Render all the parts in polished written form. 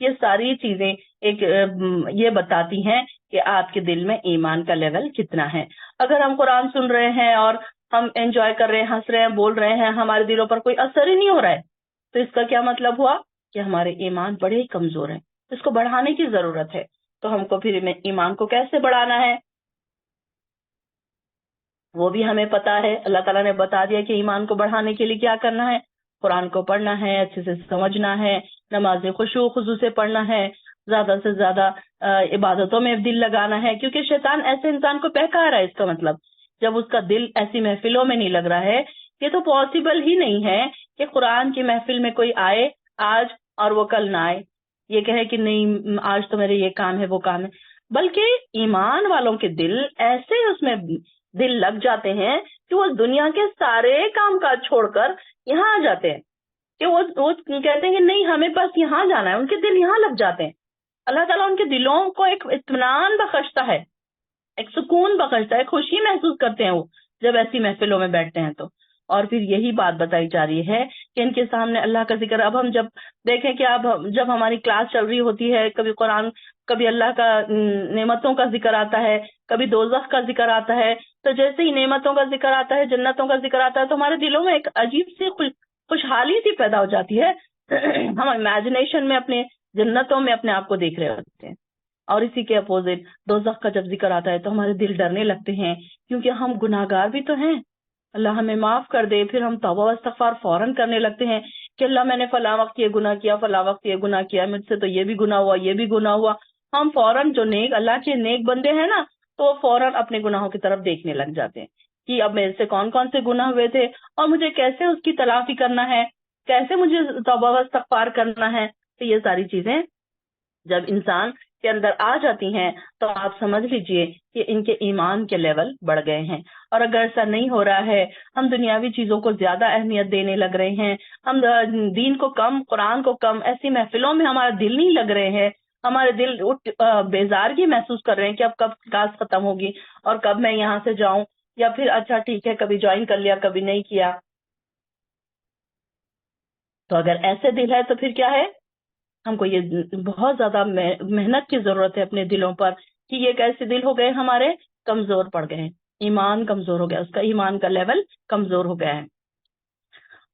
یہ ساری چیزیں ایک یہ بتاتی ہیں کہ آپ کے دل میں ایمان کا لیول کتنا ہے. اگر ہم قرآن سن رہے ہیں اور ہم انجوائے کر رہے ہیں، ہنس رہے ہیں، بول رہے ہیں، ہمارے دلوں پر کوئی اثر ہی نہیں ہو رہا ہے، تو اس کا کیا مطلب ہوا کہ ہمارے ایمان بڑے ہی کمزور ہیں. اس کو بڑھانے کی ضرورت ہے. تو ہم کو پھر ایمان کو کیسے بڑھانا ہے وہ بھی ہمیں پتا ہے. اللہ تعالیٰ نے بتا دیا کہ ایمان کو بڑھانے کے لیے کیا کرنا ہے. قرآن کو پڑھنا ہے، اچھے سے سمجھنا ہے، نماز خشوع خضوع سے پڑھنا ہے، زیادہ سے زیادہ عبادتوں میں دل لگانا ہے. کیونکہ شیطان ایسے انسان کو بہکا رہا ہے. اس کا مطلب جب اس کا دل ایسی محفلوں میں نہیں لگ رہا ہے، یہ تو پاسبل ہی نہیں ہے کہ قرآن کی محفل میں کوئی آئے آج اور وہ کل نہ آئے، یہ کہے کہ نہیں آج تو میرے یہ کام ہے وہ کام ہے. بلکہ ایمان والوں کے دل ایسے اس میں دل لگ جاتے ہیں کہ وہ دنیا کے سارے کام کاج چھوڑ کر یہاں آ جاتے ہیں، کہ وہ کہتے ہیں کہ نہیں ہمیں بس یہاں جانا ہے. ان کے دل یہاں لگ جاتے ہیں. اللہ تعالیٰ ان کے دلوں کو ایک اطمینان بخشتا ہے، ایک سکون بخشتا ہے، خوشی محسوس کرتے ہیں وہ جب ایسی محفلوں میں بیٹھتے ہیں تو. اور پھر یہی بات بتائی جا رہی ہے کہ ان کے سامنے اللہ کا ذکر. اب ہم جب دیکھیں کہ اب جب ہماری کلاس چل رہی ہوتی ہے، کبھی قرآن، کبھی اللہ کا نعمتوں کا ذکر آتا ہے، کبھی دوزخ کا ذکر آتا ہے، تو جیسے ہی نعمتوں کا ذکر آتا ہے، جنتوں کا ذکر آتا ہے، تو ہمارے دلوں میں ایک عجیب سی خوشحالی سی پیدا ہو جاتی ہے. ہم امیجنیشن میں اپنے جنتوں میں اپنے آپ کو دیکھ رہے ہوتے ہیں. اور اسی کے اپوزٹ دوزخ کا جب ذکر آتا ہے تو ہمارے دل ڈرنے لگتے ہیں، کیونکہ ہم گناہگار بھی تو ہیں. اللہ ہمیں معاف کر دے. پھر ہم توبہ و استغفار فوراً کرنے لگتے ہیں کہ اللہ میں نے فلاں وقت یہ گناہ کیا، فلاں وقت یہ گناہ کیا، مجھ سے تو یہ بھی گناہ ہوا، یہ بھی گناہ ہوا. ہم فوراً جو نیک اللہ کے نیک بندے ہیں نا، تو وہ فوراً اپنے گناہوں کی طرف دیکھنے لگ جاتے ہیں کہ اب میرے سے کون کون سے گناہ ہوئے تھے اور مجھے کیسے اس کی تلافی کرنا ہے، کیسے مجھے توبہ و استغفار کرنا ہے. تو یہ ساری چیزیں جب انسان کے اندر آ جاتی ہیں تو آپ سمجھ لیجئے کہ ان کے ایمان کے لیول بڑھ گئے ہیں. اور اگر ایسا نہیں ہو رہا ہے، ہم دنیاوی چیزوں کو زیادہ اہمیت دینے لگ رہے ہیں، ہم دین کو کم، قرآن کو کم، ایسی محفلوں میں ہمارا دل نہیں لگ رہے ہیں، ہمارے دل بیزارگی محسوس کر رہے ہیں کہ اب کب کلاس ختم ہوگی اور کب میں یہاں سے جاؤں، یا پھر اچھا ٹھیک ہے کبھی جوائن کر لیا کبھی نہیں کیا. تو اگر ایسے دل ہے تو پھر کیا ہے، ہم کو یہ بہت زیادہ محنت کی ضرورت ہے اپنے دلوں پر کہ یہ کیسے دل ہو گئے ہمارے، کمزور پڑ گئے ہیں، ایمان کمزور ہو گیا، اس کا ایمان کا لیول کمزور ہو گیا ہے.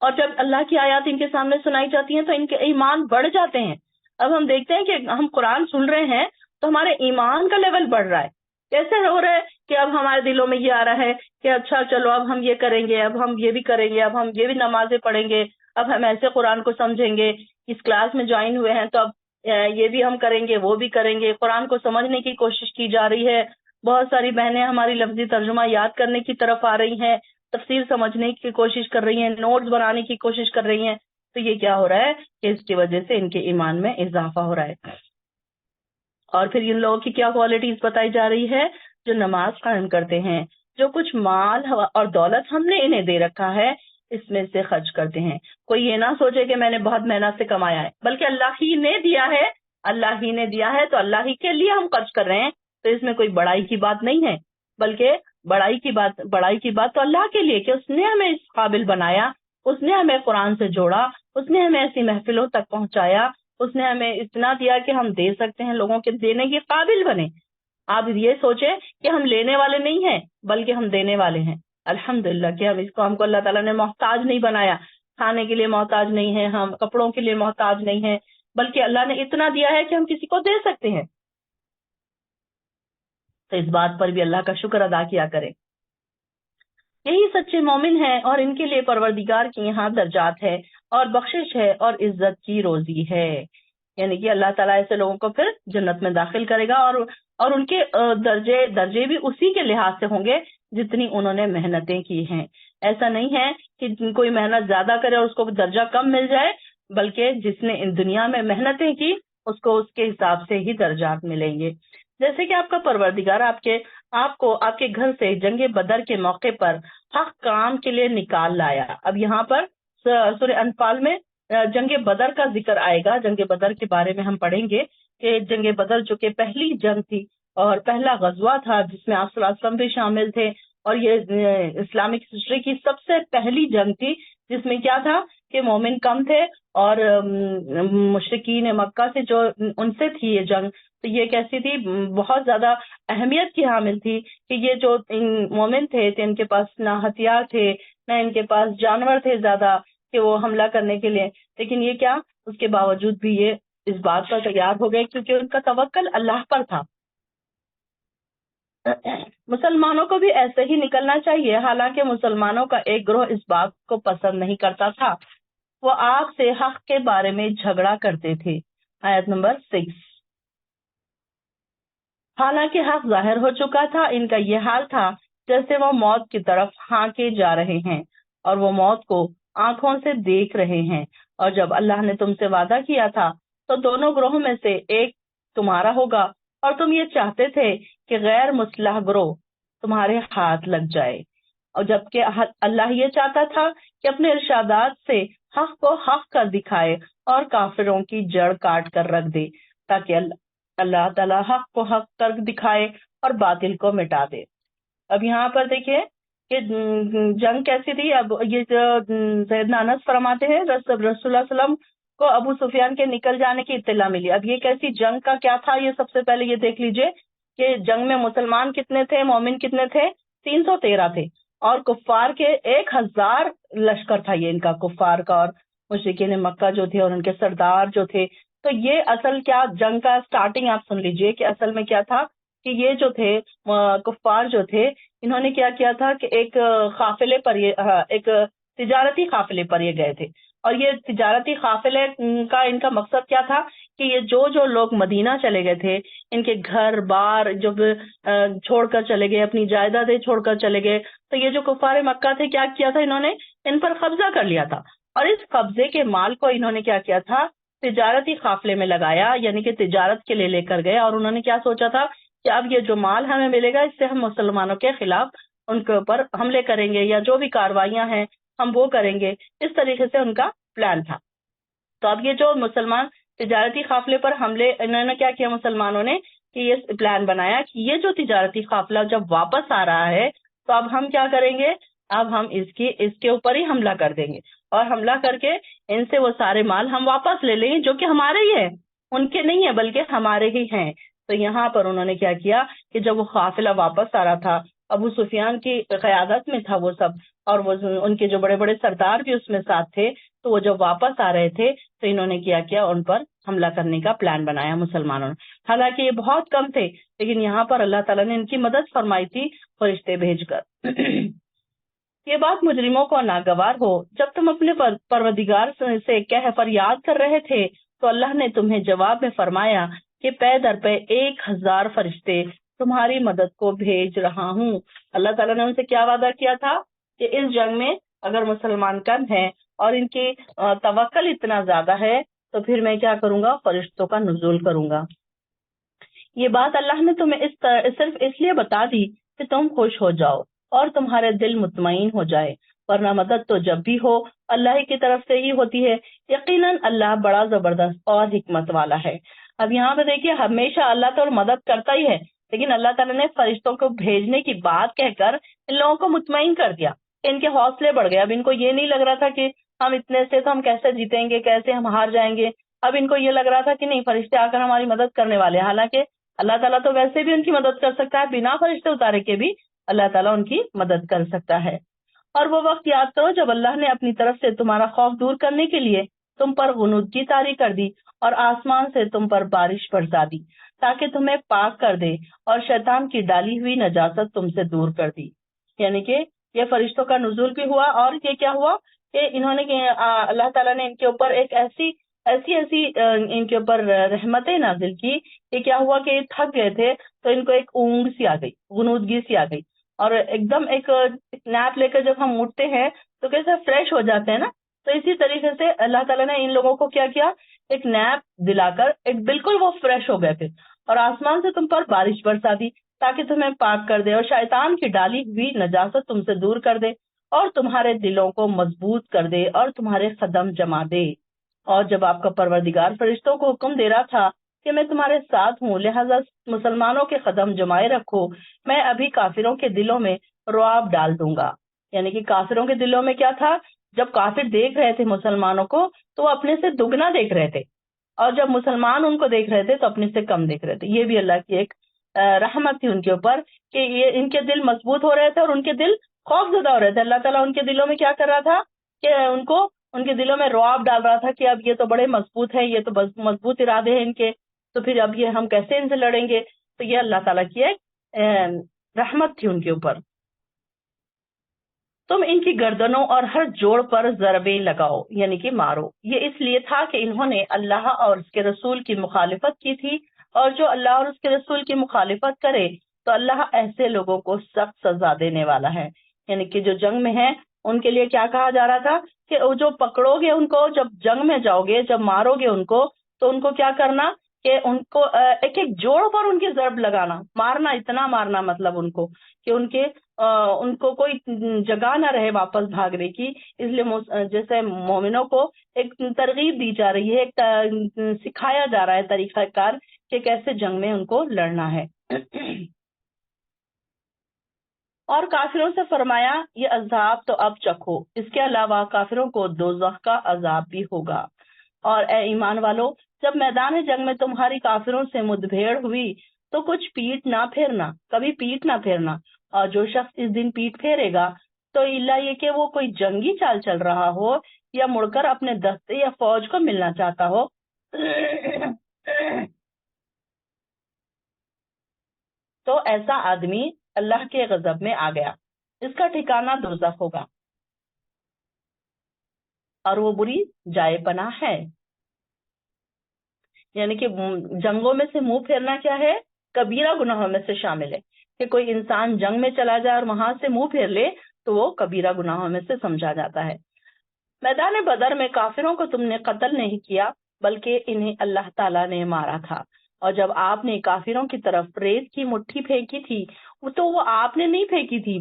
اور جب اللہ کی آیات ان کے سامنے سنائی جاتی ہیں تو ان کے ایمان بڑھ جاتے ہیں. اب ہم دیکھتے ہیں کہ ہم قرآن سن رہے ہیں تو ہمارے ایمان کا لیول بڑھ رہا ہے. کیسے ہو رہا ہے کہ اب ہمارے دلوں میں یہ آ رہا ہے کہ اچھا چلو اب ہم یہ کریں گے، اب ہم یہ بھی کریں گے، اب ہم یہ بھی نمازیں پڑھیں گے، اب ہم ایسے قرآن کو سمجھیں گے. اس کلاس میں جوائن ہوئے ہیں تو اب یہ بھی ہم کریں گے، وہ بھی کریں گے. قرآن کو سمجھنے کی کوشش کی جا رہی ہے. بہت ساری بہنیں ہماری لفظی ترجمہ یاد کرنے کی طرف آ رہی ہیں، تفسیر سمجھنے کی کوشش کر رہی ہیں، نوٹس بنانے کی کوشش کر رہی ہیں. تو یہ کیا ہو رہا ہے کہ اس کی وجہ سے ان کے ایمان میں اضافہ ہو رہا ہے. اور پھر ان لوگوں کی کیا کوالٹیز بتائی جا رہی ہے، جو نماز قائم کرتے ہیں، جو کچھ مال اور دولت ہم نے انہیں دے رکھا ہے اس میں سے خرچ کرتے ہیں. کوئی یہ نہ سوچے کہ میں نے بہت محنت سے کمایا ہے، بلکہ اللہ ہی نے دیا ہے، اللہ ہی نے دیا ہے تو اللہ ہی کے لیے ہم خرچ کر رہے ہیں. تو اس میں کوئی بڑائی کی بات نہیں ہے، بلکہ بڑائی کی بات تو اللہ کے لیے کہ اس نے ہمیں اس قابل بنایا، اس نے ہمیں قرآن سے جوڑا، اس نے ہمیں ایسی محفلوں تک پہنچایا، اس نے ہمیں اتنا دیا کہ ہم دے سکتے ہیں، لوگوں کے دینے کے قابل بنے. آپ یہ سوچیں کہ ہم لینے والے نہیں ہیں بلکہ ہم دینے والے ہیں. الحمدللہ کہ ہم کو اللہ تعالیٰ نے محتاج نہیں بنایا، کھانے کے لیے محتاج نہیں ہے، ہم کپڑوں کے لیے محتاج نہیں ہیں، بلکہ اللہ نے اتنا دیا ہے کہ ہم کسی کو دے سکتے ہیں. تو اس بات پر بھی اللہ کا شکر ادا کیا کریں. یہی سچے مومن ہیں اور ان کے لیے پروردگار کے یہاں درجات ہے اور بخشش ہے اور عزت کی روزی ہے. یعنی کہ اللہ تعالیٰ ایسے لوگوں کو پھر جنت میں داخل کرے گا اور ان کے درجے بھی اسی کے لحاظ سے ہوں گے جتنی انہوں نے محنتیں کی ہیں. ایسا نہیں ہے کہ کوئی محنت زیادہ کرے اور اس کو درجہ کم مل جائے، بلکہ جس نے ان دنیا میں محنتیں کی اس کو اس کے حساب سے ہی درجات ملیں گے. جیسے کہ آپ کا پروردگار آپ کو آپ کے گھر سے جنگ بدر کے موقع پر حق کام کے لیے نکال لایا. اب یہاں پر سورہ انفال میں جنگ بدر کا ذکر آئے گا. جنگ بدر کے بارے میں ہم پڑھیں گے کہ جنگ بدر جو کہ پہلی جنگ تھی اور پہلا غزوہ تھا جس میں آپ صلی اللہ علیہ وسلم بھی شامل تھے، اور یہ اسلامک ہسٹری کی سب سے پہلی جنگ تھی جس میں کیا تھا کہ مومن کم تھے اور مشرکین مکہ سے جو ان سے تھی یہ جنگ، تو یہ کیسی تھی، بہت زیادہ اہمیت کی حامل تھی کہ یہ جو مومن تھے تو ان کے پاس نہ ہتھیار تھے، نہ ان کے پاس جانور تھے زیادہ کہ وہ حملہ کرنے کے لیے، لیکن یہ کیا، اس کے باوجود بھی یہ اس بات پر تیار ہو گئے کیونکہ ان کا توکل اللہ پر تھا۔ مسلمانوں کو بھی ایسے ہی نکلنا چاہیے، حالانکہ مسلمانوں کا ایک گروہ اس بات کو پسند نہیں کرتا تھا، وہ آپ سے حق کے بارے میں جھگڑا کرتے تھے۔ آیت نمبر 6۔ حالانکہ حق ظاہر ہو چکا تھا، ان کا یہ حال تھا جیسے وہ موت کی طرف ہانکے جا رہے ہیں اور وہ موت کو آنکھوں سے دیکھ رہے ہیں، اور جب اللہ نے تم سے وعدہ کیا تھا تو دونوں گروہوں میں سے ایک تمہارا ہوگا، اور تم یہ چاہتے تھے کہ غیر مسلح گروہ تمہارے ہاتھ لگ جائے، اور جبکہ اللہ یہ چاہتا تھا کہ اپنے ارشادات سے حق کو حق کر دکھائے اور کافروں کی جڑ کاٹ کر رکھ دے، تاکہ اللہ تعالیٰ حق کو حق کر دکھائے اور باطل کو مٹا دے۔ اب یہاں پر دیکھیں کہ جنگ کیسی تھی۔ اب یہ جو سیدنا انس فرماتے ہیں رسول اللہ صلی اللہ علیہ وسلم کو ابو سفیان کے نکل جانے کی اطلاع ملی۔ اب یہ کیسی جنگ کا کیا تھا، یہ سب سے پہلے یہ دیکھ لیجئے کہ جنگ میں مسلمان کتنے تھے، مومن کتنے تھے، 313 تھے، اور کفار کے 1000 لشکر تھا یہ ان کا، کفار کا اور مشرکین مکہ جو تھے اور ان کے سردار جو تھے۔ تو یہ اصل کیا جنگ کا سٹارٹنگ آپ سن لیجئے کہ اصل میں کیا تھا کہ یہ جو تھے کفار جو تھے، انہوں نے کیا کیا تھا کہ ایک قافلے پر ایک تجارتی قافلے پر یہ گئے تھے، اور یہ تجارتی قافلے کا ان کا مقصد کیا تھا کہ یہ جو لوگ مدینہ چلے گئے تھے، ان کے گھر بار جو چھوڑ کر چلے گئے، اپنی جائیدادیں چھوڑ کر چلے گئے، تو یہ جو کفار مکہ تھے کیا کیا تھا، انہوں نے ان پر قبضہ کر لیا تھا، اور اس قبضے کے مال کو انہوں نے کیا کیا تھا، تجارتی قافلے میں لگایا، یعنی کہ تجارت کے لیے لے کر گئے، اور انہوں نے کیا سوچا تھا کہ اب یہ جو مال ہمیں ملے گا اس سے ہم مسلمانوں کے خلاف ان کے اوپر حملے کریں گے، یا جو بھی کاروائیاں ہیں ہم وہ کریں گے۔ اس طریقے سے ان کا پلان تھا۔ تو اب یہ جو مسلمان تجارتی قافلے پر حملے، انہوں نے کیا کیا مسلمانوں نے کہ یہ پلان بنایا کہ یہ جو تجارتی قافلہ جب واپس آ رہا ہے تو اب ہم کیا کریں گے، اب ہم اس کے اوپر ہی حملہ کر دیں گے، اور حملہ کر کے ان سے وہ سارے مال ہم واپس لے لیں گے جو کہ ہمارے ہی ہیں، ان کے نہیں ہیں بلکہ ہمارے ہی ہیں۔ تو یہاں پر انہوں نے کیا کیا کہ جب وہ قافلہ واپس آ رہا تھا، ابو سفیان کی قیادت میں تھا وہ سب، اور وہ ان کے جو بڑے بڑے سردار بھی اس میں ساتھ تھے، تو وہ جب واپس آ رہے تھے تو انہوں نے کیا ان پر حملہ کرنے کا پلان بنایا مسلمانوں نے۔ حالانکہ یہ بہت کم تھے، لیکن یہاں پر اللہ تعالیٰ نے ان کی مدد فرمائی تھی فرشتے بھیج کر۔ یہ بات مجرموں کو ناگوار ہو، جب تم اپنے پروردگار سے فریاد کر رہے تھے تو اللہ نے تمہیں جواب میں فرمایا کہ پے در پے 1000 فرشتے تمہاری مدد کو بھیج رہا ہوں۔ اللہ تعالیٰ نے ان سے کیا وعدہ کیا تھا کہ اس جنگ میں اگر مسلمان کم ہیں اور ان کی توکل اتنا زیادہ ہے تو پھر میں کیا کروں گا، فرشتوں کا نزول کروں گا۔ یہ بات اللہ نے تمہیں صرف اس لیے بتا دی کہ تم خوش ہو جاؤ اور تمہارے دل مطمئن ہو جائے، ورنہ مدد تو جب بھی ہو اللہ ہی کی طرف سے ہی ہوتی ہے، یقیناً اللہ بڑا زبردست اور حکمت والا ہے۔ اب یہاں پہ دیکھیے ہمیشہ اللہ تعالیٰ مدد کرتا ہی ہے، لیکن اللہ تعالیٰ نے فرشتوں کو بھیجنے کی بات کہہ کر ان لوگوں کو مطمئن کر دیا، ان کے حوصلے بڑھ گئے۔ اب ان کو یہ نہیں لگ رہا تھا کہ ہم اتنے سے تو ہم کیسے جیتیں گے، کیسے ہم ہار جائیں گے، اب ان کو یہ لگ رہا تھا کہ نہیں، فرشتے آ کر ہماری مدد کرنے والے ہیں۔ حالانکہ اللہ تعالیٰ تو ویسے بھی ان کی مدد کر سکتا ہے، بنا فرشتے اتارے کے بھی اللہ تعالیٰ ان کی مدد کر سکتا ہے۔ اور وہ وقت یاد کرو جب اللہ نے اپنی طرف سے تمہارا خوف دور کرنے کے لیے تم پر غنودگی طاری کر دی اور آسمان سے تم پر بارش برسا دی تاکہ تمہیں پاک کر دے، اور شیطان کی ڈالی ہوئی نجاست تم سے دور کر دی۔ یعنی کہ یہ فرشتوں کا نزول بھی ہوا، اور یہ کیا ہوا کہ انہوں نے اللہ تعالیٰ نے ان کے اوپر ایک ایسی ان کے اوپر رحمتیں نازل کی کہ کیا ہوا کہ یہ تھک گئے تھے تو ان کو ایک اونگ سی آ گئی، غنودگی سی آ گئی، اور ایک دم ایک نیپ لے کر جب ہم اٹھتے ہیں تو کیسے فریش ہو جاتے ہیں نا، تو اسی طریقے سے اللہ تعالیٰ نے ان لوگوں کو کیا کیا، ایک نیپ دلا کر ایک بالکل وہ فریش ہو گئے تھے، اور آسمان سے تم پر بارش برسا دی تاکہ تمہیں پاک کر دے، اور شیطان کی ڈالی ہوئی نجاست تم سے دور کر دے، اور تمہارے دلوں کو مضبوط کر دے، اور تمہارے قدم جما دے۔ اور جب آپ کا پروردگار فرشتوں کو حکم دے رہا تھا کہ میں تمہارے ساتھ ہوں، لہذا مسلمانوں کے قدم جمائے رکھو، میں ابھی کافروں کے دلوں میں رعب ڈال دوں گا۔ یعنی کہ کافروں کے دلوں میں کیا تھا جب کافر دیکھ رہے تھے مسلمانوں کو تو وہ اپنے سے دگنا دیکھ رہے تھے، اور جب مسلمان ان کو دیکھ رہے تھے تو اپنے سے کم دیکھ رہے تھے۔ یہ بھی اللہ کی ایک رحمت تھی ان کے اوپر کہ یہ ان کے دل مضبوط ہو رہے تھے اور ان کے دل خوف زدہ ہو رہے تھے۔ اللہ تعالیٰ ان کے دلوں میں کیا کر رہا تھا کہ ان کے دلوں میں رعب ڈال رہا تھا کہ اب یہ تو بڑے مضبوط ہیں، یہ تو مضبوط ارادے ہیں ان کے، تو پھر اب یہ ہم کیسے ان سے لڑیں گے؟ تو یہ اللہ تعالیٰ کی ایک رحمت تھی ان کے اوپر۔ تم ان کی گردنوں اور ہر جوڑ پر ضربیں لگاؤ، یعنی کہ مارو۔ یہ اس لیے تھا کہ انہوں نے اللہ اور اس کے رسول کی مخالفت کی تھی، اور جو اللہ اور اس کے رسول کی مخالفت کرے تو اللہ ایسے لوگوں کو سخت سزا دینے والا ہے۔ یعنی کہ جو جنگ میں ہیں ان کے لیے کیا کہا جا رہا تھا کہ جو پکڑو گے ان کو، جب جنگ میں جاؤ گے، جب مارو گے ان کو، تو ان کو کیا کرنا کہ ان کو ایک ایک جوڑ پر ان کی ضرب لگانا، مارنا، اتنا مارنا مطلب ان کو کہ ان کو کوئی جگہ نہ رہے واپس بھاگنے کی۔ اس لیے جیسے مومنوں کو ایک ترغیب دی جا رہی ہے، ایک سکھایا جا رہا ہے طریقہ کار کہ کیسے جنگ میں ان کو لڑنا ہے۔ اور کافروں سے فرمایا یہ عذاب تو اب چکھو، اس کے علاوہ کافروں کو دوزخ کا عذاب بھی ہوگا۔ اور اے ایمان والو، جب میدان جنگ میں تمہاری کافروں سے مدبھیڑ ہوئی تو کچھ پیٹ نہ پھیرنا، کبھی پیٹ نہ پھیرنا، اور جو شخص اس دن پیٹ پھیرے گا تو اللہ یہ کہ وہ کوئی جنگی چال چل رہا ہو یا مڑ کر اپنے دستے یا فوج کو ملنا چاہتا ہو تو ایسا آدمی اللہ کے غضب میں آ گیا، اس کا ٹھکانہ دوزخ ہوگا اور وہ بری جائے پناہ ہے۔ یعنی کہ جنگوں میں سے منہ پھیرنا کیا ہے؟ کبیرہ گناہوں میں سے شامل ہے کہ کوئی انسان جنگ میں چلا جائے اور وہاں سے منہ پھیر لے تو وہ کبیرہ گناہوں میں سے سمجھا جاتا ہے۔ میدان بدر میں کافروں کو تم نے قتل نہیں کیا بلکہ انہیں اللہ تعالیٰ نے مارا تھا، اور جب آپ نے کافروں کی طرف ریت کی مٹھی پھینکی تھی تو وہ آپ نے نہیں پھینکی تھی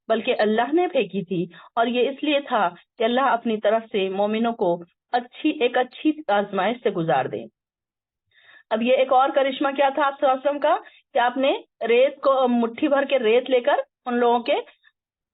بلکہ اللہ نے پھینکی تھی، اور یہ اس لیے تھا کہ اللہ اپنی طرف سے مومنوں کو ایک اچھی آزمائش سے گزار دے۔ اب یہ ایک اور کرشمہ کیا تھا آپ صلی اللہ علیہ وسلم کا کہ آپ نے ریت کو مٹھی بھر کے ریت لے کر ان لوگوں کے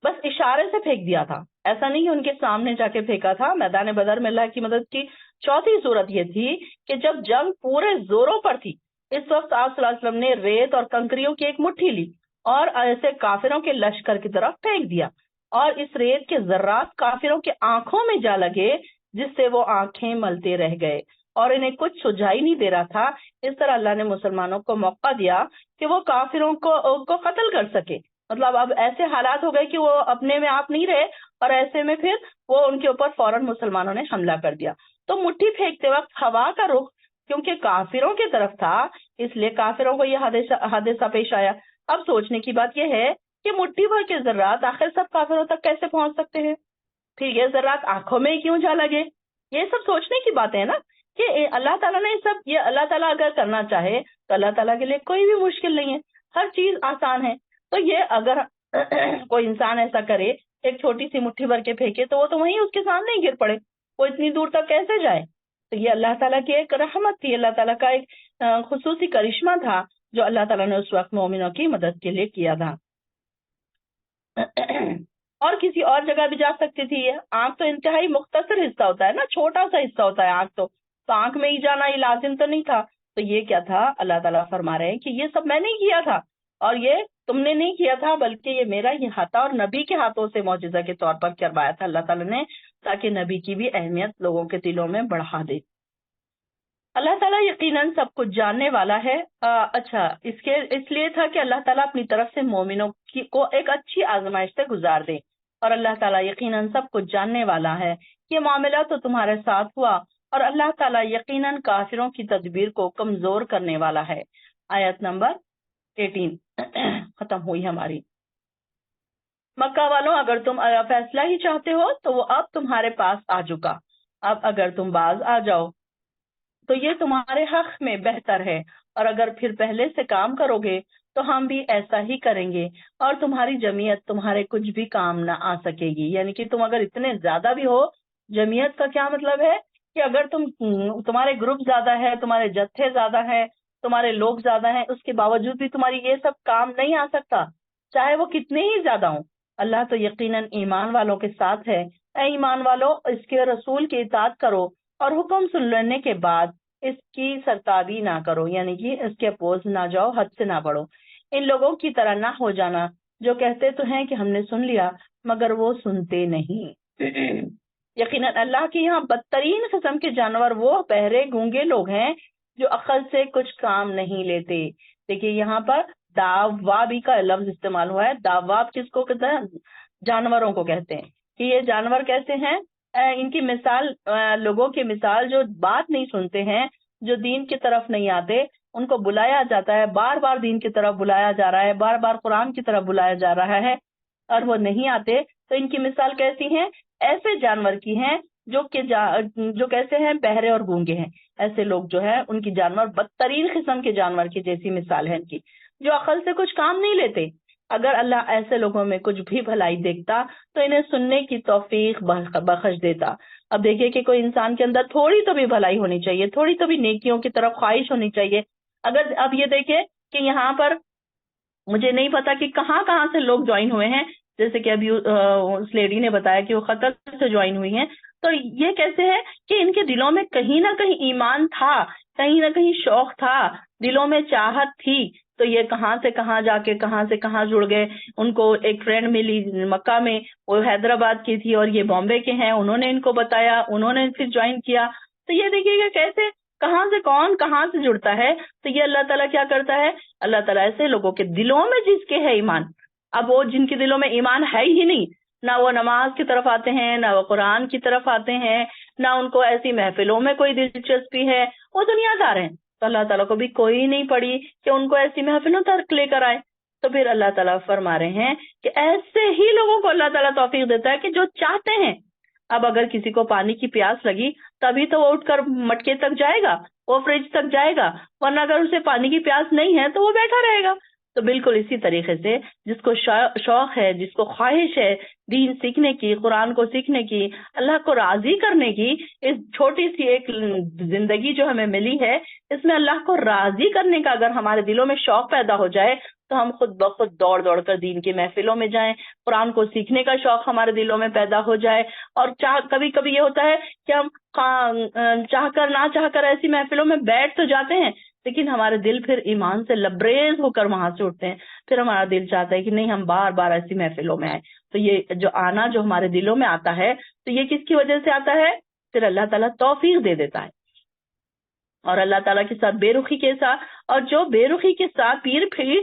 بس اشارے سے پھینک دیا تھا، ایسا نہیں کہ ان کے سامنے جا کے پھینکا تھا۔ میدان بدر میں اللہ کی مدد کی چوتھی صورت یہ تھی کہ جب جنگ پورے زوروں پر تھی، اس وقت آپ صلی اللہ علیہ وسلم نے ریت اور کنکریوں کی ایک مٹھی لی اور ایسے کافروں کے لشکر کی طرف پھینک دیا، اور اس ریت کے ذرات کافروں کے آنکھوں میں جا لگے جس سے وہ آنکھیں ملتے رہ گئے اور انہیں کچھ سجائی نہیں دے رہا تھا۔ اس طرح اللہ نے مسلمانوں کو موقع دیا کہ وہ کافروں کو قتل کر سکے۔ مطلب اب ایسے حالات ہو گئے کہ وہ اپنے میں آپ نہیں رہے، اور ایسے میں پھر وہ ان کے اوپر فوراً مسلمانوں نے حملہ کر دیا۔ تو مٹھی پھینکتے وقت ہوا کا رخ کیونکہ کافروں کی طرف تھا، اس لیے کافروں کو یہ حادثہ پیش آیا۔ اب سوچنے کی بات یہ ہے کہ مٹھی بھر کے ذرات آخر سب کافروں تک کیسے پہنچ سکتے ہیں؟ پھر یہ ذرات آنکھوں میں کیوں جا لگے؟ یہ سب سوچنے کی باتیں ہیں نا کہ اللہ تعالیٰ نے یہ اللہ تعالیٰ اگر کرنا چاہے تو اللہ تعالیٰ کے لیے کوئی بھی مشکل نہیں ہے، ہر چیز آسان ہے۔ تو یہ اگر کوئی انسان ایسا کرے، ایک چھوٹی سی مٹھی بھر کے پھینکے تو وہ تو وہیں اس کے سامنے ہی گر پڑے، وہ اتنی دور تک کیسے جائے؟ تو یہ اللہ تعالیٰ کی ایک رحمت تھی، اللہ تعالیٰ کا ایک خصوصی کرشمہ تھا جو اللہ تعالیٰ نے اس وقت مومنوں کی مدد کے لیے کیا تھا۔ اور کسی اور جگہ بھی جا سکتی تھی۔ آنکھ تو انتہائی مختصر حصہ ہوتا ہے نا، چھوٹا سا حصہ ہوتا ہے آنکھ تو آنکھ میں ہی جانا یہ لازم تو نہیں تھا۔ تو یہ کیا تھا؟ اللہ تعالیٰ فرما رہے ہیں کہ یہ سب میں نے کیا تھا، اور یہ تم نے نہیں کیا تھا، بلکہ یہ میرا ہی ہاتھ اور نبی کے ہاتھوں سے معجزہ کے طور پر کروایا تھا اللہ تعالیٰ نے، تاکہ نبی کی بھی اہمیت لوگوں کے دلوں میں بڑھا دے۔ اللہ تعالیٰ یقیناً سب کچھ جاننے والا ہے۔ اچھا، اس لیے تھا کہ اللہ تعالیٰ اپنی طرف سے مومنوں کو ایک اچھی آزمائش سے گزار دے، اور اللہ تعالیٰ یقیناً سب کچھ جاننے والا ہے۔ یہ معاملہ تو تمہارے ساتھ ہوا، اور اللہ تعالیٰ یقیناً کافروں کی تدبیر کو کمزور کرنے والا ہے۔ آیت نمبر 18 ختم ہوئی ہماری۔ مکہ والوں، اگر تم فیصلہ ہی چاہتے ہو تو وہ اب تمہارے پاس آ چکا، اب اگر تم باز آ جاؤ تو یہ تمہارے حق میں بہتر ہے، اور اگر پھر پہلے سے کام کرو گے تو ہم بھی ایسا ہی کریں گے، اور تمہاری جمعیت تمہارے کچھ بھی کام نہ آ سکے گی۔ یعنی کہ تم اگر اتنے زیادہ بھی ہو، جمعیت کا کیا مطلب ہے کہ اگر تمہارے گروپ زیادہ ہے، تمہارے جتھے زیادہ ہیں، تمہارے لوگ زیادہ ہیں، اس کے باوجود بھی تمہاری یہ سب کام نہیں آ سکتا، چاہے وہ کتنے ہی زیادہ ہوں۔ اللہ تو یقیناً ایمان والوں کے ساتھ ہے۔ اے ایمان والو، اس کے رسول کی اطاعت کرو اور حکم سن لینے کے بعد اس کی سرتابی نہ کرو، یعنی کہ اس کے اپوز نہ جاؤ، حد سے نہ بڑھو۔ ان لوگوں کی طرح نہ ہو جانا جو کہتے تو ہیں کہ ہم نے سن لیا مگر وہ سنتے نہیں۔ یقیناً اللہ کے یہاں بدترین قسم کے جانور وہ بہرے گونگے لوگ ہیں جو عقل سے کچھ کام نہیں لیتے۔ دیکھیے یہاں پر داوابی کا لفظ استعمال ہوا ہے۔ داواب کس کو کہتے ہیں؟ جانوروں کو کہتے ہیں کہ یہ جانور کیسے ہیں؟ ان کی مثال لوگوں کی مثال جو بات نہیں سنتے ہیں، جو دین کی طرف نہیں آتے، ان کو بلایا جاتا ہے، بار بار دین کی طرف بلایا جا رہا ہے، بار بار قرآن کی طرف بلایا جا رہا ہے اور وہ نہیں آتے، تو ان کی مثال کیسی ہے؟ ایسے جانور کی ہیں جو کیسے ہیں؟ بہرے اور گونگے ہیں۔ ایسے لوگ جو ہے ان کی جانور بدترین قسم کے جانور کی جیسی مثال ہے ان کی، جو عقل سے کچھ کام نہیں لیتے۔ اگر اللہ ایسے لوگوں میں کچھ بھی بھلائی دیکھتا تو انہیں سننے کی توفیق بخش دیتا۔ اب دیکھیے کہ کوئی انسان کے اندر تھوڑی تو بھی بھلائی ہونی چاہیے، تھوڑی تو بھی نیکیوں کی طرف خواہش ہونی چاہیے۔ اگر اب یہ دیکھیں کہ یہاں پر مجھے نہیں پتا کہ کہاں کہاں سے لوگ جوائن ہوئے ہیں، جیسے کہ ابھی اس لیڈی نے بتایا کہ وہ قطر سے جوائن ہوئی ہیں، تو یہ کیسے ہے کہ ان کے دلوں میں کہیں نہ کہیں ایمان تھا، کہیں نہ کہیں شوق تھا، دلوں میں چاہت تھی، تو یہ کہاں سے کہاں جا کے کہاں سے کہاں جڑ گئے۔ ان کو ایک فرینڈ ملی مکہ میں، وہ حیدرآباد کی تھی اور یہ بامبے کے ہیں، انہوں نے ان کو بتایا، انہوں نے پھر جوائن کیا۔ تو یہ دیکھیے گا کیسے کہاں سے کون کہاں سے جڑتا ہے۔ تو یہ اللہ تعالیٰ کیا کرتا ہے؟ اللہ تعالیٰ ایسے لوگوں کے دلوں میں جس کے ہے ایمان، اب وہ جن کے دلوں میں ایمان ہے ہی نہیں، نہ وہ نماز کی طرف آتے ہیں، نہ وہ قرآن کی طرف آتے ہیں، نہ ان کو ایسی محفلوں میں کوئی دلچسپی ہے، وہ دنیا دار ہیں، تو اللہ تعالیٰ کو بھی کوئی نہیں پڑی کہ ان کو ایسی محفلوں تک لے کر آئے۔ تو پھر اللہ تعالیٰ فرما رہے ہیں کہ ایسے ہی لوگوں کو اللہ تعالیٰ توفیق دیتا ہے کہ جو چاہتے ہیں۔ اب اگر کسی کو پانی کی پیاس لگی تبھی تو وہ اٹھ کر مٹکے تک جائے گا، وہ فریج تک جائے گا، ورنہ اگر اسے پانی کی پیاس نہیں ہے تو وہ بیٹھا رہے گا۔ تو بالکل اسی طریقے سے جس کو شوق ہے، جس کو خواہش ہے دین سیکھنے کی، قرآن کو سیکھنے کی، اللہ کو راضی کرنے کی، اس چھوٹی سی ایک زندگی جو ہمیں ملی ہے، اس میں اللہ کو راضی کرنے کا اگر ہمارے دلوں میں شوق پیدا ہو جائے تو ہم خود بخود دوڑ دوڑ کر دین کی محفلوں میں جائیں، قرآن کو سیکھنے کا شوق ہمارے دلوں میں پیدا ہو جائے۔ اور کبھی کبھی یہ ہوتا ہے کہ ہم چاہ کر نہ چاہ کر ایسی محفلوں میں بیٹھ تو جاتے ہیں، لیکن ہمارے دل پھر ایمان سے لبریز ہو کر وہاں سے اٹھتے ہیں، پھر ہمارا دل چاہتا ہے کہ نہیں ہم بار بار ایسی محفلوں میں آئیں۔ تو یہ جو آنا جو ہمارے دلوں میں آتا ہے تو یہ کس کی وجہ سے آتا ہے؟ پھر اللہ تعالیٰ توفیق دے دیتا ہے۔ اور اللہ تعالیٰ کے ساتھ بے رخی کے ساتھ، اور جو بے رخی کے ساتھ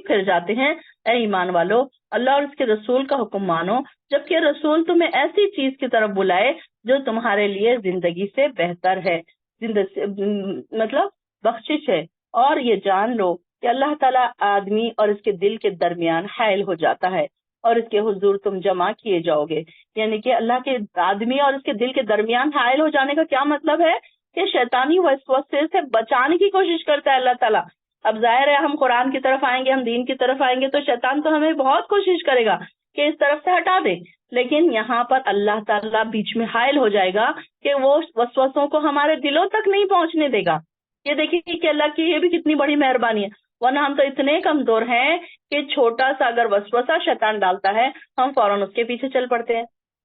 پھر جاتے ہیں، اے ایمان والو اللہ اور اس کے رسول کا حکم مانو، جبکہ رسول تمہیں ایسی چیز کی طرف بلائے جو تمہارے لیے زندگی سے بہتر ہے، مطلب بخشش ہے۔ اور یہ جان لو کہ اللہ تعالیٰ آدمی اور اس کے دل کے درمیان حائل ہو جاتا ہے اور اس کے حضور تم جمع کیے جاؤ گے۔ یعنی کہ اللہ کے آدمی اور اس کے دل کے درمیان حائل ہو جانے کا کیا مطلب ہے؟ کہ شیطانی وسوسے سے بچانے کی کوشش کرتا ہے اللہ تعالیٰ۔ اب ظاہر ہے ہم قرآن کی طرف آئیں گے، ہم دین کی طرف آئیں گے تو شیطان تو ہمیں بہت کوشش کرے گا کہ اس طرف سے ہٹا دے، لیکن یہاں پر اللہ تعالیٰ بیچ میں حائل ہو جائے گا کہ وہ وسوسوں کو ہمارے دلوں تک نہیں پہنچنے دے گا۔ یہ دیکھیے کہ اللہ کی یہ بھی کتنی بڑی مہربانی ہے، ورنہ ہم تو اتنے کمزور ہیں کہ چھوٹا سا اگر وسوسہ شیطان ڈالتا ہے ہم فوراً اس کے پیچھے چل پڑتے ہیں۔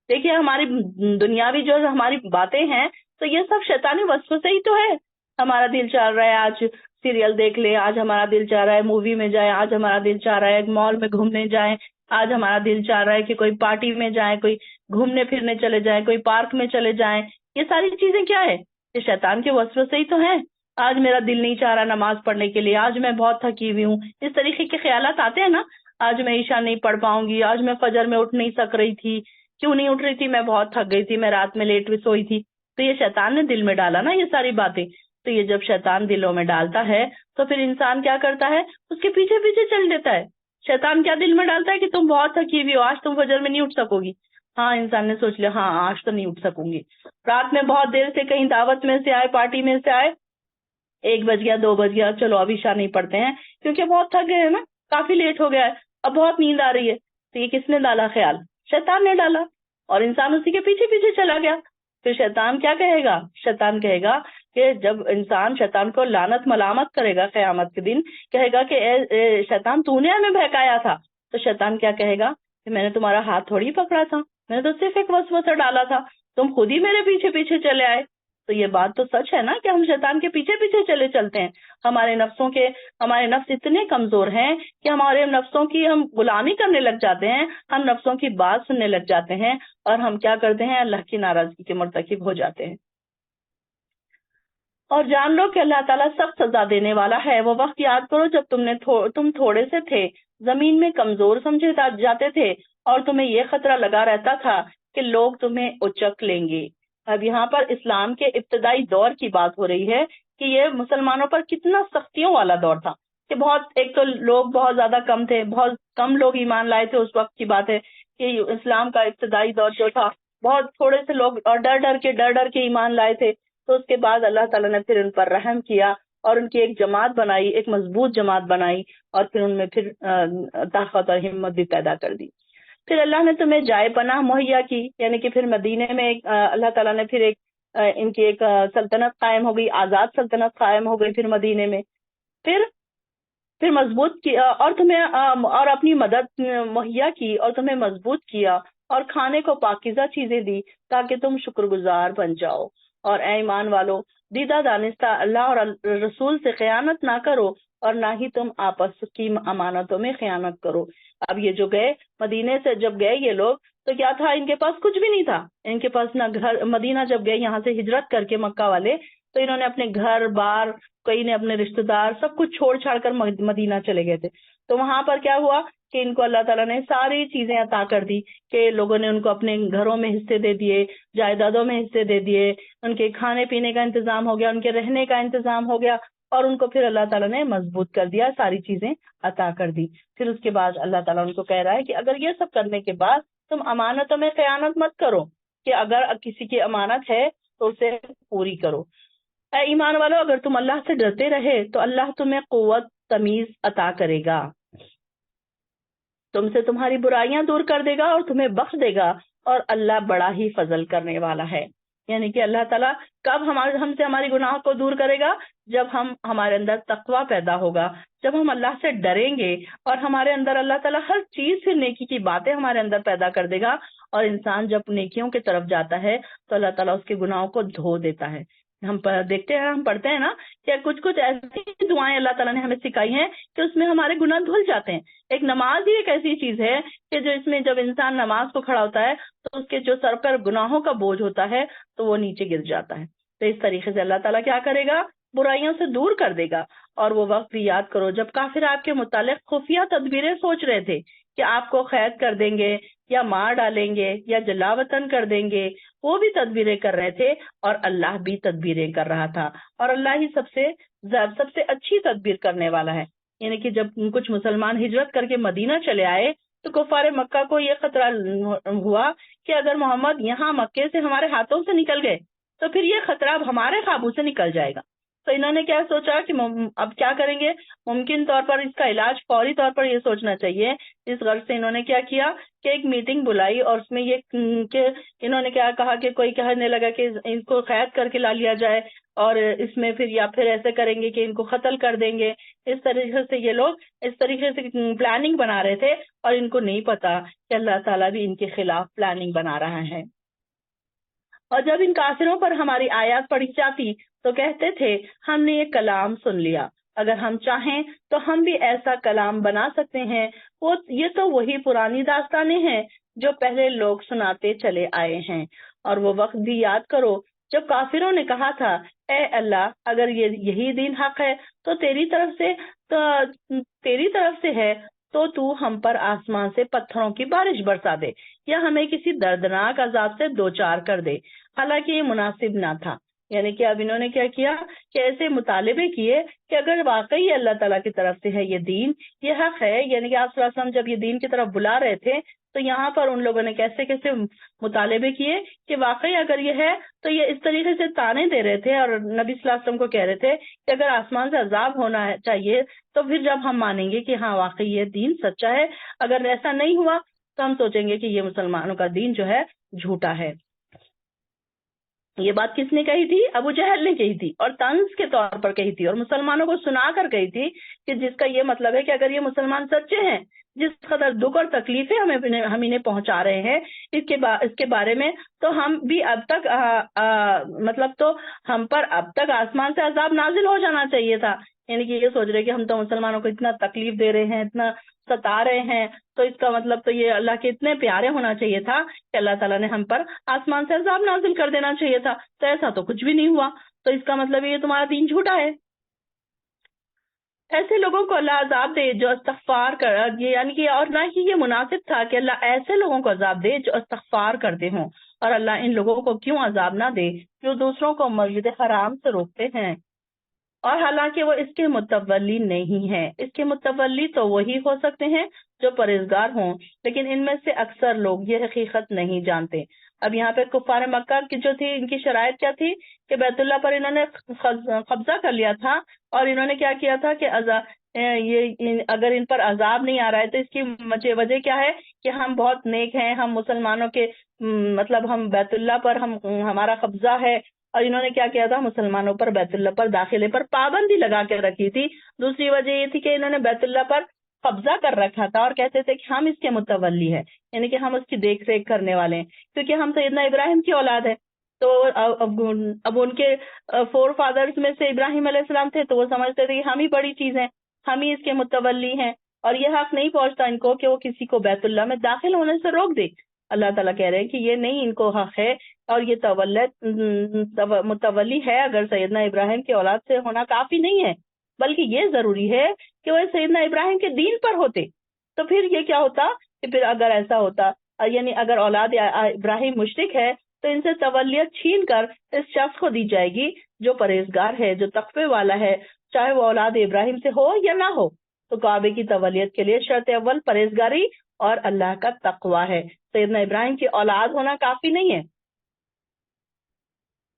دیکھیے ہماری دنیاوی جو ہماری باتیں ہیں تو یہ سب شیطانی وسوسے ہی تو ہے۔ ہمارا دل چاہ رہا ہے آج سیریل دیکھ لے، آج ہمارا دل چاہ رہا ہے مووی میں جائے، آج ہمارا دل چاہ رہا ہے مال میں گھومنے جائیں، آج ہمارا دل چاہ رہا ہے کہ کوئی پارٹی میں جائیں، کوئی گھومنے پھرنے چلے جائیں، کوئی پارک میں چلے جائیں۔ یہ ساری چیزیں کیا ہے؟ یہ شیطان کے وسوسے ہی تو ہیں۔ آج میرا دل نہیں چاہ رہا نماز پڑھنے کے لیے، آج میں بہت تھکی ہوئی ہوں، اس طریقے کے خیالات آتے ہیں نا۔ آج میں عشاء نہیں پڑھ پاؤں گی، آج میں فجر میں اٹھ نہیں سک رہی تھی، کیوں نہیں اٹھ رہی تھی؟ میں بہت تھک گئی تھی، میں رات میں لیٹ سوئی تھی۔ تو یہ شیطان نے دل میں ڈالا نا یہ ساری باتیں۔ تو یہ جب شیطان دلوں میں ڈالتا ہے تو پھر انسان کیا کرتا ہے؟ اس کے پیچھے پیچھے چل دیتا ہے۔ شیطان کیا دل میں ڈالتا ہے کہ تم بہت تھکی ہوئی ہو، آج تم فجر میں نہیں اٹھ سکو گی۔ ہاں انسان نے سوچ لیا ہاں آج تو نہیں اٹھ سکوں گی، رات میں بہت دیر سے کہیں دعوت میں سے آئے، پارٹی میں سے آئے، 1 بج گیا 2 بج گیا، چلو اب عشاء نہیں پڑھتے ہیں کیونکہ بہت تھک گئے ہیں نا، کافی لیٹ ہو گیا ہے، اب بہت نیند آ رہی ہے۔ تو یہ کس نے ڈالا خیال؟ شیطان نے ڈالا، اور انسان اسی کے پیچھے پیچھے چلا گیا۔ پھر شیطان کیا کہے گا؟ شیطان کہے گا کہ جب انسان شیطان کو لعنت ملامت کرے گا قیامت کے دن، کہے گا کہ اے شیطان تو نے ہمیں بہکایا تھا، تو شیطان کیا کہے گا کہ میں نے تمہارا ہاتھ تھوڑی پکڑا تھا، میں نے تو صرف ایک وسوسہ ڈالا تھا، تم خود ہی میرے پیچھے پیچھے چلے آئے۔ تو یہ بات تو سچ ہے نا کہ ہم شیطان کے پیچھے پیچھے چلتے ہیں۔ ہمارے نفس اتنے کمزور ہیں کہ ہمارے نفسوں کی ہم غلامی کرنے لگ جاتے ہیں، ہم نفسوں کی بات سننے لگ جاتے ہیں، اور ہم کیا کرتے ہیں، اللہ کی ناراضگی کے مرتکب ہو جاتے ہیں۔ اور جان لو کہ اللہ تعالیٰ سخت سزا دینے والا ہے۔ وہ وقت یاد کرو جب تم تھوڑے سے تھے، زمین میں کمزور سمجھے جاتے تھے، اور تمہیں یہ خطرہ لگا رہتا تھا کہ لوگ تمہیں اچک لیں گے۔ اب یہاں پر اسلام کے ابتدائی دور کی بات ہو رہی ہے کہ یہ مسلمانوں پر کتنا سختیوں والا دور تھا، کہ ایک تو لوگ بہت زیادہ کم تھے، بہت کم لوگ ایمان لائے تھے۔ اس وقت کی بات ہے کہ اسلام کا ابتدائی دور جو تھا، بہت تھوڑے سے لوگ اور ڈر ڈر کے ایمان لائے تھے۔ تو اس کے بعد اللہ تعالیٰ نے پھر ان پر رحم کیا اور ان کی ایک جماعت بنائی، ایک مضبوط جماعت بنائی، اور پھر ان میں پھر طاقت اور ہمت بھی پیدا کر دی۔ پھر اللہ نے تمہیں جائے پناہ مہیا کی، یعنی کہ پھر مدینے میں اللہ تعالیٰ نے پھر ان کی ایک سلطنت قائم ہو گئی، آزاد سلطنت قائم ہو گئی پھر مدینے میں۔ پھر مضبوط کیا اور تمہیں اور اپنی مدد مہیا کی اور تمہیں مضبوط کیا، اور کھانے کو پاکیزہ چیزیں دی تاکہ تم شکر گزار بن جاؤ۔ اور اے ایمان والو، دیدہ دانستہ اللہ اور رسول سے خیانت نہ کرو، اور نہ ہی تم آپس کی امانتوں میں خیانت کرو۔ اب یہ جو گئے مدینے سے، جب گئے یہ لوگ، تو کیا تھا، ان کے پاس کچھ بھی نہیں تھا، ان کے پاس نہ گھر۔ مدینہ جب گئے یہاں سے ہجرت کر کے مکہ والے، تو انہوں نے اپنے گھر بار، کئی نے اپنے رشتہ دار، سب کچھ چھوڑ چھاڑ کر مدینہ چلے گئے تھے۔ تو وہاں پر کیا ہوا کہ ان کو اللہ تعالیٰ نے ساری چیزیں عطا کر دی، کہ لوگوں نے ان کو اپنے گھروں میں حصے دے دیے، جائیدادوں میں حصے دے دیے، ان کے کھانے پینے کا انتظام ہو گیا، ان کے رہنے کا انتظام ہو گیا، اور ان کو پھر اللہ تعالیٰ نے مضبوط کر دیا، ساری چیزیں عطا کر دی۔ پھر اس کے بعد اللہ تعالیٰ ان کو کہہ رہا ہے کہ اگر یہ سب کرنے کے بعد تم امانتوں میں خیانت مت کرو، کہ اگر کسی کی امانت ہے تو اسے پوری کرو۔ اے ایمان والو، اگر تم اللہ سے ڈرتے رہے تو اللہ تمہیں قوت تمیز عطا کرے گا، تم سے تمہاری برائیاں دور کر دے گا اور تمہیں بخش دے گا، اور اللہ بڑا ہی فضل کرنے والا ہے۔ یعنی کہ اللہ تعالیٰ کب ہم سے ہماری گناہ کو دور کرے گا؟ جب ہمارے اندر تقوی پیدا ہوگا، جب ہم اللہ سے ڈریں گے، اور ہمارے اندر اللہ تعالیٰ ہر چیز سے نیکی کی باتیں ہمارے اندر پیدا کر دے گا، اور انسان جب نیکیوں کی طرف جاتا ہے تو اللہ تعالیٰ اس کے گناہوں کو دھو دیتا ہے۔ ہم دیکھتے ہیں، ہم پڑھتے ہیں نا کہ کچھ ایسی دعائیں اللہ تعالیٰ نے ہمیں سکھائی ہیں کہ اس میں ہمارے گناہ دھل جاتے ہیں۔ ایک نماز ہی ایک ایسی چیز ہے کہ جو اس میں جب انسان نماز کو کھڑا ہوتا ہے تو اس کے جو سر پر گناہوں کا بوجھ ہوتا ہے تو وہ نیچے گر جاتا ہے۔ تو اس طریقے سے اللہ تعالیٰ کیا کرے گا؟ برائیوں سے دور کر دے گا۔ اور وہ وقت بھی یاد کرو جب کافر آپ کے متعلق خفیہ تدبیریں سوچ رہے تھے کہ آپ کو قید کر دیں گے، یا مار ڈالیں گے، یا جلا وطن کر دیں گے۔ وہ بھی تدبیریں کر رہے تھے، اور اللہ بھی تدبیریں کر رہا تھا، اور اللہ ہی سب سے اچھی تدبیر کرنے والا ہے۔ یعنی کہ جب کچھ مسلمان ہجرت کر کے مدینہ چلے آئے تو کفار مکہ کو یہ خطرہ ہوا کہ اگر محمد یہاں مکے سے ہمارے ہاتھوں سے نکل گئے تو پھر یہ خطرہ اب ہمارے قابو سے نکل جائے گا۔ تو انہوں نے کیا سوچا کہ اب کیا کریں گے؟ ممکن طور پر اس کا علاج فوری طور پر یہ سوچنا چاہیے۔ اس غرض سے انہوں نے کیا کیا کہ ایک میٹنگ بلائی، اور اس میں یہ کہ انہوں نے کیا کہا کہ کوئی کہنے لگا کہ ان کو قید کر کے لا لیا جائے، اور اس میں پھر ایسے کریں گے کہ ان کو قتل کر دیں گے۔ اس طریقے سے یہ لوگ اس طریقے سے پلاننگ بنا رہے تھے، اور ان کو نہیں پتا کہ اللہ تعالیٰ بھی ان کے خلاف پلاننگ بنا رہا ہے۔ اور جب ان کافروں پر ہماری آیات پڑھی جاتی تو کہتے تھے ہم نے یہ کلام سن لیا، اگر ہم چاہیں تو ہم بھی ایسا کلام بنا سکتے ہیں۔ یہ تو وہی پرانی داستانیں ہیں جو پہلے لوگ سناتے چلے آئے ہیں۔ اور وہ وقت بھی یاد کرو جب کافروں نے کہا تھا اے اللہ، اگر یہی دین حق ہے تو تیری طرف سے ہے تو تو ہم پر آسمان سے پتھروں کی بارش برسا دے، یا ہمیں کسی دردناک عذاب سے دوچار کر دے۔ حالانکہ یہ مناسب نہ تھا۔ یعنی کہ اب انہوں نے کیا کیا کہ ایسے مطالبے کیے کہ اگر واقعی اللہ تعالیٰ کی طرف سے ہے یہ دین، یہ حق ہے، یعنی کہ آپ صلی اللہ علیہ وسلم جب یہ دین کی طرف بلا رہے تھے تو یہاں پر ان لوگوں نے کیسے مطالبے کیے کہ واقعی اگر یہ ہے تو یہ اس طریقے سے تانے دے رہے تھے، اور نبی صلی اللہ علیہ وسلم کو کہہ رہے تھے کہ اگر آسمان سے عذاب ہونا چاہیے تو پھر جب ہم مانیں گے کہ ہاں واقعی یہ دین سچا ہے، اگر ایسا نہیں ہوا تو ہم سوچیں گے کہ یہ مسلمانوں کا دین جو ہے جھوٹا ہے۔ یہ بات کس نے کہی تھی؟ ابو جہل نے کہی تھی، اور طنز کے طور پر کہی تھی، اور مسلمانوں کو سنا کر کہی تھی کہ جس کا یہ مطلب ہے کہ اگر یہ مسلمان سچے ہیں جس قدر دکھ اور تکلیفیں ہم انہیں پہنچا رہے ہیں اس کے بارے میں تو ہم بھی اب تک مطلب تو ہم پر اب تک آسمان سے عذاب نازل ہو جانا چاہیے تھا. یعنی کہ یہ سوچ رہے کہ ہم تو مسلمانوں کو اتنا تکلیف دے رہے ہیں، اتنا ستا رہے ہیں، تو اس کا مطلب تو یہ اللہ کے اتنے پیارے ہونا چاہیے تھا کہ اللہ تعالیٰ نے ہم پر آسمان سے عذاب نازل کر دینا چاہیے تھا. تو ایسا تو کچھ بھی نہیں ہوا، تو اس کا مطلب یہ تمہارا دین جھوٹا ہے. ایسے لوگوں کو اللہ عذاب دے جو استغفار کر، یعنی کہ اور نہ ہی یہ مناسب تھا کہ اللہ ایسے لوگوں کو عذاب دے جو استغفار کرتے ہوں، اور اللہ ان لوگوں کو کیوں عذاب نہ دے جو دوسروں کو مسجد حرام سے روکتے ہیں، اور حالانکہ وہ اس کے متولی نہیں ہیں. اس کے متولی تو وہی ہو سکتے ہیں جو پرہیزگار ہوں، لیکن ان میں سے اکثر لوگ یہ حقیقت نہیں جانتے. اب یہاں پہ کفار مکہ کی جو تھی، ان کی شرائط کیا تھی کہ بیت اللہ پر انہوں نے قبضہ کر لیا تھا، اور انہوں نے کیا کیا تھا کہ اگر ان پر عذاب نہیں آ رہا ہے تو اس کی وجہ کیا ہے کہ ہم بہت نیک ہیں، ہم مسلمانوں کے مطلب ہم بیت اللہ پر ہمارا قبضہ ہے. اور انہوں نے کیا کیا تھا، مسلمانوں پر بیت اللہ پر داخلے پر پابندی لگا کے رکھی تھی. دوسری وجہ یہ تھی کہ انہوں نے بیت اللہ پر قبضہ کر رکھا تھا اور کہتے تھے کہ ہم اس کے متولی ہیں، یعنی کہ ہم اس کی دیکھ ریکھ کرنے والے ہیں، کیونکہ ہم سیدنا ابراہیم کی اولاد ہے. تو اب ان کے فور فادرز میں سے ابراہیم علیہ السلام تھے، تو وہ سمجھتے تھے کہ ہم ہی بڑی چیز ہیں، ہم ہی اس کے متولی ہیں، اور یہ حق نہیں پہنچتا ان کو کہ وہ کسی کو بیت اللہ میں داخل ہونے سے روک دے. اللہ تعالیٰ کہہ رہے ہیں کہ یہ نہیں ان کو حق ہے، اور یہ متولی ہے اگر سیدنا ابراہیم کی اولاد سے ہونا کافی نہیں ہے، بلکہ یہ ضروری ہے کہ وہ سیدنا ابراہیم کے دین پر ہوتے. تو پھر یہ کیا ہوتا کہ پھر اگر ایسا ہوتا، یعنی اگر اولاد ابراہیم مشرک ہے تو ان سے تولیت چھین کر اس شخص کو دی جائے گی جو پرہیزگار ہے، جو تقوی والا ہے، چاہے وہ اولاد ابراہیم سے ہو یا نہ ہو. تو کعبے کی تولیت کے لیے شرط اول پرہیزگاری اور اللہ کا تقوی ہے. سیدنا ابراہیم کی اولاد ہونا کافی نہیں ہے.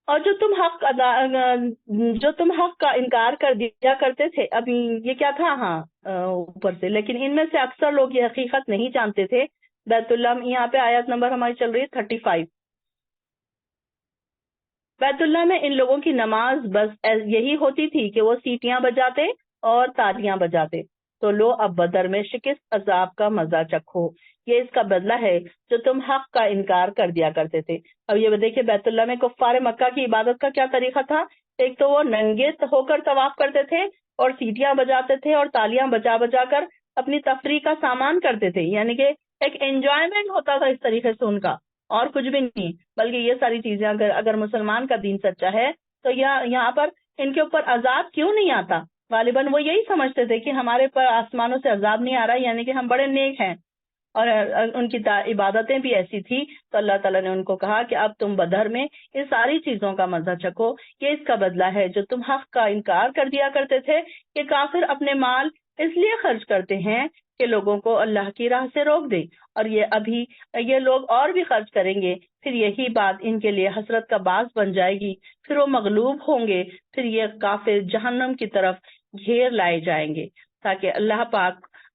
اور جو تم حق کا انکار کر دیا کرتے تھے، اب یہ کیا تھا، اوپر سے، لیکن ان میں سے اکثر لوگ یہ حقیقت نہیں جانتے تھے. بیت اللہ، یہاں پہ آیت نمبر ہماری چل رہی ہے 35. بیت اللہ میں ان لوگوں کی نماز بس یہی ہوتی تھی کہ وہ سیٹیاں بجاتے اور تالیاں بجاتے. تو لو اب بدر میں شکست عذاب کا مزہ چکھو، یہ اس کا بدلہ ہے جو تم حق کا انکار کر دیا کرتے تھے. اب یہ دیکھیں بیت اللہ میں کفار مکہ کی عبادت کا کیا طریقہ تھا. ایک تو وہ ننگے ہو کر طواف کرتے تھے اور سیٹیاں بجاتے تھے اور تالیاں بجا بجا کر اپنی تفریح کا سامان کرتے تھے، یعنی کہ ایک انجوائمنٹ ہوتا تھا اس طریقے سے ان کا، اور کچھ بھی نہیں. بلکہ یہ ساری چیزیں اگر مسلمان کا دین سچا ہے تو یہاں پر ان کے اوپر عذاب کیوں نہیں آتا. غالباً وہ یہی سمجھتے تھے کہ ہمارے پر آسمانوں سے عذاب نہیں آ رہا، یعنی کہ ہم بڑے نیک ہیں، اور ان کی عبادتیں بھی ایسی تھی. تو اللہ تعالیٰ نے ان کو کہا کہ اب تم بدر میں یہ ساری چیزوں کا مزہ چکھو، یہ اس کا بدلہ ہے جو تم حق کا انکار کر دیا کرتے تھے. کہ کافر اپنے مال اس لیے خرچ کرتے ہیں کہ لوگوں کو اللہ کی راہ سے روک دے، اور یہ لوگ اور بھی خرچ کریں گے، پھر یہی بات ان کے لیے حسرت کا باعث بن جائے گی، پھر وہ مغلوب ہوں گے، پھر یہ کافر جہنم کی طرف گھیر لائے جائیں گے، تاکہ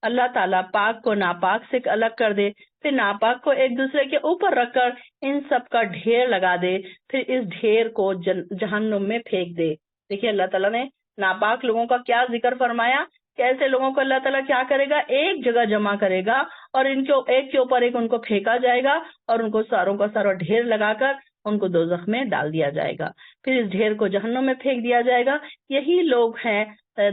اللہ تعالیٰ پاک کو ناپاک سے الگ کر دے، پھر ناپاک کو ایک دوسرے کے اوپر رکھ کر ان سب کا ڈھیر لگا دے، پھر اس ڈھیر کو جہنم میں پھینک دے. دیکھیے اللہ تعالیٰ نے ناپاک لوگوں کا کیا ذکر فرمایا کہ ایسے لوگوں کو اللہ تعالیٰ کیا کرے گا، ایک جگہ جمع کرے گا اور ایک کے اوپر ایک ان کو پھینکا جائے گا، اور ان کو ساروں کا سارا ڈھیر لگا کر ان کو دوزخ میں ڈال دیا جائے گا، پھر اس ڈھیر کو جہنم میں پھینک دیا جائے گا. یہی لوگ ہیں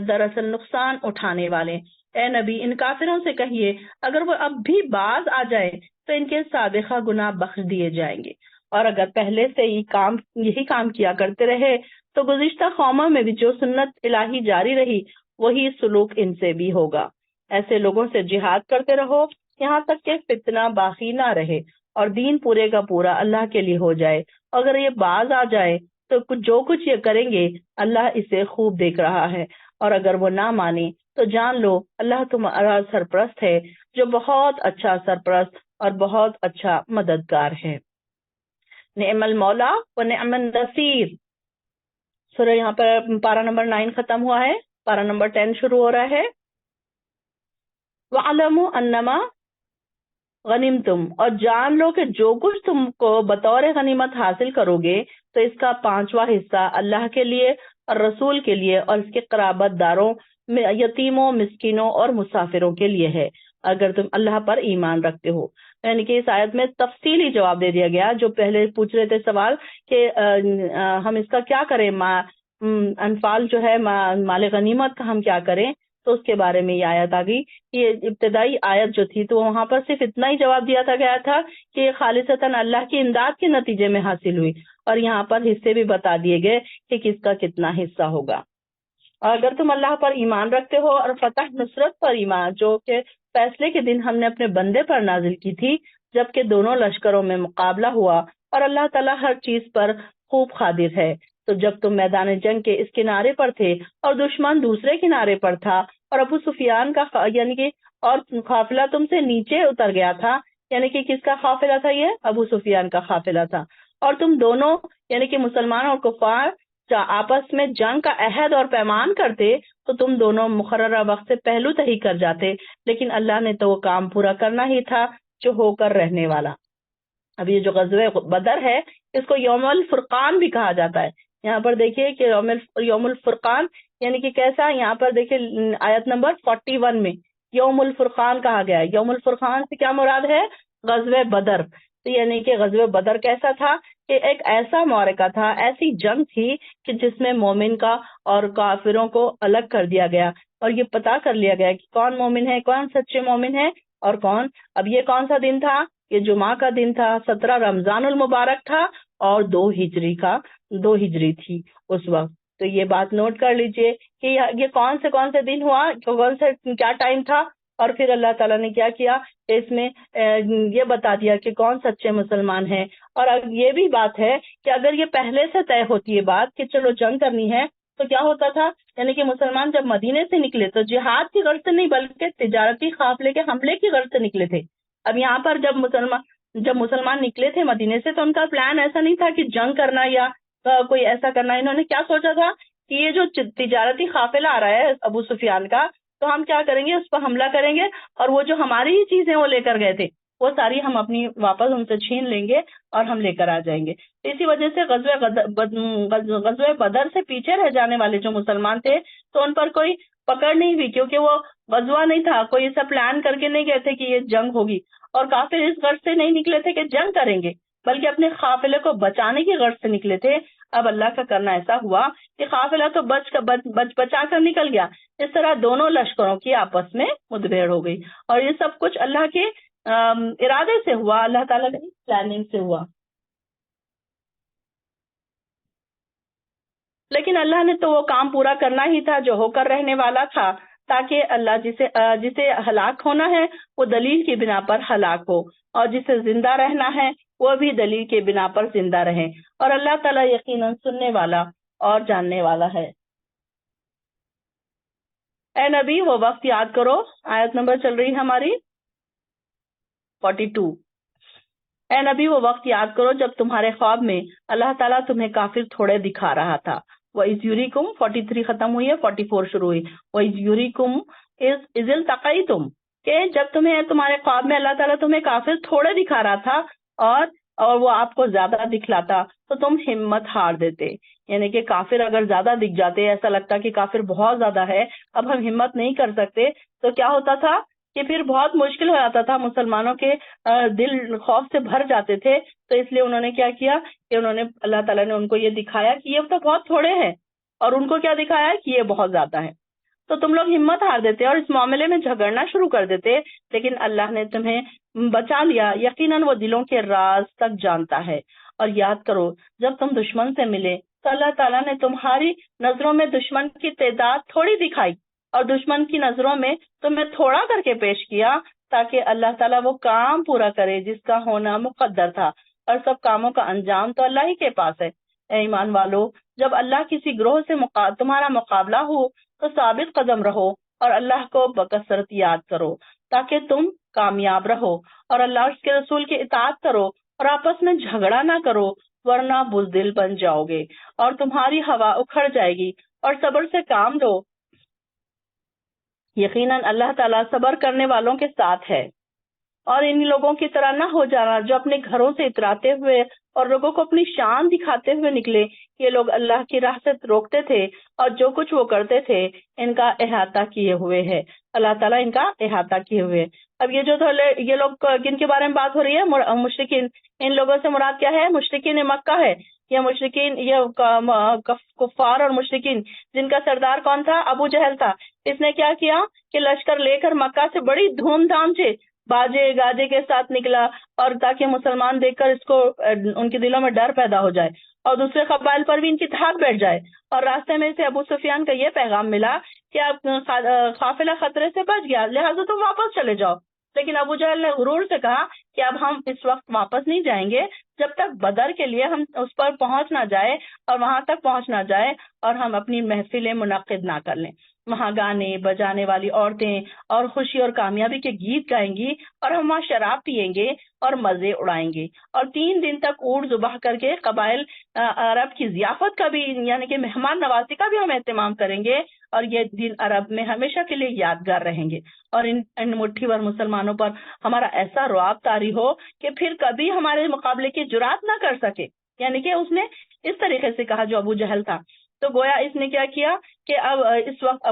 دراصل نقصان اٹھانے والے. اے نبی ان کافروں سے کہیے اگر وہ اب بھی باز آ جائے تو ان کے سابقہ گناہ بخش دیے جائیں گے، اور اگر پہلے سے یہی کام کیا کرتے رہے تو گزشتہ قوموں میں بھی جو سنت الہی جاری رہی وہی سلوک ان سے بھی ہوگا. ایسے لوگوں سے جہاد کرتے رہو یہاں تک کہ فتنہ باقی نہ رہے اور دین پورے کا پورا اللہ کے لیے ہو جائے. اگر یہ باز آ جائے تو جو کچھ یہ کریں گے اللہ اسے خوب دیکھ رہا ہے، اور اگر وہ نہ مانے تو جان لو اللہ تمہارا سرپرست ہے جو بہت اچھا سرپرست اور بہت اچھا مددگار ہے. نعم المولا و نعم النصیر. سورہ یہاں پر پارہ نمبر 9 ختم ہوا ہے، پارہ نمبر 10 شروع ہو رہا ہے. وَعَلَمُوا أَنَّمَا غنیمتم، اور جان لو کہ جو کچھ تم کو بطور غنیمت حاصل کرو گے تو اس کا 5واں حصہ اللہ کے لیے اور رسول کے لیے اور اس کے قرابت داروں، یتیموں، مسکینوں اور مسافروں کے لیے ہے. اگر تم اللہ پر ایمان رکھتے ہو. یعنی کہ اس آیت میں تفصیلی جواب دے دیا گیا. جو پہلے پوچھ رہے تھے سوال کہ ہم اس کا کیا کریں، انفال جو ہے مال غنیمت کا ہم کیا کریں، تو اس کے بارے میں یہ آیت آ گئی. یہ ابتدائی آیت جو تھی تو وہاں پر صرف اتنا ہی جواب دیا تھا گیا تھا کہ یہ خالصتاً اللہ کی امداد کے نتیجے میں حاصل ہوئی، اور یہاں پر حصے بھی بتا دیے گئے کہ کس کا کتنا حصہ ہوگا. اگر تم اللہ پر ایمان رکھتے ہو اور فتح نصرت پر ایمان، جو کہ فیصلے کے دن ہم نے اپنے بندے پر نازل کی تھی، جبکہ دونوں لشکروں میں مقابلہ ہوا اور اللہ تعالیٰ ہر چیز پر خوب قادر ہے. تو جب تم میدان جنگ کے اس کنارے پر تھے اور دشمن دوسرے کنارے پر تھا، اور ابو سفیان کا یعنی کہ اور قافلہ تم سے نیچے اتر گیا تھا، یعنی کہ کس کا قافلہ تھا؟ یہ ابو سفیان کا قافلہ تھا. اور تم دونوں یعنی کہ مسلمان اور کفار آپس میں جنگ کا عہد اور پیمان کرتے، تو تم دونوں مقررہ وقت سے پہلو تہی کر جاتے، لیکن اللہ نے تو وہ کام پورا کرنا ہی تھا جو ہو کر رہنے والا. اب یہ جو غزوہ بدر ہے اس کو یوم الفرقان بھی کہا جاتا ہے. یہاں پر دیکھیے کہ یوم الفرقان یعنی کہ کیسا، یہاں پر دیکھیے آیت نمبر 41 میں یوم الفرقان کہا گیا ہے. یوم الفرقان سے کیا مراد ہے؟ غزوہ بدر. تو یعنی کہ غزوہ بدر کیسا تھا کہ ایک ایسا معرکہ تھا، ایسی جنگ تھی کہ جس میں مومن کا اور کافروں کو الگ کر دیا گیا، اور یہ پتا کر لیا گیا کہ کون مومن ہے، کون سچے مومن ہے اور کون. اب یہ کون سا دن تھا؟ یہ جمعہ کا دن تھا، 17 رمضان المبارک تھا، اور 2 ہجری تھی اس وقت. تو یہ بات نوٹ کر لیجئے کہ یہ کون سے دن ہوا، کون سے کیا ٹائم تھا، اور پھر اللہ تعالیٰ نے کیا کیا، اس میں یہ بتا دیا کہ کون سچے مسلمان ہیں. اور یہ بھی بات ہے کہ اگر یہ پہلے سے طے ہوتی ہے بات کہ چلو جنگ کرنی ہے، تو کیا ہوتا تھا، یعنی کہ مسلمان جب مدینے سے نکلے تو جہاد کی غرض سے نہیں بلکہ تجارتی قافلے کے حملے کی غرض سے نکلے تھے. اب یہاں پر جب مسلمان نکلے تھے مدینے سے، تو ان کا پلان ایسا نہیں تھا کہ جنگ کرنا یا کوئی ایسا کرنا. انہوں نے کیا سوچا تھا کہ یہ جو تجارتی قافلہ آ رہا ہے ابو سفیان کا، تو ہم کیا کریں گے، اس پر حملہ کریں گے، اور وہ جو ہماری ہی چیزیں وہ لے کر گئے تھے وہ ساری ہم اپنی واپس ان سے چھین لیں گے اور ہم لے کر آ جائیں گے. اسی وجہ سے غزوہ بدر سے پیچھے رہ جانے والے جو مسلمان تھے تو ان پر کوئی پکڑ نہیں ہوئی، کیونکہ وہ غزوہ نہیں تھا، کوئی ایسا پلان کر کے نہیں گئے تھے کہ یہ جنگ ہوگی. اور کافر اس غرض سے نہیں نکلے تھے کہ جنگ کریں گے، بلکہ اپنے قافلے کو بچانے کی غرض سے نکلے تھے. اب اللہ کا کرنا ایسا ہوا کہ قافلہ تو بچا کر نکل گیا. اس طرح دونوں لشکروں کی آپس میں مدبھیڑ ہو گئی، اور یہ سب کچھ اللہ کے ارادے سے ہوا، اللہ تعالیٰ کی پلاننگ سے ہوا. لیکن اللہ نے تو وہ کام پورا کرنا ہی تھا جو ہو کر رہنے والا تھا، تاکہ اللہ جسے ہلاک ہونا ہے وہ دلیل کی بنا پر ہلاک ہو، اور جسے زندہ رہنا ہے وہ بھی دلیل کے بنا پر زندہ رہے. اور اللہ تعالیٰ یقیناً سننے والا اور جاننے والا ہے. اے نبی وہ وقت یاد کرو، آیت نمبر چل رہی ہے ہماری 42. اے نبی وہ وقت یاد کرو جب تمہارے خواب میں اللہ تعالیٰ تمہیں کافر تھوڑے دکھا رہا تھا. وَإِذْ يُرِيكُمْ 43 ختم ہوئی ہے، 44 شروع ہوئی. وَإِذْ يُرِيكُمْ إِذِ الْتَقَيْتُمْ، کہ جب تمہارے خواب میں اللہ تعالیٰ تمہیں کافر تھوڑے دکھا رہا تھا اور وہ آپ کو زیادہ دکھلاتا، تو تم ہمت ہار دیتے. یعنی کہ کافر اگر زیادہ دکھ جاتے، ایسا لگتا کہ کافر بہت زیادہ ہے، اب ہم ہمت نہیں کر سکتے، تو کیا ہوتا تھا کہ پھر بہت مشکل ہو جاتا تھا، مسلمانوں کے دل خوف سے بھر جاتے تھے. تو اس لیے انہوں نے کیا کیا کہ اللہ تعالیٰ نے ان کو یہ دکھایا کہ یہ تو بہت تھوڑے ہیں، اور ان کو کیا دکھایا کہ یہ بہت زیادہ ہے. تو تم لوگ ہمت ہار دیتے اور اس معاملے میں جھگڑنا شروع کر دیتے، لیکن اللہ نے تمہیں بچا لیا. یقیناً وہ دلوں کے راز تک جانتا ہے. اور یاد کرو جب تم دشمن سے ملے تو اللہ تعالیٰ نے تمہاری نظروں میں دشمن کی تعداد تھوڑی دکھائی، اور دشمن کی نظروں میں تمہیں تھوڑا کر کے پیش کیا، تاکہ اللہ تعالیٰ وہ کام پورا کرے جس کا ہونا مقدر تھا. اور سب کاموں کا انجام تو اللہ ہی کے پاس ہے. اے ایمان والو، جب اللہ کسی گروہ سے تمہارا مقابلہ ہو تو ثابت قدم رہو، اور اللہ کو بکثرت یاد کرو تاکہ تم کامیاب رہو، اور اللہ اور اس کے رسول کی اطاعت کرو، اور آپس میں جھگڑا نہ کرو، ورنہ بزدل بن جاؤ گے اور تمہاری ہوا اکھڑ جائے گی. اور صبر سے کام لو، یقیناً اللہ تعالیٰ صبر کرنے والوں کے ساتھ ہے. اور ان لوگوں کی طرح نہ ہو جانا جو اپنے گھروں سے اتراتے ہوئے اور لوگوں کو اپنی شان دکھاتے ہوئے نکلے کہ یہ لوگ اللہ کی راہ سے روکتے تھے اور جو کچھ وہ کرتے تھے ان کا احاطہ کیے ہوئے ہے، اللہ تعالیٰ ان کا احاطہ کیے ہوئے۔ اب یہ لوگ جن کے بارے میں بات ہو رہی ہے مشرکین، ان لوگوں سے مراد کیا ہے؟ مشرکین مکہ ہے، یہ مشرکین، یہ کفار اور مشرکین جن کا سردار کون تھا؟ ابو جہل تھا۔ اس نے کیا کیا کہ لشکر لے کر مکہ سے بڑی دھوم دھام سے باجے گاجے کے ساتھ نکلا، اور تاکہ مسلمان دیکھ کر اس کو ان کے دلوں میں ڈر پیدا ہو جائے اور دوسرے قبائل پر بھی ان کی دھاک بیٹھ جائے۔ اور راستے میں سے ابو سفیان کا یہ پیغام ملا کہ اب قافلہ خطرے سے بچ گیا، لہٰذا تم واپس چلے جاؤ۔ لیکن ابو جہل نے غرور سے کہا کہ اب ہم اس وقت واپس نہیں جائیں گے جب تک بدر کے لیے ہم اس پر پہنچ نہ جائے اور وہاں تک پہنچ نہ جائے اور ہم اپنی محفلیں منعقد نہ کر لیں۔ وہاں گانے بجانے والی عورتیں اور خوشی اور کامیابی کے گیت گائیں گی، اور ہم وہاں شراب پئیں گے اور مزے اڑائیں گے، اور 3 دن تک اونٹ ذبح کر کے قبائل عرب کی ضیافت کا بھی، یعنی کہ مہمان نوازی کا بھی ہم اہتمام کریں گے، اور یہ دن عرب میں ہمیشہ کے لیے یادگار رہیں گے، اور ان مٹھی بھر مسلمانوں پر ہمارا ایسا رعب طاری ہو کہ پھر کبھی ہمارے مقابلے کی جرات نہ کر سکے۔ یعنی کہ اس نے اس طریقے سے کہا جو ابو جہل تھا۔ تو گویا اس نے کیا کیا کہ اب اس وقت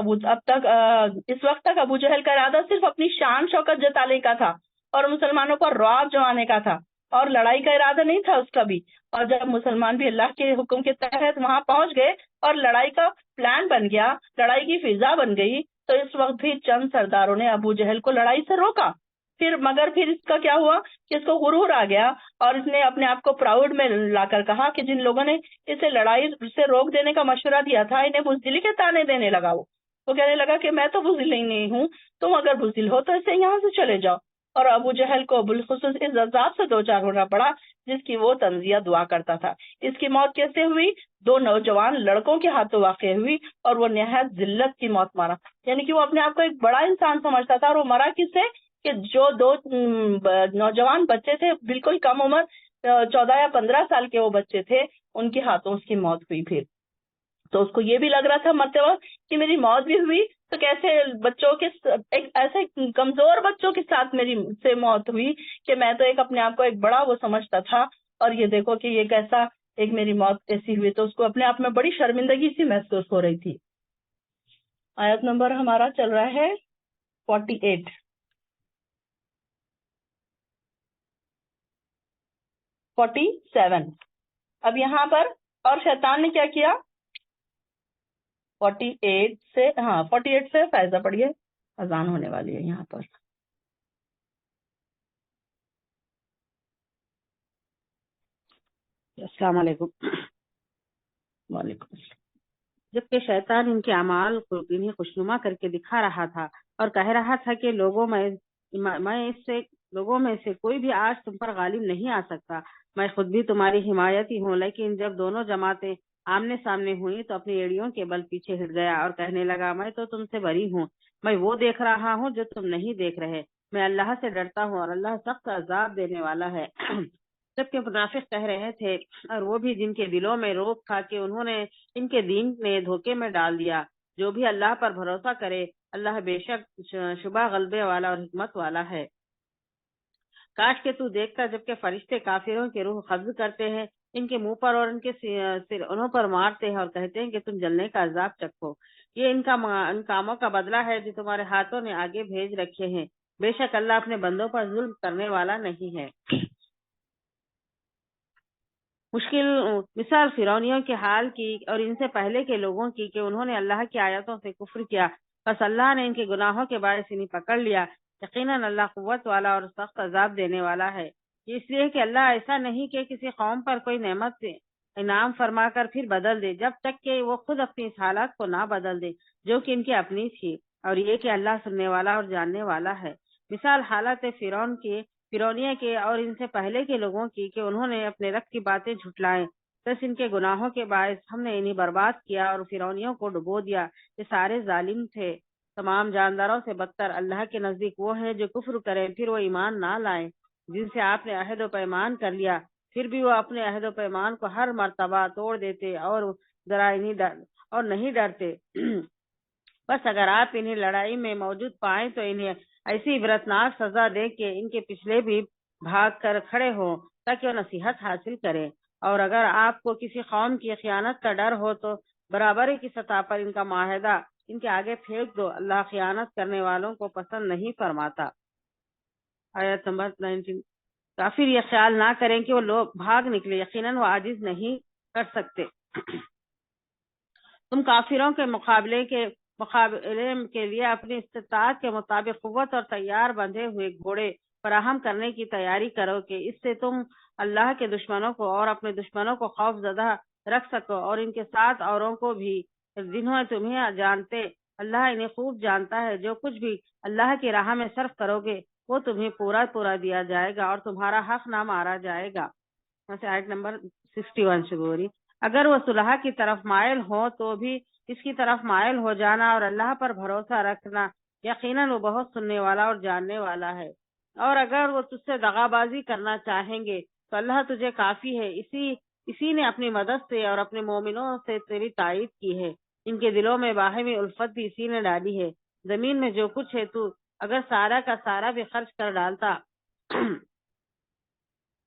تک ابو جہل کا ارادہ صرف اپنی شان شوکت جتانے کا تھا اور مسلمانوں پر رعب جمانے کا تھا، اور لڑائی کا ارادہ نہیں تھا اس کا بھی۔ اور جب مسلمان بھی اللہ کے حکم کے تحت وہاں پہنچ گئے اور لڑائی کا پلان بن گیا، لڑائی کی فضا بن گئی، تو اس وقت بھی چند سرداروں نے ابو جہل کو لڑائی سے روکا۔ مگر پھر اس کا کیا ہوا کہ اس کو غرور آ گیا، اور اس نے اپنے آپ کو پراؤڈ میں لا کر کہا کہ جن لوگوں نے اسے لڑائی سے روک دینے کا مشورہ دیا تھا، انہیں بزدلی کے تانے دینے لگا۔ وہ کہنے لگا کہ میں تو بزدل ہی نہیں ہوں، تم اگر بزدل ہو تو اسے یہاں سے چلے جاؤ۔ اور ابو جہل کو بالخصوص اس عذاب سے دوچار ہونا پڑا جس کی وہ تنزیہ دعا کرتا تھا۔ اس کی موت کیسے ہوئی؟ 2 نوجوان لڑکوں کے ہاتھوں واقع ہوئی، اور وہ نہایت ذلت کی موت مرا۔ یعنی کہ وہ اپنے آپ کو ایک بڑا انسان سمجھتا تھا، اور وہ مرا کس سے؟ کہ جو 2 نوجوان بچے تھے، بالکل کم عمر 14 یا 15 سال کے وہ بچے تھے، ان کے ہاتھوں اس کی موت ہوئی۔ پھر تو اس کو یہ بھی لگ رہا تھا مرتے وقت کہ میری موت بھی ہوئی تو کیسے بچوں کے ایسے کمزور بچوں کے ساتھ میری سے موت ہوئی کہ میں تو اپنے آپ کو ایک بڑا وہ سمجھتا تھا، اور یہ دیکھو کہ یہ کیسا ایک میری موت ایسی ہوئی۔ تو اس کو اپنے آپ میں بڑی شرمندگی سی محسوس ہو رہی تھی۔ آیت نمبر ہمارا چل رہا ہے 48 47۔ اب یہاں پر اور شیطان نے کیا کیا؟ 48 سے فائزہ پڑھیے، اذان ہونے والی ہے یہاں پر۔ السلام علیکم۔ وعلیکم السلام۔ جبکہ شیطان ان کے اعمال کو انہیں خوشنما کر کے دکھا رہا تھا اور کہہ رہا تھا کہ لوگوں میں سے کوئی بھی آج تم پر غالب نہیں آ سکتا، میں خود بھی تمہاری حمایتی ہوں۔ لیکن جب دونوں جماعتیں آمنے سامنے ہوئی تو اپنی ایڑیوں کے بل پیچھے ہٹ گیا اور کہنے لگا، میں تو تم سے بری ہوں، میں وہ دیکھ رہا ہوں جو تم نہیں دیکھ رہے، میں اللہ سے ڈرتا ہوں اور اللہ سخت عذاب دینے والا ہے۔ جبکہ منافق کہہ رہے تھے، اور وہ بھی جن کے دلوں میں روک تھا کہ انہوں نے ان کے دین نے دھوکے میں ڈال دیا، جو بھی اللہ پر بھروسہ کرے اللہ بے شک شبہ غلبے والا اور حکمت والا ہے۔ کاش کہ تو دیکھتا جبکہ فرشتے کافروں کے روح قبض کرتے ہیں، ان کے منہ پر اور ان کے انہوں پر مارتے ہیں اور کہتے ہیں کہ تم جلنے کا عذاب چکھو۔ یہ ان کاموں کا بدلہ ہے جو تمہارے ہاتھوں نے آگے بھیج رکھے ہیں، بے شک اللہ اپنے بندوں پر ظلم کرنے والا نہیں ہے۔ مثال فرعونیوں کے حال کی اور ان سے پہلے کے لوگوں کی کہ انہوں نے اللہ کی آیتوں سے کفر کیا، بس اللہ نے ان کے گناہوں کے باعث انہیں پکڑ لیا۔ یقیناً اللہ قوت والا اور سخت عذاب دینے والا ہے۔ اس لیے کہ اللہ ایسا نہیں کہ کسی قوم پر کوئی نعمت سے انعام فرما کر پھر بدل دے جب تک کہ وہ خود اپنی اس حالات کو نہ بدل دے جو کہ ان کی اپنی تھی، اور یہ کہ اللہ سننے والا اور جاننے والا ہے۔ مثال حالت فرعونیہ کے اور ان سے پہلے کے لوگوں کی کہ انہوں نے اپنے رب کی باتیں جھٹلائیں، بس ان کے گناہوں کے باعث ہم نے انہیں برباد کیا اور فرعونیوں کو ڈبو دیا۔ یہ سارے ظالم تھے۔ تمام جانداروں سے بدتر اللہ کے نزدیک وہ ہیں جو کفر کریں پھر وہ ایمان نہ لائیں، جن سے آپ نے عہد و پیمان کر لیا، پھر بھی وہ اپنے عہد و پیمان کو ہر مرتبہ توڑ دیتے اور نہیں ڈرتے۔ بس اگر آپ انہیں لڑائی میں موجود پائیں تو انہیں ایسی عبرتناک سزا دے کہ ان کے پچھلے بھی بھاگ کر کھڑے ہوں۔ تاکہ وہ نصیحت حاصل کریں. اور اگر آپ کو کسی قوم کی خیانت کا ڈر ہو تو برابری کی سطح پر ان کا معاہدہ ان کے آگے پھینک دو. اللہ خیانت کرنے والوں کو پسند نہیں فرماتا. آیت نمبر 19. کافر یہ خیال نہ کریں کہ وہ لوگ بھاگ نکلے، یقیناً وہ عاجز نہیں کر سکتے. تم کافروں کے مقابلے کے لیے اپنی استطاعت کے مطابق قوت اور تیار بندھے ہوئے گھوڑے فراہم کرنے کی تیاری کرو کہ اس سے تم اللہ کے دشمنوں کو اور اپنے دشمنوں کو خوف زدہ رکھ سکو، اور ان کے ساتھ اوروں کو بھی جنہوں تمہیں جانتے. اللہ انہیں خوب جانتا ہے. جو کچھ بھی اللہ کی راہ میں صرف کرو گے وہ تمہیں پورا دیا جائے گا اور تمہارا حق نہ مارا جائے گا. آیت نمبر 61 شروع ہو رہی. اگر وہ صلح کی طرف مائل ہو تو بھی اس کی طرف مائل ہو جانا اور اللہ پر بھروسہ رکھنا، یقیناً وہ بہت سننے والا اور جاننے والا ہے. اور اگر وہ تجھ سے دغا بازی کرنا چاہیں گے تو اللہ تجھے کافی ہے. اسی نے اپنی مدد سے اور اپنے مومنوں سے تیری تائید کی ہے. ان کے دلوں میں باہمی الفت بھی اسی نے ڈالی ہے. زمین میں جو کچھ ہے تو اگر سارا کا سارا بھی خرچ کر ڈالتا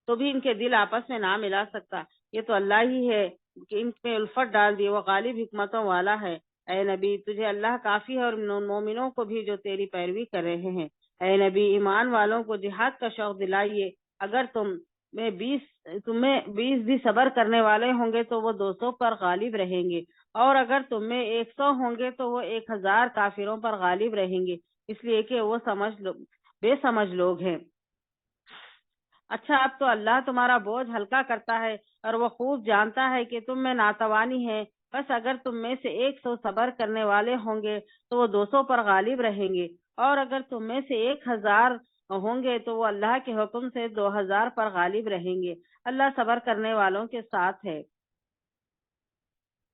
تو بھی ان کے دل آپس میں نہ ملا سکتا. یہ تو اللہ ہی ہے کہ ان میں الفت ڈال دی. وہ غالب حکمتوں والا ہے. اے نبی تجھے اللہ کافی ہے اور مومنوں کو بھی جو تیری پیروی کر رہے ہیں. اے نبی ایمان والوں کو جہاد کا شوق دلائیے. اگر تمہیں 20 بھی صبر کرنے والے ہوں گے تو وہ 200 پر غالب رہیں گے، اور اگر تم میں 100 ہوں گے تو وہ 1000 کافروں پر غالب رہیں گے، اس لیے کہ وہ بے سمجھ لوگ ہیں. اچھا اب تو اللہ تمہارا بوجھ ہلکا کرتا ہے اور وہ خوب جانتا ہے کہ تم میں ناتوانی ہے. بس اگر تم میں سے 100 صبر کرنے والے ہوں گے تو وہ 200 پر غالب رہیں گے، اور اگر تم میں سے 1000 ہوں گے تو وہ اللہ کے حکم سے 2000 پر غالب رہیں گے. اللہ صبر کرنے والوں کے ساتھ ہے.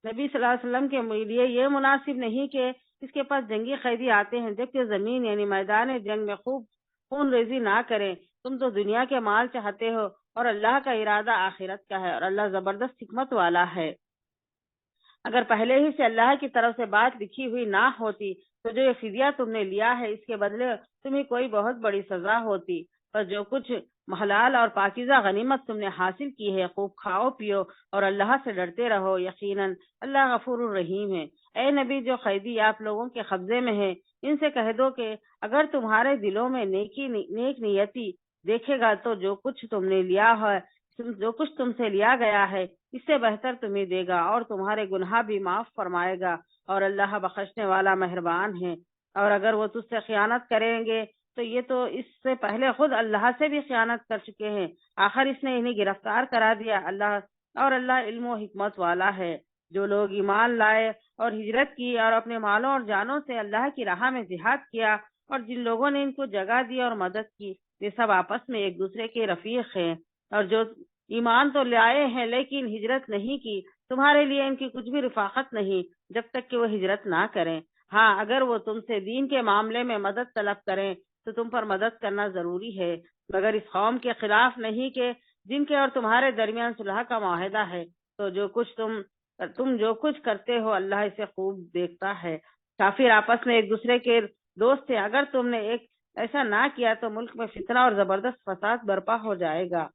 نبی صلی اللہ علیہ وسلم کے لیے یہ مناسب نہیں کہ اس کے پاس جنگی قیدی آتے ہیں جبکہ زمین یعنی میدان جنگ میں خوب خون ریزی نہ کریں. تم تو دنیا کے مال چاہتے ہو اور اللہ کا ارادہ آخرت کا ہے، اور اللہ زبردست حکمت والا ہے. اگر پہلے ہی سے اللہ کی طرف سے بات لکھی ہوئی نہ ہوتی تو جو یہ فدیہ تم نے لیا ہے اس کے بدلے تمہیں کوئی بہت بڑی سزا ہوتی. پر جو کچھ حلال اور پاکیزہ غنیمت تم نے حاصل کی ہے خوب کھاؤ پیو اور اللہ سے ڈرتے رہو، یقیناً اللہ غفور الرحیم ہے. اے نبی جو قیدی آپ لوگوں کے قبضے میں ہیں ان سے کہہ دو کہ اگر تمہارے دلوں میں نیک نیتی دیکھے گا تو جو کچھ تم سے لیا گیا ہے اس سے بہتر تمہیں دے گا اور تمہارے گناہ بھی معاف فرمائے گا، اور اللہ بخشنے والا مہربان ہے. اور اگر وہ تجھ سے خیانت کریں گے تو یہ تو اس سے پہلے خود اللہ سے بھی خیانت کر چکے ہیں، آخر اس نے انہیں گرفتار کرا دیا. اللہ علم و حکمت والا ہے. جو لوگ ایمان لائے اور ہجرت کی اور اپنے مالوں اور جانوں سے اللہ کی راہ میں جہاد کیا، اور جن لوگوں نے ان کو جگہ دی اور مدد کی، یہ سب آپس میں ایک دوسرے کے رفیق ہیں. اور جو ایمان تو لائے ہیں لیکن ہجرت نہیں کی، تمہارے لیے ان کی کچھ بھی رفاقت نہیں جب تک کہ وہ ہجرت نہ کریں. ہاں اگر وہ تم سے دین کے معاملے میں مدد طلب کریں تو تم پر مدد کرنا ضروری ہے، مگر اس قوم کے خلاف نہیں کہ جن کے اور تمہارے درمیان صلح کا معاہدہ ہے. تو تم جو کچھ کرتے ہو اللہ اسے خوب دیکھتا ہے. کافر آپس میں ایک دوسرے کے دوست تھے. اگر تم نے ایسا نہ کیا تو ملک میں فتنہ اور زبردست فساد برپا ہو جائے گا.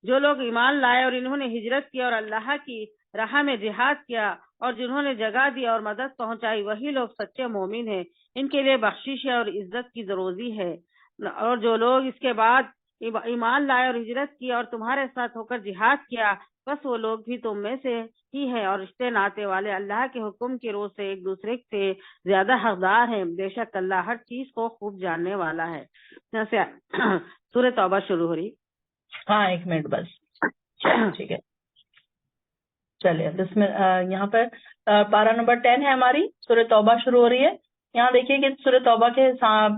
جو لوگ ایمان لائے اور انہوں نے ہجرت کی اور اللہ کی راہ میں جہاد کیا اور جنہوں نے جگہ دی اور مدد پہنچائی وہی لوگ سچے مومن ہیں. ان کے لیے بخشش اور عزت کی روزی ہے. اور جو لوگ اس کے بعد ایمان لائے اور ہجرت کی اور تمہارے ساتھ ہو کر جہاد کیا بس وہ لوگ بھی تم میں سے ہی ہیں اور رشتے ناتے والے اللہ کے حکم کی روز سے ایک دوسرے سے زیادہ حقدار ہیں. بے شک اللہ ہر چیز کو خوب جاننے والا ہے. سورہ توبہ شروع ہو رہی. ہاں 1 منٹ بس. ٹھیک ہے چلیے یہاں پر پارہ نمبر 10 ہے ہماری. سورہ توبہ شروع ہو رہی ہے. یہاں دیکھیے کہ سورہ توبہ کے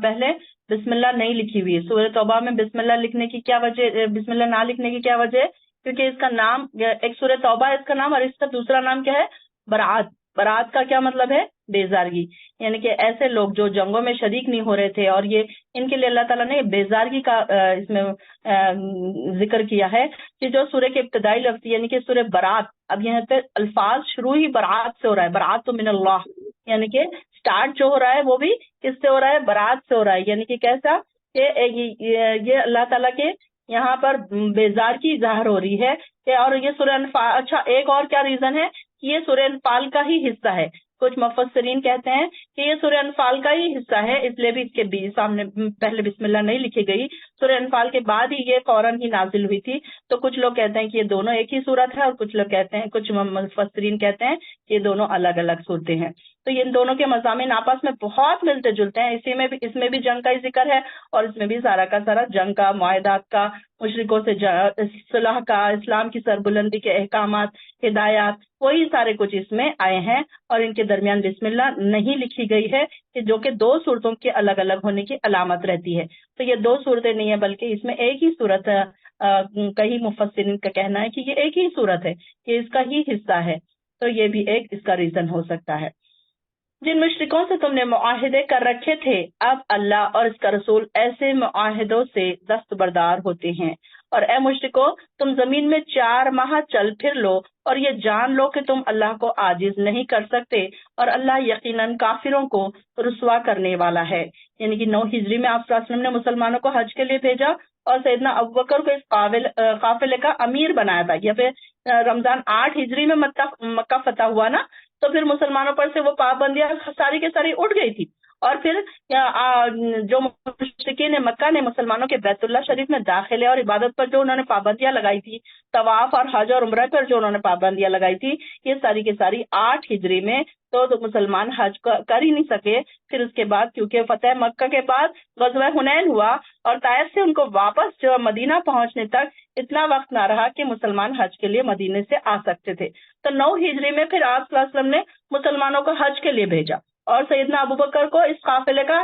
پہلے بسم اللہ نہیں لکھی ہوئی ہے. سورہ توبہ میں بسم اللہ لکھنے کی کیا وجہ، بسم اللہ نہ لکھنے کی کیا وجہ ہے؟ کیونکہ اس کا نام، ایک سورہ توبہ ہے اس کا نام، اور اس کا دوسرا نام کیا ہے؟ برات. برات کا کیا مطلب ہے؟ بیزارگی. یعنی کہ ایسے لوگ جو جنگوں میں شریک نہیں ہو رہے تھے، اور یہ ان کے لیے اللہ تعالیٰ نے بیزارگی کا اس میں ذکر کیا ہے کہ جو سورہ کے ابتدائی لفظ یعنی کہ سورہ برات، اب یہاں پہ الفاظ شروع ہی برات سے ہو رہا ہے. برات تو من اللہ، یعنی کہ سٹارٹ جو ہو رہا ہے وہ بھی کس سے ہو رہا ہے؟ برات سے ہو رہا ہے. یعنی کہ کیسا کہ یہ اللہ تعالیٰ کے یہاں پر بیزار کی ظاہر ہو رہی ہے کہ اور یہ سورہ انفال، اچھا ایک اور کیا ریزن ہے کہ یہ سورہ انفال کا ہی حصہ ہے. کچھ مفسرین کہتے ہیں کہ یہ سورہ انفال کا ہی حصہ ہے، اس لیے بھی اس کے سامنے پہلے بسم اللہ نہیں لکھی گئی. سورہ انفال کے بعد ہی یہ فوراً ہی نازل ہوئی تھی. تو کچھ لوگ کہتے ہیں کہ یہ دونوں ایک ہی صورت ہے، اور کچھ لوگ کہتے ہیں، کچھ مفسرین کہتے ہیں کہ یہ دونوں الگ الگ صورتیں ہیں. تو ان دونوں کے مضامین آپس میں بہت ملتے جلتے ہیں. اس میں بھی جنگ کا ہی ذکر ہے، اور اس میں بھی سارا کا سارا جنگ کا، معاہدات کا، مشرکوں سے صلح کا، اسلام کی سربلندی کے احکامات، ہدایات، وہی سارے کچھ اس میں آئے ہیں. اور ان کے درمیان بسم اللہ نہیں لکھی گئی ہے، کہ جو کہ دو صورتوں کے الگ الگ ہونے کی علامت رہتی ہے. تو یہ دو صورتیں نہیں ہیں، بلکہ اس میں ایک ہی صورت ہے. کئی مفسرین کا کہنا ہے کہ یہ ایک ہی صورت ہے، کہ اس کا ہی حصہ ہے. تو یہ بھی ایک اس کا ریزن ہو سکتا ہے. جن مشرکوں سے تم نے معاہدے کر رکھے تھے، اب اللہ اور اس کا رسول ایسے معاہدوں سے دستبردار ہوتے ہیں. اور اے مشرکو، تم زمین میں 4 ماہ چل پھر لو، اور یہ جان لو کہ تم اللہ کو عاجز نہیں کر سکتے، اور اللہ یقیناً کافروں کو رسوا کرنے والا ہے. یعنی کہ 9 ہجری میں آپ صلی اللہ علیہ وسلم نے مسلمانوں کو حج کے لیے بھیجا، اور سیدنا ابوبکر کو اس قافلے کا امیر بنایا تھا. یا پھر رمضان 8 ہجری میں مکہ فتح ہوا نا، تو پھر مسلمانوں پر سے وہ پابندیاں ساری کے ساری اٹھ گئی تھی. اور پھر جو مشرکین مکہ نے مسلمانوں کے بیت اللہ شریف میں داخلے اور عبادت پر جو انہوں نے پابندیاں لگائی تھی، طواف اور حج اور عمرہ پر جو انہوں نے پابندیاں لگائی تھی، یہ ساری کی ساری 8 ہجری میں تو مسلمان حج کر ہی نہیں سکے. پھر اس کے بعد کیونکہ فتح مکہ کے بعد غزوہ حنین ہوا، اور طائف سے ان کو واپس جو مدینہ پہنچنے تک اتنا وقت نہ رہا کہ مسلمان حج کے لیے مدینے سے آ سکتے تھے. تو 9 ہجری میں پھر آپ صلی اللہ علیہ وسلم نے مسلمانوں کو حج کے لیے بھیجا، اور سیدنا ابوبکر کو اس قافلے کا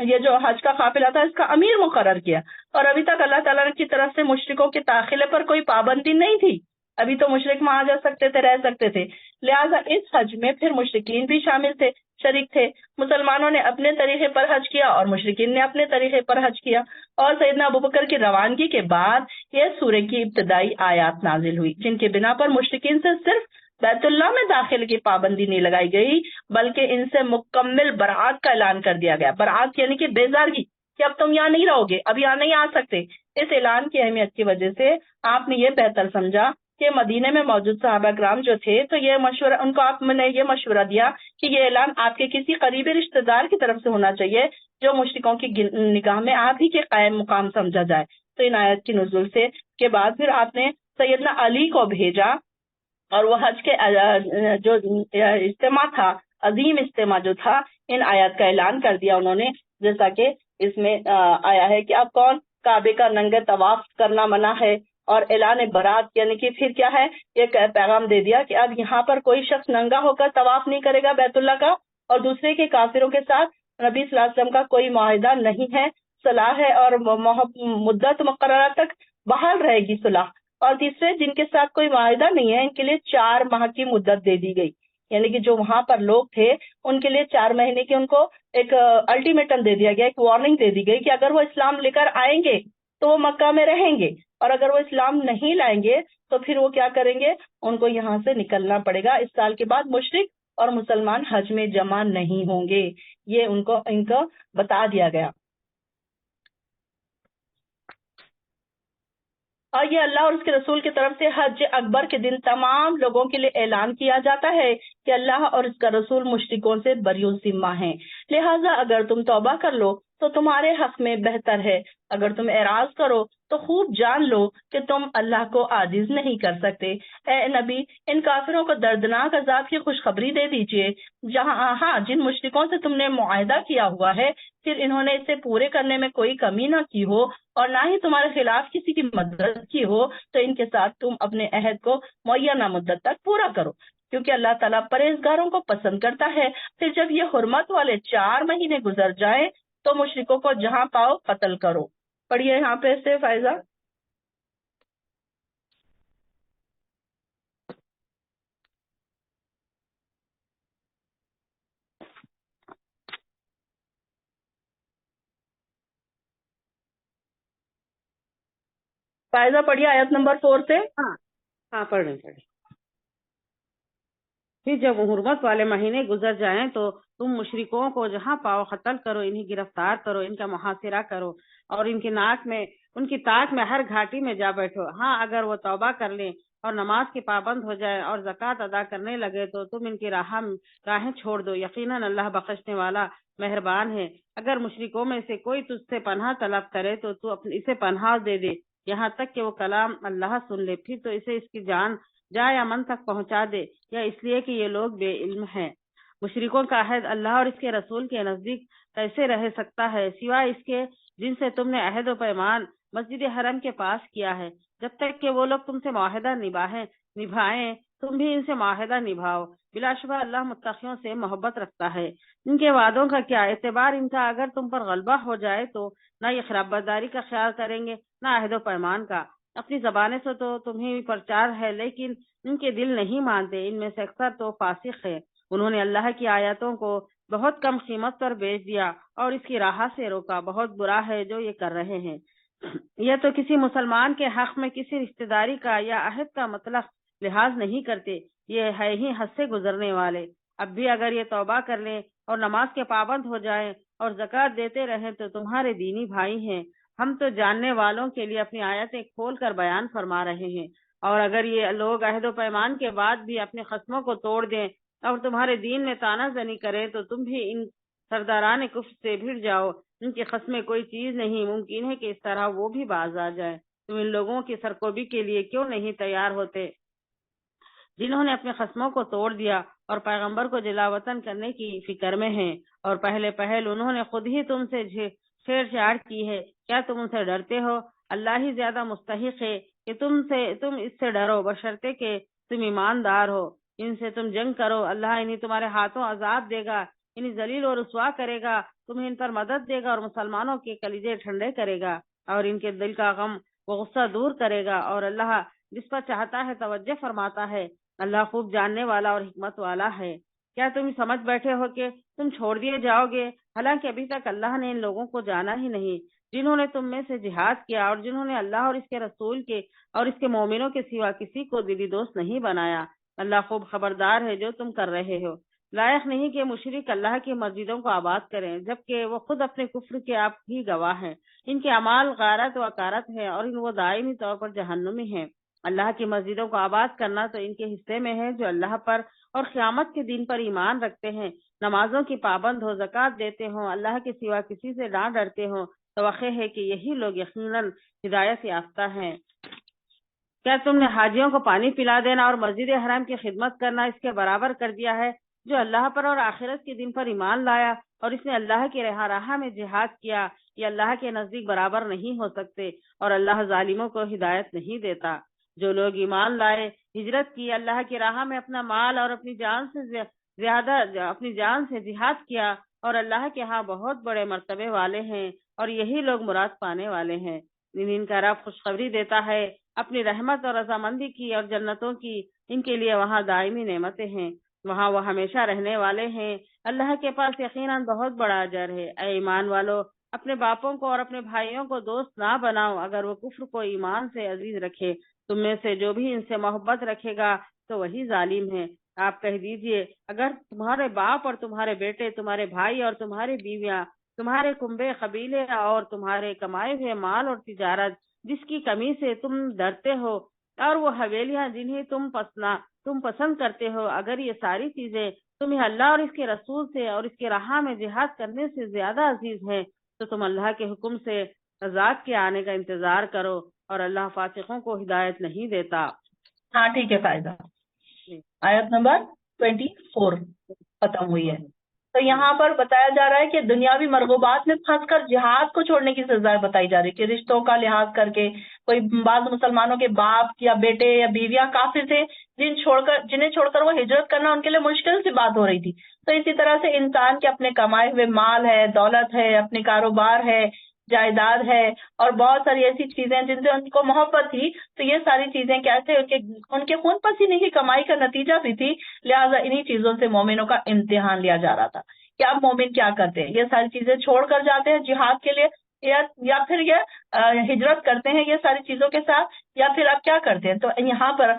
یہ جو حج کا قافلہ تھا اس کا امیر مقرر کیا. اور ابھی تک اللہ تعالیٰ کی طرف سے مشرکوں کے داخلے پر کوئی پابندی نہیں تھی. ابھی تو مشرک وہاں جا سکتے تھے، رہ سکتے تھے. لہٰذا اس حج میں پھر مشرکین بھی شامل تھے، شریک تھے. مسلمانوں نے اپنے طریقے پر حج کیا، اور مشرکین نے اپنے طریقے پر حج کیا. اور سیدنا ابوبکر کی روانگی کے بعد یہ سورہ کی ابتدائی آیات نازل ہوئی، جن کے بنا پر مشرکین سے صرف بیت اللہ میں داخل کی پابندی نہیں لگائی گئی، بلکہ ان سے مکمل برات کا اعلان کر دیا گیا. برات یعنی کہ بیزارگی، کہ اب تم یہاں نہیں رہو گے، اب یہاں نہیں آ سکتے. اس اعلان کی اہمیت کی وجہ سے آپ نے یہ بہتر سمجھا کہ مدینے میں موجود صحابہ کرام جو تھے، تو یہ مشورہ ان کو آپ نے یہ مشورہ دیا کہ یہ اعلان آپ کے کسی قریبی رشتہ دار کی طرف سے ہونا چاہیے، جو مشرکوں کی نگاہ میں آپ ہی کے قائم مقام سمجھا جائے. تو ان آیت کی نزول سے کے بعد پھر آپ نے سیدنا علی کو بھیجا، اور وہ حج کے جو اجتماع تھا، عظیم اجتماع جو تھا، ان آیات کا اعلان کر دیا انہوں نے. جیسا کہ اس میں آیا ہے کہ اب کون کعبے کا ننگے طواف کرنا منع ہے، اور اعلان برات یعنی کہ پھر کیا ہے، یہ پیغام دے دیا کہ اب یہاں پر کوئی شخص ننگا ہو کر طواف نہیں کرے گا بیت اللہ کا، اور دوسرے کے کافروں کے ساتھ نبی صلی اللہ علیہ وسلم کا کوئی معاہدہ نہیں ہے. صلاح ہے، اور مدت مقررہ تک بحال رہے گی صلاح. اور تیسرے جن کے ساتھ کوئی معاہدہ نہیں ہے، ان کے لیے 4 ماہ کی مدت دے دی گئی. یعنی کہ جو وہاں پر لوگ تھے ان کے لیے 4 مہینے کی ان کو ایک الٹیمیٹم دے دیا گیا، ایک وارننگ دے دی گئی کہ اگر وہ اسلام لے کر آئیں گے تو وہ مکہ میں رہیں گے، اور اگر وہ اسلام نہیں لائیں گے تو پھر وہ کیا کریں گے، ان کو یہاں سے نکلنا پڑے گا. اس سال کے بعد مشرک اور مسلمان حج میں جمع نہیں ہوں گے، یہ ان کو بتا دیا گیا. اور یہ اللہ اور اس کے رسول کی طرف سے حج اکبر کے دن تمام لوگوں کے لیے اعلان کیا جاتا ہے کہ اللہ اور اس کا رسول مشرکوں سے بری الذمہ ہیں، لہٰذا اگر تم توبہ کر لو تو تمہارے حق میں بہتر ہے، اگر تم اعراض کرو تو خوب جان لو کہ تم اللہ کو عاجز نہیں کر سکتے. اے نبی، ان کافروں کو دردناک عذاب کی خوشخبری دے دیجئے، جن مشرکوں سے تم نے معاہدہ کیا ہوا ہے، پھر انہوں نے اسے پورے کرنے میں کوئی کمی نہ کی ہو، اور نہ ہی تمہارے خلاف کسی کی مدد کی ہو، تو ان کے ساتھ تم اپنے عہد کو معینہ مدت تک پورا کرو، کیونکہ اللہ تعالیٰ پرہیزگاروں کو پسند کرتا ہے. پھر جب یہ حرمت والے 4 مہینے گزر جائیں تو مشرکوں کو جہاں پاؤ قتل کرو. پڑھیے یہاں پہ سے فائزہ. فائزہ پڑھیے آیت نمبر 4 سے. ہاں پڑھ رہے. پھر جب حرمت والے مہینے گزر جائیں تو تم مشرکوں کو جہاں پاؤ قتل کرو، انہیں گرفتار کرو، ان کا محاصرہ کرو، اور ان کے ناک میں ان کی طاق میں ہر گھاٹی میں جا بیٹھو. ہاں اگر وہ توبہ کر لیں اور نماز کے پابند ہو جائے اور زکوٰۃ ادا کرنے لگے تو تم ان کی راہیں چھوڑ دو. یقیناً اللہ بخشنے والا مہربان ہے. اگر مشرکوں میں سے کوئی تجھ سے پناہ طلب کرے تو اسے پناہ دے دے یہاں تک کہ وہ کلام اللہ سن لے. پھر تو اسے اس کی جان یا من تک پہنچا دے، یا اس لیے کہ یہ لوگ بے علم ہیں. مشرکوں کا عہد اللہ اور اس کے رسول کے نزدیک کیسے رہ سکتا ہے سوائے اس کے جن سے تم نے عہد و پیمان مسجد حرم کے پاس کیا ہے. جب تک کہ وہ لوگ تم سے معاہدہ نبھائیں تم بھی ان سے معاہدہ نبھاؤ. بلا شبہ اللہ متقیوں سے محبت رکھتا ہے. ان کے وعدوں کا کیا اعتبار ان کا اگر تم پر غلبہ ہو جائے تو نہ یہ خراب برداری کا خیال کریں گے نہ عہد و پیمان کا. اپنی زبانیں سے تو تمہیں بھی پرچار ہے لیکن ان کے دل نہیں مانتے. ان میں سے اکثر تو فاسق ہے. انہوں نے اللہ کی آیاتوں کو بہت کم قیمت پر بیچ دیا اور اس کی راہ سے روکا. بہت برا ہے جو یہ کر رہے ہیں. یہ تو کسی مسلمان کے حق میں کسی رشتہ داری کا یا عہد کا مطلق لحاظ نہیں کرتے. یہ ہے ہی حد سے گزرنے والے. اب بھی اگر یہ توبہ کر لیں اور نماز کے پابند ہو جائیں اور زکوٰۃ دیتے رہیں تو تمہارے دینی بھائی ہیں. ہم تو جاننے والوں کے لیے اپنی آیتیں کھول کر بیان فرما رہے ہیں. اور اگر یہ لوگ عہد و پیمان کے بعد بھی اپنے خصموں کو توڑ دیں اور تمہارے دین میں طعنہ زنی کرے تو تم بھی ان سرداران کفر سے بھڑ جاؤ. ان کے خصمیں کوئی چیز نہیں. ممکن ہے کہ اس طرح وہ بھی باز آ جائے. تم ان لوگوں کی سرکوبی کے لیے کیوں نہیں تیار ہوتے جنہوں نے اپنے خصموں کو توڑ دیا اور پیغمبر کو جلا وطن کرنے کی فکر میں ہیں اور پہلے انہوں نے خود ہی تم سے چھیڑ چھاڑ کی ہے. کیا تم ان سے ڈرتے ہو؟ اللہ ہی زیادہ مستحق ہے کہ تم اس سے ڈرو بشرطے کہ تم ایماندار ہو. ان سے تم جنگ کرو. اللہ انہیں تمہارے ہاتھوں عذاب دے گا. انہیں ذلیل و رسوا کرے گا. تمہیں ان پر مدد دے گا اور مسلمانوں کے کلیجے ٹھنڈے کرے گا اور ان کے دل کا غم و غصہ دور کرے گا. اور اللہ جس پر چاہتا ہے توجہ فرماتا ہے. اللہ خوب جاننے والا اور حکمت والا ہے. کیا تم سمجھ بیٹھے ہو کہ تم چھوڑ دیے جاؤ گے حالانکہ ابھی تک اللہ نے ان لوگوں کو جانا ہی نہیں جنہوں نے تم میں سے جہاد کیا اور جنہوں نے اللہ اور اس کے رسول کے اور اس کے مومنوں کے سوا کسی کو دلی دوست نہیں بنایا. اللہ خوب خبردار ہے جو تم کر رہے ہو. لائق نہیں کہ مشرک اللہ کی مسجدوں کو آباد کریں جبکہ وہ خود اپنے کفر کے آپ ہی گواہ ہیں. ان کے اعمال غارت و اکارت ہے اور وہ دائمی طور پر جہنمی ہیں. اللہ کی مسجدوں کو آباد کرنا تو ان کے حصے میں ہے جو اللہ پر اور قیامت کے دن پر ایمان رکھتے ہیں. نمازوں کی پابند ہو زکوٰۃ دیتے ہوں اللہ کے سوا کسی سے نہ ڈرتے ہوں. توقع ہے کہ یہی لوگ یقیناً ہدایت یافتہ ہیں. کیا تم نے حاجیوں کو پانی پلا دینا اور مسجد حرام کی خدمت کرنا اس کے برابر کر دیا ہے جو اللہ پر اور آخرت کے دن پر ایمان لایا اور اس نے اللہ کی راہ میں جہاد کیا؟ یہ اللہ کے نزدیک برابر نہیں ہو سکتے اور اللہ ظالموں کو ہدایت نہیں دیتا. جو لوگ ایمان لائے ہجرت کی اللہ کی راہ میں اپنا مال اور اپنی جان سے جہاد کیا اور اللہ کے ہاں بہت بڑے مرتبے والے ہیں اور یہی لوگ مراد پانے والے ہیں. ان کا رب خوشخبری دیتا ہے اپنی رحمت اور رضامندی کی اور جنتوں کی. ان کے لیے وہاں دائمی نعمتیں ہیں. وہاں وہ ہمیشہ رہنے والے ہیں. اللہ کے پاس یقیناً بہت بڑا اجر ہے. اے ایمان والو اپنے باپوں کو اور اپنے بھائیوں کو دوست نہ بناؤ اگر وہ کفر کو ایمان سے عزیز رکھے. تم میں سے جو بھی ان سے محبت رکھے گا تو وہی ظالم ہے. آپ کہہ دیجئے اگر تمہارے باپ اور تمہارے بیٹے تمہارے بھائی اور تمہاری بیویاں تمہارے کنبے قبیلے اور تمہارے کمائے ہوئے مال اور تجارت جس کی کمی سے تم ڈرتے ہو اور وہ حویلیاں جنہیں تم پسند کرتے ہو اگر یہ ساری چیزیں تمہیں اللہ اور اس کے رسول سے اور اس کے راہ میں جہاد کرنے سے زیادہ عزیز ہیں تو تم اللہ کے حکم سے عذاب کے آنے کا انتظار کرو اور اللہ فاسقوں کو ہدایت نہیں دیتا. ہاں ٹھیک ہے فائدہ. آیت نمبر 24 ختم ہوئی ہے. تو یہاں پر بتایا جا رہا ہے کہ دنیاوی مرغوبات میں پھنس کر جہاد کو چھوڑنے کی سزا بتائی جا رہی ہے کہ رشتوں کا لحاظ کر کے کوئی بعض مسلمانوں کے باپ یا بیٹے یا بیویاں کافر تھے جنہیں چھوڑ کر وہ ہجرت کرنا ان کے لیے مشکل سی بات ہو رہی تھی. تو اسی طرح سے انسان کے اپنے کمائے ہوئے مال ہے، دولت ہے، اپنے کاروبار ہے، جائیداد ہے اور بہت ساری ایسی چیزیں جن سے ان کو محبت تھی. تو یہ ساری چیزیں کیسے ان کے خون پسینے کی کمائی کا نتیجہ بھی تھی. لہٰذا انہی چیزوں سے مومنوں کا امتحان لیا جا رہا تھا کہ اب مومن کیا کرتے ہیں. یہ ساری چیزیں چھوڑ کر جاتے ہیں جہاد کے لیے یا پھر یہ ہجرت کرتے ہیں یہ ساری چیزوں کے ساتھ، یا پھر آپ کیا کرتے ہیں؟ تو یہاں پر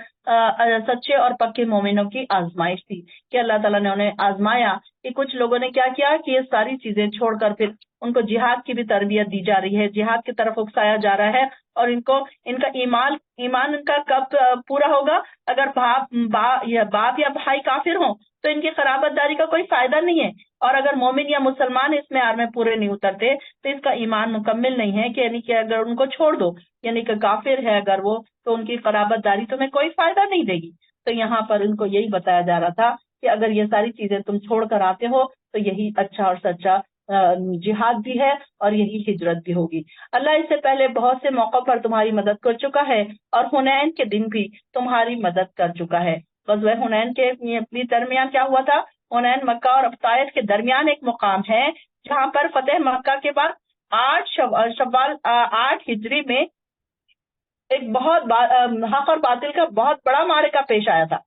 سچے اور پکے مومنوں کی آزمائش تھی کہ اللہ تعالیٰ نے انہیں آزمایا کہ کچھ لوگوں نے کیا کیا کہ یہ ساری چیزیں چھوڑ کر پھر ان کو جہاد کی بھی تربیت دی جا رہی ہے، جہاد کی طرف اکسایا جا رہا ہے، اور ان کا ایمان ان کا کب پورا ہوگا؟ اگر باپ یا بھائی کافر ہوں تو ان کی قرابت داری کا کوئی فائدہ نہیں ہے، اور اگر مومن یا مسلمان اس معیار میں پورے نہیں اترتے تو اس کا ایمان مکمل نہیں ہے، کہ یعنی کہ اگر ان کو چھوڑ دو، یعنی کہ کافر ہے اگر وہ، تو ان کی قرابت داری تمہیں کوئی فائدہ نہیں دے گی۔ تو یہاں پر ان کو یہی بتایا جا رہا تھا کہ اگر یہ ساری چیزیں تم چھوڑ کر آتے ہو تو یہی اچھا اور سچا جہاد بھی ہے، اور یہی ہجرت بھی ہوگی۔ اللہ اس سے پہلے بہت سے موقع پر تمہاری مدد کر چکا ہے، اور حنین کے دن بھی تمہاری مدد کر چکا ہے۔ غزوہ حنین کے درمیان کیا ہوا تھا؟ حنین مکہ اور طائف کے درمیان ایک مقام ہے جہاں پر فتح مکہ کے بعد 8 ہجری میں ایک بہت حق اور باطل کا بہت بڑا معرکہ پیش آیا تھا۔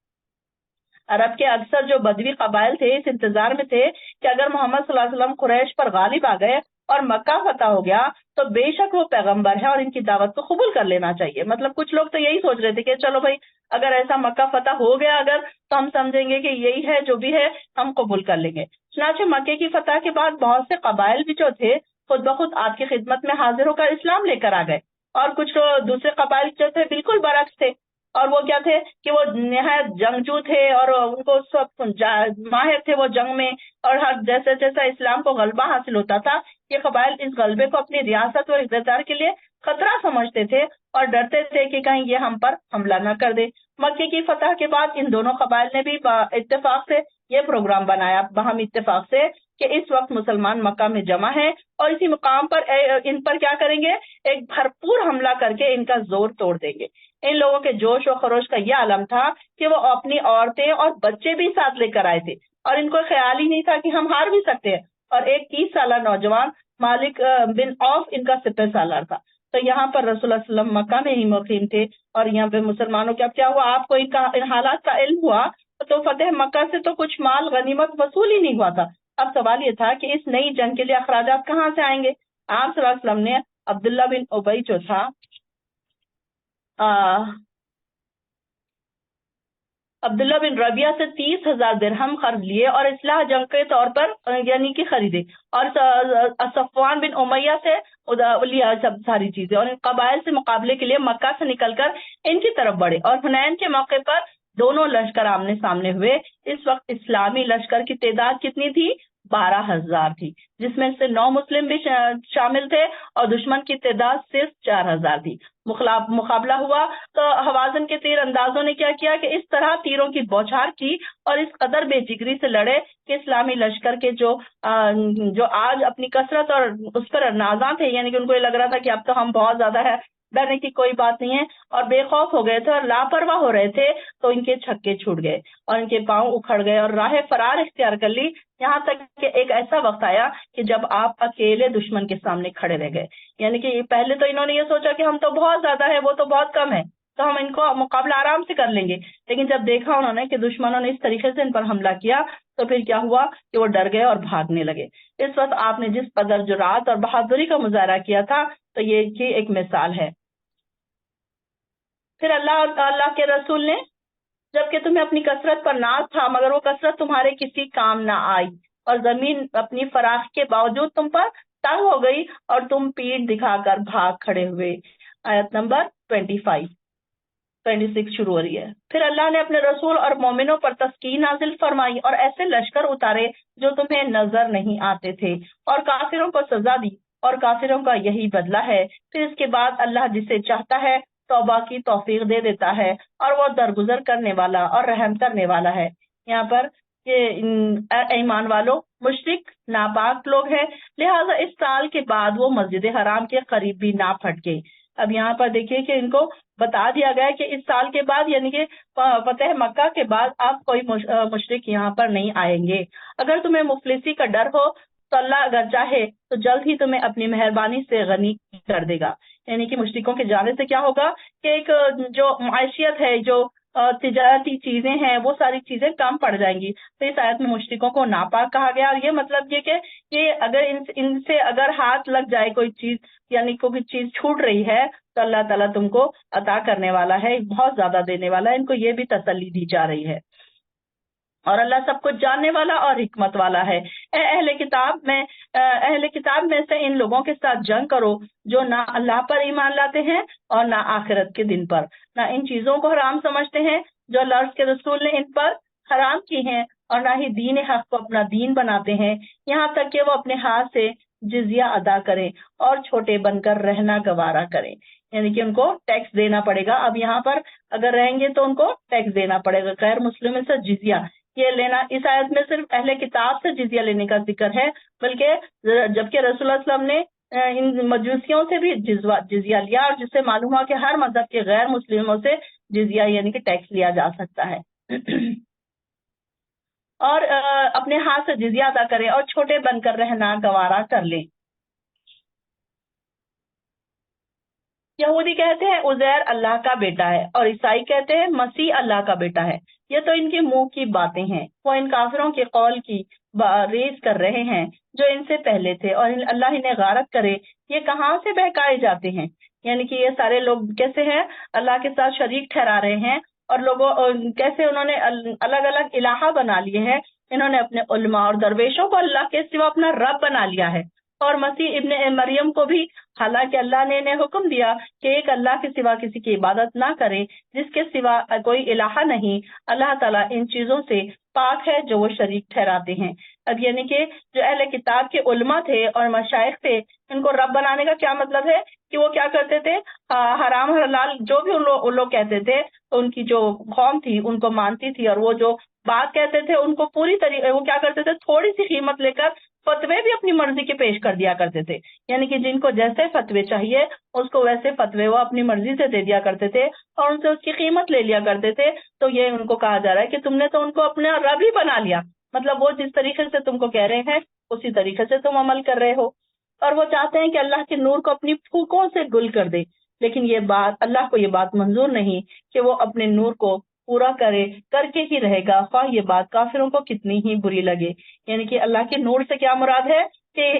عرب کے اکثر جو بدوی قبائل تھے اس انتظار میں تھے کہ اگر محمد صلی اللہ علیہ وسلم قریش پر غالب آ گئے اور مکہ فتح ہو گیا تو بے شک وہ پیغمبر ہے اور ان کی دعوت کو قبول کر لینا چاہیے۔ مطلب کچھ لوگ تو یہی سوچ رہے تھے کہ چلو بھائی اگر ایسا مکہ فتح ہو گیا اگر تو ہم سمجھیں گے کہ یہی ہے جو بھی ہے ہم قبول کر لیں گے۔ چنانچہ مکے کی فتح کے بعد بہت سے قبائل بھی جو تھے خود بخود آپ کی خدمت میں حاضر ہو کر اسلام لے کر آ گئے، اور کچھ دوسرے قبائل جو تھے بالکل برعکس تھے، اور وہ کیا تھے کہ وہ نہایت جنگجو تھے اور ان کو سب ماہر تھے وہ جنگ میں، اور ہر جیسے جیسا اسلام کو غلبہ حاصل ہوتا تھا یہ قبائل اس غلبے کو اپنی ریاست اور اقتدار کے لیے خطرہ سمجھتے تھے اور ڈرتے تھے کہ کہیں یہ ہم پر حملہ نہ کر دے۔ مکے کی فتح کے بعد ان دونوں قبائل نے بھی اتفاق سے یہ پروگرام بنایا، باہمی اتفاق سے، کہ اس وقت مسلمان مکہ میں جمع ہیں اور اسی مقام پر ان پر کیا کریں گے؟ ایک بھرپور حملہ کر کے ان کا زور توڑ دیں گے۔ ان لوگوں کے جوش و خروش کا یہ عالم تھا کہ وہ اپنی عورتیں اور بچے بھی ساتھ لے کر آئے تھے، اور ان کو خیال ہی نہیں تھا کہ ہم ہار بھی سکتے ہیں، اور ایک 30 سالہ نوجوان مالک بن عوف ان کا سپہ سالار تھا۔ تو یہاں پر رسول اللہ صلی اللہ علیہ وسلم مکہ میں ہی مقیم تھے، اور یہاں پہ مسلمانوں کا کیا ہوا؟ آپ کو ان حالات کا علم ہوا تو فتح مکہ سے تو کچھ مال غنیمت وصول ہی نہیں ہوا تھا۔ اب سوال یہ تھا کہ اس نئی جنگ کے لیے اخراجات کہاں سے آئیں گے؟ آپ صلی اللہ علیہ وسلم نے عبداللہ بن ابی جو تھا عبداللہ بن ربیعہ سے 30,000 درہم قرض لیے اور اصلاح جنگ کے طور پر یعنی کہ خریدے، اور صفوان بن امیہ سے لیا سب ساری چیزیں، اور ان قبائل سے مقابلے کے لیے مکہ سے نکل کر ان کی طرف بڑھے، اور حنین کے موقع پر دونوں لشکر آمنے سامنے ہوئے۔ اس وقت اسلامی لشکر کی تعداد کتنی تھی؟ 12,000 تھی، جس میں سے 9 مسلم بھی شامل تھے، اور دشمن کی تعداد صرف 4,000 تھی۔ مقابلہ ہوا تو حوازن کے تیر اندازوں نے کیا کیا کہ اس طرح تیروں کی بوچھار کی اور اس قدر بے جگری سے لڑے کہ اسلامی لشکر کے جو آج اپنی کثرت اور اس پر نازاں تھے، یعنی کہ ان کو یہ لگ رہا تھا کہ اب تو ہم بہت زیادہ ہے، ڈرنے کی کوئی بات نہیں ہے، اور بے خوف ہو گئے تھے اور لاپرواہ ہو رہے تھے، تو ان کے چھکے چھوٹ گئے اور ان کے پاؤں اکھڑ گئے اور راہ فرار اختیار کر لی، یہاں تک کہ ایک ایسا وقت آیا کہ جب آپ اکیلے دشمن کے سامنے کھڑے رہ گئے۔ یعنی کہ پہلے تو انہوں نے یہ سوچا کہ ہم تو بہت زیادہ ہے، وہ تو بہت کم ہے، تو ہم ان کو مقابلہ آرام سے کر لیں گے، لیکن جب دیکھا انہوں نے کہ دشمنوں نے اس طریقے سے ان پر حملہ کیا تو پھر کیا ہوا کہ وہ ڈر گئے اور بھاگنے لگے۔ اس وقت آپ نے جس قدر جرات اور بہادری کا مظاہرہ کیا تھا تو یہ ایک مثال ہے۔ پھر اللہ کے رسول نے جبکہ تمہیں اپنی کثرت پر ناز تھا مگر وہ کثرت تمہارے کسی کام نہ آئی، اور زمین اپنی فراخ کے باوجود تم پر تنگ ہو گئی اور تم پیٹھ دکھا کر بھاگ کھڑے ہوئے۔ آیت نمبر 26 شروع ہو رہی ہے۔ پھر اللہ نے اپنے رسول اور مومنوں پر تسکین نازل فرمائی اور ایسے لشکر اتارے جو تمہیں نظر نہیں آتے تھے، اور کافروں کو سزا دی، اور کافروں کا یہی بدلہ ہے۔ پھر اس کے بعد اللہ جسے چاہتا ہے توبہ کی توفیق دے دیتا ہے، اور وہ درگزر کرنے والا اور رحم کرنے والا ہے۔ یہاں پر ایمان والو مشرک ناپاک لوگ ہیں، لہٰذا اس سال کے بعد وہ مسجد حرام کے قریب بھی نہ پھٹکے۔ اب یہاں پر دیکھیے کہ ان کو بتا دیا گیا کہ اس سال کے بعد یعنی کہ فتح مکہ کے بعد آپ کوئی مشرک یہاں پر نہیں آئیں گے۔ اگر تمہیں مفلسی کا ڈر ہو تو اللہ اگر چاہے تو جلد ہی تمہیں اپنی مہربانی سے غنی کر دے گا۔ یعنی کہ مشرکوں کے جانے سے کیا ہوگا کہ ایک جو معیشیت ہے، جو تجارتی چیزیں ہیں وہ ساری چیزیں کم پڑ جائیں گی. تو اس آیت میں مشرکوں کو ناپاک کہا گیا, اور یہ مطلب یہ کہ یہ اگر ان سے اگر ہاتھ لگ جائے کوئی چیز, یعنی کوئی چیز چھوٹ رہی ہے, تو اللہ تعالیٰ تم کو عطا کرنے والا ہے, بہت زیادہ دینے والا ہے. ان کو یہ بھی تسلی دی جا رہی ہے, اور اللہ سب کچھ جاننے والا اور حکمت والا ہے. اے اہل کتاب میں سے ان لوگوں کے ساتھ جنگ کرو جو نہ اللہ پر ایمان لاتے ہیں اور نہ آخرت کے دن پر, نہ ان چیزوں کو حرام سمجھتے ہیں جو اللہ کے رسول نے ان پر حرام کی ہیں, اور نہ ہی دین حق کو اپنا دین بناتے ہیں, یہاں تک کہ وہ اپنے ہاتھ سے جزیہ ادا کریں اور چھوٹے بن کر رہنا گوارا کریں. یعنی کہ ان کو ٹیکس دینا پڑے گا. اب یہاں پر اگر رہیں گے تو ان کو ٹیکس دینا پڑے گا. غیر مسلم سے جزیہ یہ لینا, اس آیت میں صرف اہل کتاب سے جزیہ لینے کا ذکر ہے, بلکہ جبکہ رسول اللہ صلی اللہ علیہ وسلم نے ان مجوسیوں سے بھی جزیہ لیا, اور جس سے معلوم ہوا کہ ہر مذہب کے غیر مسلموں سے جزیہ یعنی کہ ٹیکس لیا جا سکتا ہے. اور اپنے ہاتھ سے جزیہ ادا کریں اور چھوٹے بن کر رہنا گوارا کر لیں. یہودی کہتے ہیں عزیر اللہ کا بیٹا ہے, اور عیسائی کہتے ہیں مسیح اللہ کا بیٹا ہے. یہ تو ان کے منہ کی باتیں ہیں, وہ ان کافروں کے قول کی ریز کر رہے ہیں جو ان سے پہلے تھے, اور اللہ انہیں غارت کرے یہ کہاں سے بہکائے جاتے ہیں. یعنی کہ یہ سارے لوگ کیسے ہیں اللہ کے ساتھ شریک ٹھہرا رہے ہیں, اور لوگوں کیسے انہوں نے الگ الگ الہ بنا لیے ہیں. انہوں نے اپنے علماء اور درویشوں کو اللہ کے سوا اپنا رب بنا لیا ہے, اور مسیح ابن مریم کو بھی, حالانکہ اللہ نے انہیں حکم دیا کہ ایک اللہ کے سوا کسی کی عبادت نہ کریں جس کے سوا کوئی الہ نہیں. اللہ تعالیٰ ان چیزوں سے پاک ہے جو وہ شریک ٹھہراتے ہیں. اب یعنی کہ جو اہل کتاب کے علماء تھے اور مشائخ تھے, ان کو رب بنانے کا کیا مطلب ہے کہ وہ کیا کرتے تھے, حرام حلال جو بھی ان لوگ کہتے تھے, ان کی جو قوم تھی ان کو مانتی تھی, اور وہ جو بات کہتے تھے ان کو پوری طریقے وہ کیا کرتے تھے, تھوڑی سی قیمت لے کر فتوے بھی اپنی مرضی کے پیش کر دیا کرتے تھے. یعنی کہ جن کو جیسے فتوے چاہیے اس کو ویسے فتوے وہ اپنی مرضی سے دے دیا کرتے تھے, اور ان سے اس کی قیمت لے لیا کرتے تھے. تو یہ ان کو کہا جا رہا ہے کہ تم نے تو ان کو اپنا رب ہی بنا لیا, مطلب وہ جس طریقے سے تم کو کہہ رہے ہیں اسی طریقے سے تم عمل کر رہے ہو. اور وہ چاہتے ہیں کہ اللہ کے نور کو اپنی پھوکوں سے گل کر دے, لیکن یہ بات اللہ کو یہ بات منظور نہیں کہ وہ اپنے نور کو پورا کر کے ہی رہے گا, خواہ یہ بات کافروں کو کتنی ہی بری لگے. یعنی کہ اللہ کے نور سے کیا مراد ہے کہ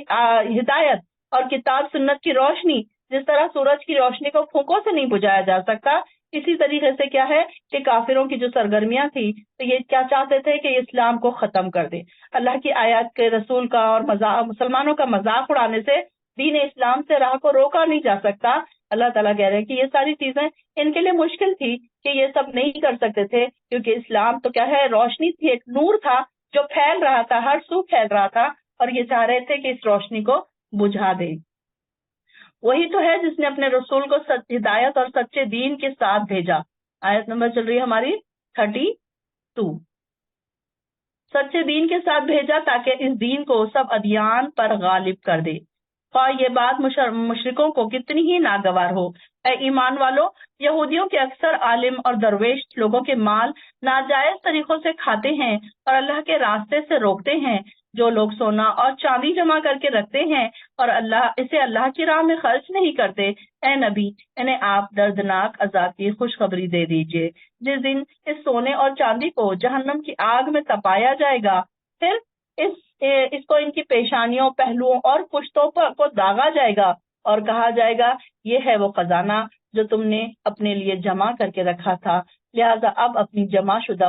ہدایت اور کتاب سنت کی روشنی, جس طرح سورج کی روشنی کو پھونکوں سے نہیں بجھایا جا سکتا, اسی طریقے سے کیا ہے کہ کافروں کی جو سرگرمیاں تھی تو یہ کیا چاہتے تھے کہ اسلام کو ختم کر دے. اللہ کی آیات کے رسول کا اور مسلمانوں کا مذاق اڑانے سے دین اسلام سے راہ کو روکا نہیں جا سکتا. اللہ تعالیٰ کہہ رہے ہیں کہ یہ ساری چیزیں ان کے لیے مشکل تھی کہ یہ سب نہیں کر سکتے تھے, کیونکہ اسلام تو کیا ہے, روشنی تھی, ایک نور تھا جو پھیل رہا تھا, ہر سو پھیل رہا تھا, اور یہ چاہ رہے تھے کہ اس روشنی کو بجھا دے. وہی تو ہے جس نے اپنے رسول کو ہدایت اور سچے دین کے ساتھ بھیجا. آیت نمبر چل رہی ہے ہماری 32. سچے دین کے ساتھ بھیجا تاکہ اس دین کو سب ادیان پر غالب کر دے, خواہ یہ بات مشرکوں کو کتنی ہی ناگوار ہو. اے ایمان والو, یہودیوں کے اکثر عالم اور درویش لوگوں کے مال ناجائز طریقوں سے کھاتے ہیں اور اللہ کے راستے سے روکتے ہیں. جو لوگ سونا اور چاندی جمع کر کے رکھتے ہیں اور اللہ کی راہ میں خرچ نہیں کرتے, اے نبی انہیں آپ دردناک عذاب کی خوشخبری دے دیجئے. جس دن اس سونے اور چاندی کو جہنم کی آگ میں تپایا جائے گا, پھر اس کو ان کی پیشانیوں, پہلوؤں اور پشتوں کو داغا جائے گا, اور کہا جائے گا یہ ہے وہ خزانہ جو تم نے اپنے لیے جمع کر کے رکھا تھا, لہذا اب اپنی جمع شدہ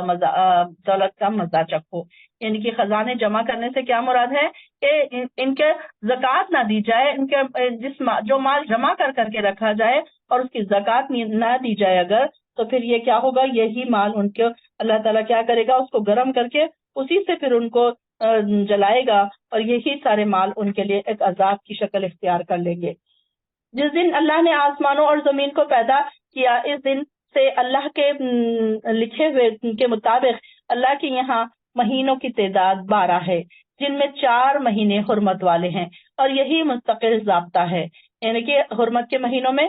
دولت کا مزہ چکھو. یعنی کہ خزانے جمع کرنے سے کیا مراد ہے کہ ان کے زکوٰۃ نہ دی جائے, ان کے جو مال جمع کر کے رکھا جائے اور اس کی زکوٰۃ نہ دی جائے اگر, تو پھر یہ کیا ہوگا, یہی مال ان کے اللہ تعالیٰ کیا کرے گا, اس کو گرم کر کے اسی سے پھر ان کو جلائے گا, اور یہی سارے مال ان کے لیے ایک عذاب کی شکل اختیار کر لیں گے. جس دن اللہ نے آسمانوں اور زمین کو پیدا کیا, اس دن سے اللہ کے لکھے ہوئے کے مطابق اللہ کے یہاں مہینوں کی تعداد 12 ہے, جن میں 4 مہینے حرمت والے ہیں, اور یہی مستقل ضابطہ ہے. یعنی کہ حرمت کے مہینوں میں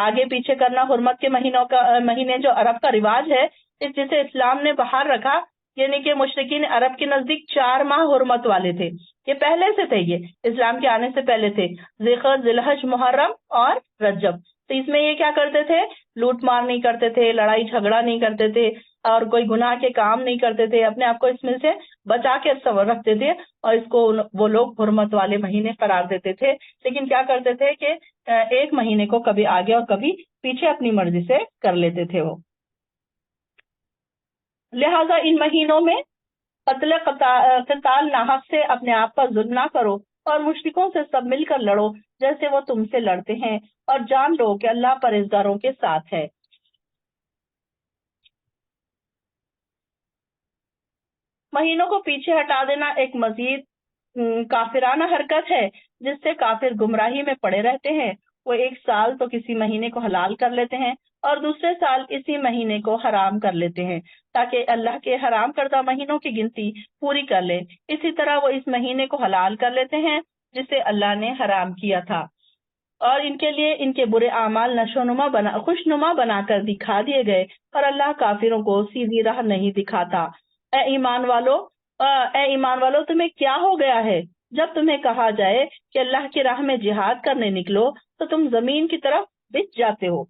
آگے پیچھے کرنا, حرمت کے مہینے جو عرب کا رواج ہے, جسے اسلام نے باہر رکھا. یعنی کہ مشرکین عرب کے نزدیک 4 ماہ حرمت والے تھے, یہ پہلے سے تھے, یہ اسلام کے آنے سے پہلے تھے, ذی الحج, محرم اور رجب. تو اس میں یہ کیا کرتے تھے؟ لوٹ مار نہیں کرتے تھے، لڑائی جھگڑا نہیں کرتے تھے، اور کوئی گناہ کے کام نہیں کرتے تھے، اپنے آپ کو اس میں سے بچا کے صبر رکھتے تھے، اور اس کو وہ لوگ حرمت والے مہینے قرار دیتے تھے۔ لیکن کیا کرتے تھے کہ ایک مہینے کو کبھی آگے اور کبھی پیچھے اپنی مرضی سے کر لیتے تھے وہ۔ لہذا ان مہینوں میں قتل قتال ناحق سے اپنے آپ پر ظلم نہ کرو، اور مشرکوں سے سب مل کر لڑو جیسے وہ تم سے لڑتے ہیں، اور جان لو کہ اللہ پرہیزگاروں کے ساتھ ہے۔ مہینوں کو پیچھے ہٹا دینا ایک مزید کافرانہ حرکت ہے، جس سے کافر گمراہی میں پڑے رہتے ہیں۔ وہ ایک سال تو کسی مہینے کو حلال کر لیتے ہیں اور دوسرے سال اسی مہینے کو حرام کر لیتے ہیں، تاکہ اللہ کے حرام کردہ مہینوں کی گنتی پوری کر لے۔ اسی طرح وہ اس مہینے کو حلال کر لیتے ہیں جسے اللہ نے حرام کیا تھا، اور ان کے لیے ان کے برے اعمال خوشنما بنا کر دکھا دیے گئے، اور اللہ کافروں کو سیدھی راہ نہیں دکھاتا۔ اے ایمان والو تمہیں کیا ہو گیا ہے؟ جب تمہیں کہا جائے کہ اللہ کی راہ میں جہاد کرنے نکلو تو تم زمین کی طرف بچ جاتے ہو۔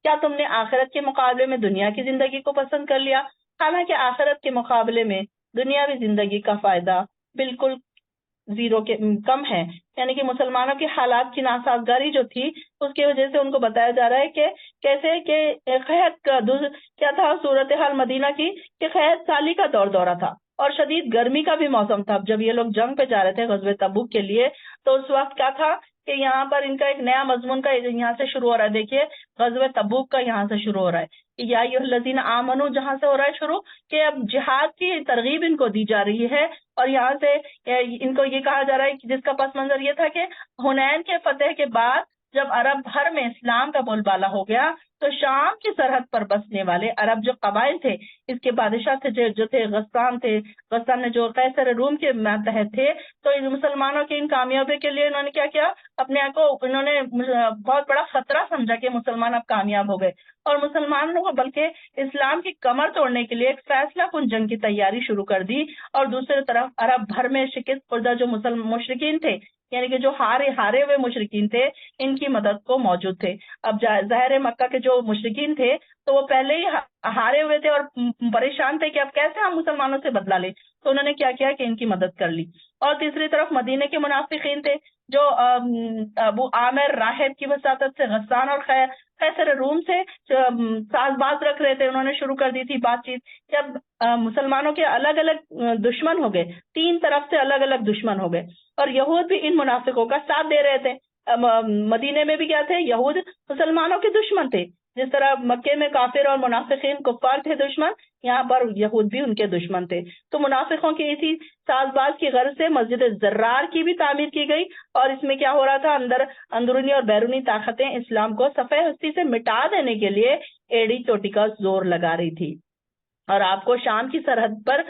کیا تم نے آخرت کے مقابلے میں دنیا کی زندگی کو پسند کر لیا؟ حالانکہ آخرت کے مقابلے میں دنیاوی زندگی کا فائدہ بالکل زیرو کے کم ہے۔ یعنی کہ مسلمانوں کے حالات کی ناسازگاری جو تھی، اس کی وجہ سے ان کو بتایا جا رہا ہے کہ کیسے کہ قحط کا کیا تھا صورتحال مدینہ کی، کہ قحط سالی کا دورہ تھا، اور شدید گرمی کا بھی موسم تھا۔ جب یہ لوگ جنگ پہ جا رہے تھے غزوہ تبوک کے لیے، تو اس وقت کیا تھا کہ یہاں پر ان کا ایک نیا مضمون کا یہاں سے شروع ہو رہا ہے۔ دیکھیے غزوہ تبوک کا یہاں سے شروع ہو رہا ہے، یا ایھا الذین آمنو جہاں سے ہو رہا ہے شروع، کہ اب جہاد کی ترغیب ان کو دی جا رہی ہے، اور یہاں سے ان کو یہ کہا جا رہا ہے کہ جس کا پس منظر یہ تھا کہ حنین کے فتح کے بعد جب عرب بھر میں اسلام کا بول بالا ہو گیا، تو شام کی سرحد پر بسنے والے عرب جو قبائل تھے، اس کے بادشاہ تھے جو تھے غسان نے جو قیصر روم کے ماتحت تھے، تو ان مسلمانوں کے ان کامیابی کے لیے انہوں نے کیا کیا، اپنے آپ کو انہوں نے بہت بڑا خطرہ سمجھا کہ مسلمان اب کامیاب ہو گئے، اور مسلمانوں کو بلکہ اسلام کی کمر توڑنے کے لیے ایک فیصلہ کن جنگ کی تیاری شروع کر دی۔ اور دوسری طرف عرب بھر میں شکست خوردہ جو مشرکین تھے، یعنی کہ جو ہارے ہوئے مشرکین تھے، ان کی مدد کو موجود تھے۔ اب ظاہر مکہ کے جو مشرکین تھے تو وہ پہلے ہی ہارے ہوئے تھے اور پریشان تھے کہ اب کیسے ہم مسلمانوں سے بدلہ لیں، تو انہوں نے کیا کیا کہ ان کی مدد کر لی۔ اور تیسری طرف مدینے کے منافقین تھے جو ابو عامر راہب کی وساطت سے غسان اور قیصر روم سے ساز باز رکھ رہے تھے، انہوں نے شروع کر دی تھی بات چیت۔ جب مسلمانوں کے الگ الگ دشمن ہو گئے، 3 طرف سے الگ الگ دشمن ہو گئے، اور یہود بھی ان منافقوں کا ساتھ دے رہے تھے۔ مدینے میں بھی کیا تھے؟ یہود مسلمانوں کے دشمن تھے، جس طرح مکے میں کافر اور منافقین کفار تھے دشمن، یہاں پر یہود بھی ان کے دشمن تھے۔ تو منافقوں کی اسی ساز باز کی غرض سے مسجد زرار کی بھی تعمیر کی گئی، اور اس میں کیا ہو رہا تھا، اندرونی اور بیرونی طاقتیں اسلام کو صفحہ ہستی سے مٹا دینے کے لیے ایڑی چوٹی کا زور لگا رہی تھی، اور آپ کو شام کی سرحد پر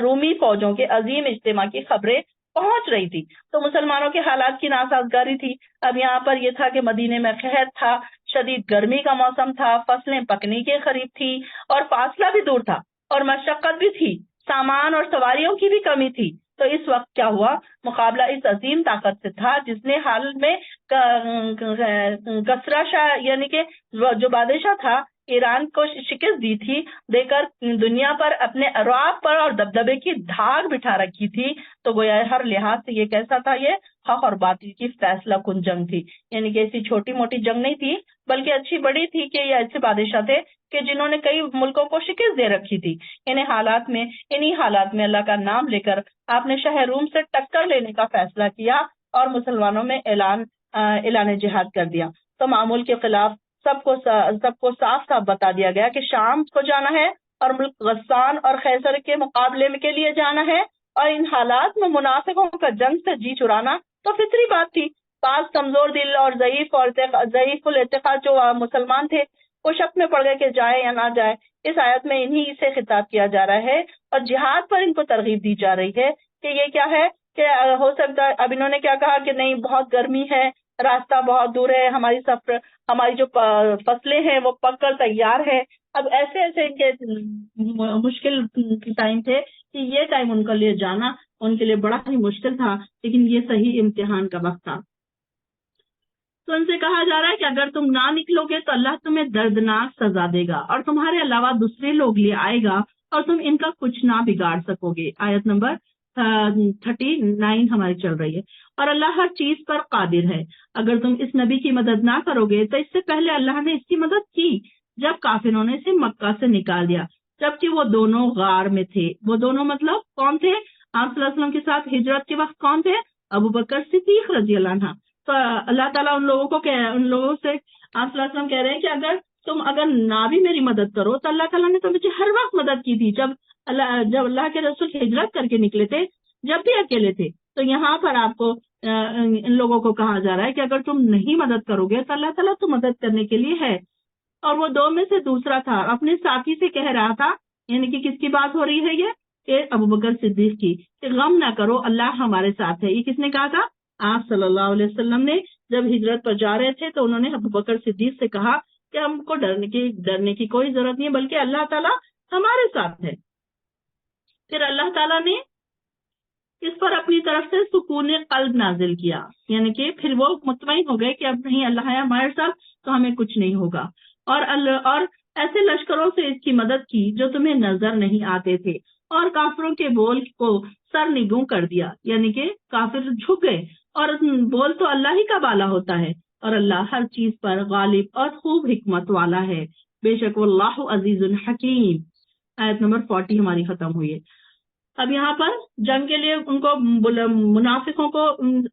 رومی فوجوں کے عظیم اجتماع کی خبریں پہنچ رہی تھی۔ تو مسلمانوں کے حالات کی ناسازگاری تھی۔ اب یہاں پر یہ تھا کہ مدینے میں قحط تھا، شدید گرمی کا موسم تھا، فصلیں پکنے کے قریب تھی، اور فاصلہ بھی دور تھا، اور مشقت بھی تھی، سامان اور سواریوں کی بھی کمی تھی۔ تو اس وقت کیا ہوا، مقابلہ اس عظیم طاقت سے تھا جس نے حال میں کسرا شاہ یعنی کہ جو بادشاہ تھا ایران کو شکست دی تھی، دے کر دنیا پر اپنے رعب پر اور دبدبے کی دھاگ بٹھا رکھی تھی۔ تو گویا ہر لحاظ سے یہ کیسا تھا، یہ حق اور باطل کی فیصلہ کن جنگ تھی، یعنی کہ ایسی چھوٹی موٹی جنگ نہیں تھی، بلکہ اچھی بڑی تھی کہ یہ ایسے بادشاہ تھے کہ جنہوں نے کئی ملکوں کو شکست دے رکھی تھی۔ انہی حالات میں اللہ کا نام لے کر آپ نے شاہ روم سے ٹکر لینے کا فیصلہ کیا، اور مسلمانوں میں اعلان جہاد کر دیا۔ تو معمول کے خلاف سب کو صاف صاف بتا دیا گیا کہ شام کو جانا ہے، اور ملک غسان اور قیصر کے مقابلے کے لیے جانا ہے، اور ان حالات میں منافقوں کا جنگ سے جی چرانا تو فطری بات تھی۔ بعض کمزور دل اور ضعیف الاعتقاد جو مسلمان تھے، وہ شک میں پڑ گئے کہ جائے یا نہ جائے۔ اس آیت میں انہی سے خطاب کیا جا رہا ہے، اور جہاد پر ان کو ترغیب دی جا رہی ہے کہ یہ کیا ہے کہ ہو سکتا ہے اب انہوں نے کیا کہا کہ نہیں بہت گرمی ہے، راستہ بہت دور ہے، ہماری جو فصلیں ہیں وہ پک کر تیار ہے۔ اب ایسے ان کے مشکل ٹائم تھے کہ یہ ٹائم ان کے لیے جانا ان کے لیے بڑا ہی مشکل تھا، لیکن یہ صحیح امتحان کا وقت تھا۔ تو ان سے کہا جا رہا ہے کہ اگر تم نہ نکلو گے تو اللہ تمہیں دردناک سزا دے گا اور تمہارے علاوہ دوسرے لوگ لے آئے گا اور تم ان کا کچھ نہ بگاڑ سکو گے. آیت نمبر 39 ہماری چل رہی ہے. اور اللہ ہر چیز پر قادر ہے. اگر تم اس نبی کی مدد نہ کرو گے تو اس سے پہلے اللہ نے اس کی مدد کی جب کافروں نے اسے مکہ سے نکال دیا جبکہ وہ دونوں غار میں تھے. وہ دونوں مطلب کون تھے؟ آپ صلی اللہ علیہ وسلم کے ساتھ ہجرت کے وقت کون تھے؟ ابو بکر صدیق رضی اللہ عنہ. تو اللہ تعالیٰ ان لوگوں سے آپ صلی اللہ علیہ وسلم کہہ رہے ہیں کہ اگر نہ بھی میری مدد کرو تو اللہ تعالیٰ نے تو مجھے ہر وقت مدد کی تھی جب اللہ کے رسول ہجرت کر کے نکلے تھے، جب بھی اکیلے تھے. تو یہاں پر آپ کو ان لوگوں کو کہا جا رہا ہے کہ اگر تم نہیں مدد کرو گے تو اللہ تعالیٰ تو مدد کرنے کے لیے ہے. اور وہ دو میں سے دوسرا تھا، اپنے ساتھی سے کہہ رہا تھا، یعنی کہ کس کی بات ہو رہی ہے یہ؟ کہ ابو بکر صدیق کی، کہ غم نہ کرو اللہ ہمارے ساتھ ہے. یہ کس نے کہا تھا؟ آپ صلی اللہ علیہ وسلم نے. جب ہجرت پر جا رہے تھے تو انہوں نے ابو بکر صدیق سے کہا کہ ہم کو ڈرنے کی کوئی ضرورت نہیں ہے بلکہ اللہ تعالیٰ ہمارے ساتھ ہے. پھر اللہ تعالیٰ نے اس پر اپنی طرف سے سکون قلب نازل کیا، یعنی کہ پھر وہ مطمئن ہو گئے کہ اب نہیں اللہ ہے ہمارے ساتھ تو ہمیں کچھ نہیں ہوگا. اور ایسے لشکروں سے اس کی مدد کی جو تمہیں نظر نہیں آتے تھے اور کافروں کے بول کو سر نگوں کر دیا، یعنی کہ کافر جھک گئے. اور بول تو اللہ ہی کا بالا ہوتا ہے اور اللہ ہر چیز پر غالب اور خوب حکمت والا ہے. بے شک واللہ عزیز الحکیم. آیت نمبر 40 ہماری ختم ہوئی ہے. اب یہاں پر جنگ کے لیے ان کو منافقوں کو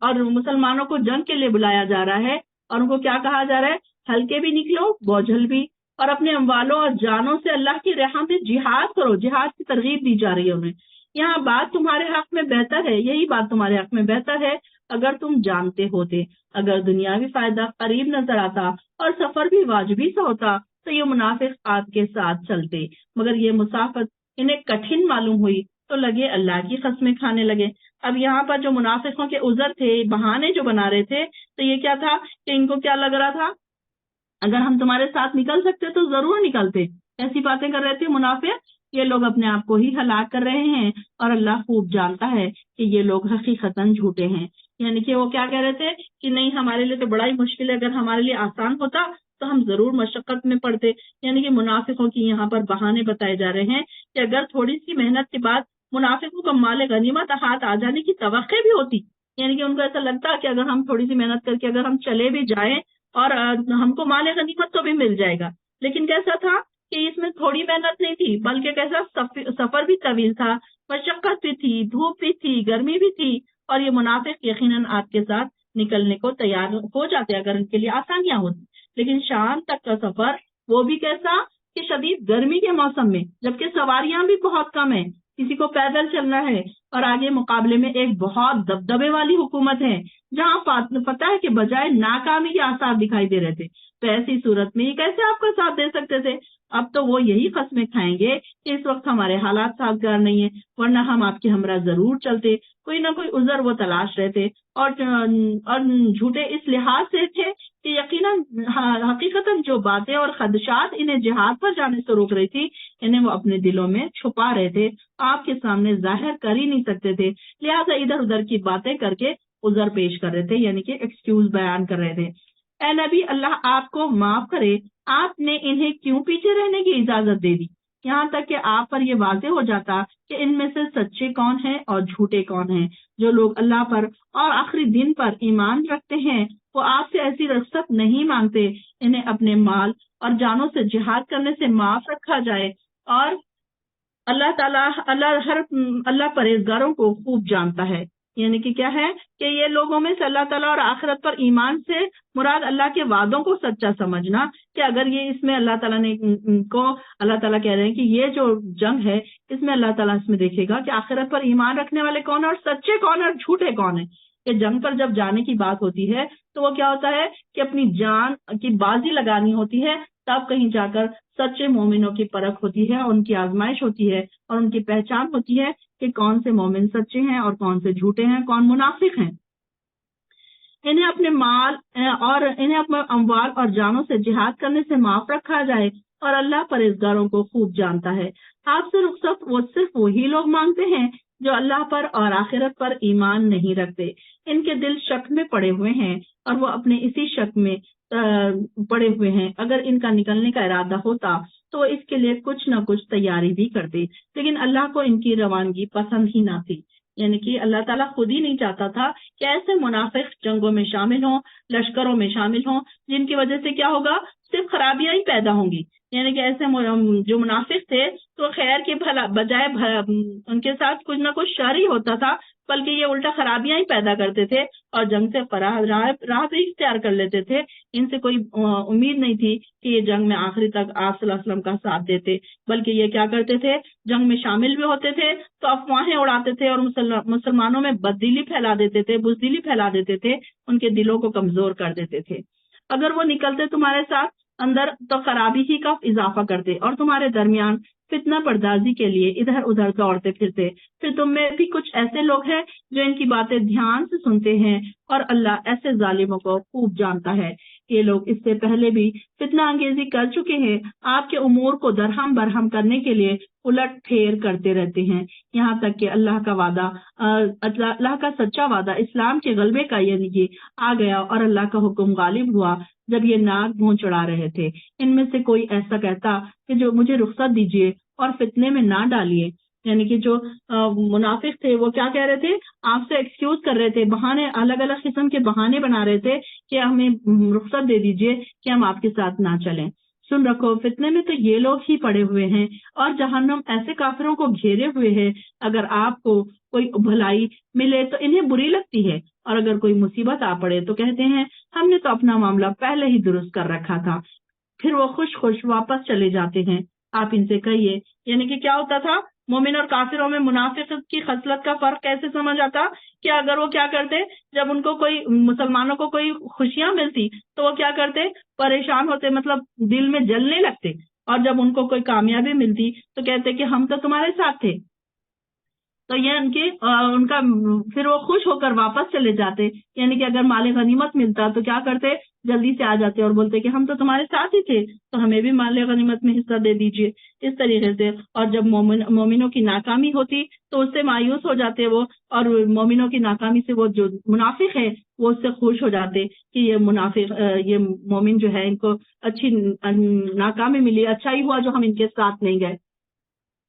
اور مسلمانوں کو جنگ کے لیے بلایا جا رہا ہے اور ان کو کیا کہا جا رہا ہے؟ ہلکے بھی نکلو، بوجھل بھی، اور اپنے اموالوں اور جانوں سے اللہ کی راہ میں جہاد کرو. جہاد کی ترغیب دی جا رہی ہے انہیں. یہاں بات تمہارے حق میں بہتر ہے، یہی بات تمہارے حق میں بہتر ہے اگر تم جانتے ہوتے. اگر دنیاوی فائدہ قریب نظر آتا اور سفر بھی واجبی سا ہوتا تو یہ منافق آپ کے ساتھ چلتے، مگر یہ مسافت انہیں کٹھن معلوم ہوئی تو لگے اللہ کی قسمیں کھانے لگے. اب یہاں پر جو منافقوں کے عذر تھے، بہانے جو بنا رہے تھے، تو یہ کیا تھا کہ ان کو کیا لگ رہا تھا؟ اگر ہم تمہارے ساتھ نکل سکتے تو ضرور نکلتے. ایسی باتیں کر رہے تھے منافق. یہ لوگ اپنے آپ کو ہی ہلاک کر رہے ہیں اور اللہ خوب جانتا ہے کہ یہ لوگ حقیقتاً جھوٹے ہیں. یعنی کہ وہ کیا کہہ رہے تھے کہ نہیں ہمارے لیے تو بڑا ہی مشکل ہے، اگر ہمارے لیے آسان ہوتا تو ہم ضرور مشقت میں پڑتے. یعنی کہ منافقوں کی یہاں پر بہانے بتائے جا رہے ہیں کہ اگر تھوڑی سی محنت کے بعد منافقوں کو مال غنیمت ہاتھ آ جانے کی توقع بھی ہوتی، یعنی کہ ان کو ایسا لگتا کہ اگر ہم تھوڑی سی محنت کر کے اگر ہم چلے بھی جائیں اور ہم کو مال غنیمت تو بھی مل جائے گا. لیکن کیسا تھا کہ اس میں تھوڑی محنت نہیں تھی بلکہ کیسا سفر بھی طویل تھا، مشقت بھی تھی، دھوپ بھی تھی، گرمی بھی تھی، اور یہ منافق یقیناً آپ کے ساتھ نکلنے کو تیار ہو جاتے اگر ان کے لیے آسانیاں ہوتی. لیکن شام تک کا سفر وہ بھی کیسا کہ شدید گرمی کے موسم میں، جبکہ سواریاں بھی بہت کم ہیں، کسی کو پیدل چلنا ہے اور آگے مقابلے میں ایک بہت دبدبے والی حکومت ہے جہاں فتح کے بجائے ناکامی کے آثار دکھائی دے رہے تھے. تو ایسی صورت میں یہ کیسے آپ کا ساتھ دے سکتے تھے؟ اب تو وہ یہی قسمیں کھائیں گے کہ اس وقت ہمارے حالات سازگار نہیں ہیں، ورنہ ہم آپ کے ہمراہ ضرور چلتے. کوئی نہ کوئی عذر وہ تلاش رہتے اور جھوٹے اس لحاظ سے تھے کہ یقیناً حقیقتاً جو باتیں اور خدشات انہیں جہاد پر جانے سے روک رہی تھی انہیں وہ اپنے دلوں میں چھپا رہے تھے، آپ کے سامنے ظاہر کر ہی نہیں سکتے تھے. لہٰذا ادھر ادھر کی باتیں کر کے عذر پیش کر رہے تھے، یعنی کہ ایکسکیوز بیان کر رہے تھے. اے نبی اللہ آپ کو معاف کرے، آپ نے انہیں کیوں پیچھے رہنے کی اجازت دے دی؟ یہاں تک کہ آپ پر یہ واضح ہو جاتا کہ ان میں سے سچے کون ہیں اور جھوٹے کون ہیں. جو لوگ اللہ پر اور آخری دن پر ایمان رکھتے ہیں وہ آپ سے ایسی رخصت نہیں مانگتے. انہیں اپنے مال اور جانوں سے جہاد کرنے سے معاف رکھا جائے اور اللہ تعالیٰ اللہ پرہیزگاروں کو خوب جانتا ہے. یعنی کہ کیا ہے کہ یہ لوگوں میں سے اللہ تعالیٰ اور آخرت پر ایمان سے مراد اللہ کے وعدوں کو سچا سمجھنا، کہ اگر یہ اس میں اللہ تعالیٰ نے کو اللہ تعالیٰ کہہ رہے ہیں کہ یہ جو جنگ ہے اس میں اللہ تعالیٰ اس میں دیکھے گا کہ آخرت پر ایمان رکھنے والے کون ہیں اور سچے کون ہیں اور جھوٹے کون ہیں. کہ جنگ پر جب جانے کی بات ہوتی ہے تو وہ کیا ہوتا ہے کہ اپنی جان کی بازی لگانی ہوتی ہے، تب کہیں جا کر سچے مومنوں کی پرکھ ہوتی ہے، ان کی آزمائش ہوتی ہے اور ان کی پہچان ہوتی ہے کہ کون سے مومن سچے ہیں اور کون سے جھوٹے ہیں، کون منافق ہیں. انہیں اپنے مال اور انہیں اپنے اموال اور جانوں سے جہاد کرنے سے معاف رکھا جائے اور اللہ پرہیزگاروں کو خوب جانتا ہے. آپ سے رخصت وہ صرف وہی لوگ مانگتے ہیں جو اللہ پر اور آخرت پر ایمان نہیں رکھتے، ان کے دل شک میں پڑے ہوئے ہیں اور وہ اپنے اسی شک میں پڑے ہوئے ہیں۔ اگر ان کا نکلنے کا ارادہ ہوتا تو اس کے لیے کچھ نہ کچھ تیاری بھی کرتے، لیکن اللہ کو ان کی روانگی پسند ہی نہ تھی۔ یعنی کہ اللہ تعالیٰ خود ہی نہیں چاہتا تھا کہ ایسے منافق جنگوں میں شامل ہوں، لشکروں میں شامل ہوں، جن کی وجہ سے کیا ہوگا، صرف خرابیاں ہی پیدا ہوں گی۔ یعنی کہ ایسے جو منافق تھے تو خیر کے بجائے ان کے ساتھ کچھ نہ کچھ شر ہی ہوتا تھا، بلکہ یہ الٹا خرابیاں ہی پیدا کرتے تھے اور جنگ سے راہ بھی اختیار کر لیتے تھے۔ ان سے کوئی امید نہیں تھی کہ یہ جنگ میں آخری تک آپ صلی اللہ علیہ وسلم کا ساتھ دیتے، بلکہ یہ کیا کرتے تھے، جنگ میں شامل بھی ہوتے تھے تو افواہیں اڑاتے تھے اور مسلمانوں میں بددلی پھیلا دیتے تھے، بزدلی پھیلا دیتے تھے، ان کے دلوں کو کمزور کر دیتے تھے۔ اگر وہ نکلتے تمہارے ساتھ اندر تو خرابی ہی کا اضافہ کرتے اور تمہارے درمیان فتنہ پردازی کے لیے ادھر ادھر دوڑتے پھرتے۔ پھر تم میں بھی کچھ ایسے لوگ ہیں جو ان کی باتیں دھیان سے سنتے ہیں اور اللہ ایسے ظالموں کو خوب جانتا ہے۔ یہ لوگ اس سے پہلے بھی فتنہ انگیزی کر چکے ہیں، آپ کے امور کو درہم برہم کرنے کے لیے الٹ پھیر کرتے رہتے ہیں، یہاں تک کہ اللہ کا سچا وعدہ اسلام کے غلبے کا یہ آ گیا اور اللہ کا حکم غالب ہوا جب یہ ناک بھون چڑھا رہے تھے۔ ان میں سے کوئی ایسا کہتا کہ جو مجھے رخصت دیجیے اور فتنے میں نہ ڈالیے، یعنی کہ جو منافق تھے وہ کیا کہہ رہے تھے، آپ سے ایکسکیوز کر رہے تھے، بہانے، الگ الگ قسم کے بہانے بنا رہے تھے کہ ہمیں رخصت دے دیجیے کہ ہم آپ کے ساتھ نہ چلیں۔ سن رکھو، فتنے میں تو یہ لوگ ہی پڑے ہوئے ہیں اور جہنم ایسے کافروں کو گھیرے ہوئے ہے۔ اگر آپ کو کوئی بھلائی ملے تو انہیں بری لگتی ہے اور اگر کوئی مصیبت آ پڑے تو کہتے ہیں ہم نے تو اپنا معاملہ پہلے ہی درست کر رکھا تھا، پھر وہ خوش خوش واپس چلے جاتے ہیں۔ آپ ان سے کہیے، یعنی کہ کیا ہوتا تھا، مومن اور کافروں میں منافقت کی خصلت کا فرق کیسے سمجھ آتا کہ اگر وہ کیا کرتے، جب ان کو کوئی مسلمانوں کو کوئی خوشیاں ملتی تو وہ کیا کرتے، پریشان ہوتے، مطلب دل میں جلنے لگتے، اور جب ان کو کوئی کامیابی ملتی تو کہتے کہ ہم تو تمہارے ساتھ تھے۔ تو یہ ان کا پھر وہ خوش ہو کر واپس چلے جاتے، یعنی کہ اگر مال غنیمت ملتا تو کیا کرتے، جلدی سے آ جاتے اور بولتے کہ ہم تو تمہارے ساتھ ہی تھے تو ہمیں بھی مال غنیمت میں حصہ دے دیجیے، اس طریقے سے۔ اور جب مومنوں کی ناکامی ہوتی تو اس سے مایوس ہو جاتے وہ، اور مومنوں کی ناکامی سے وہ جو منافق ہے وہ اس سے خوش ہو جاتے کہ یہ مومن جو ہے ان کو اچھی ناکامی ملی، اچھا ہی ہوا جو ہم ان کے ساتھ نہیں گئے۔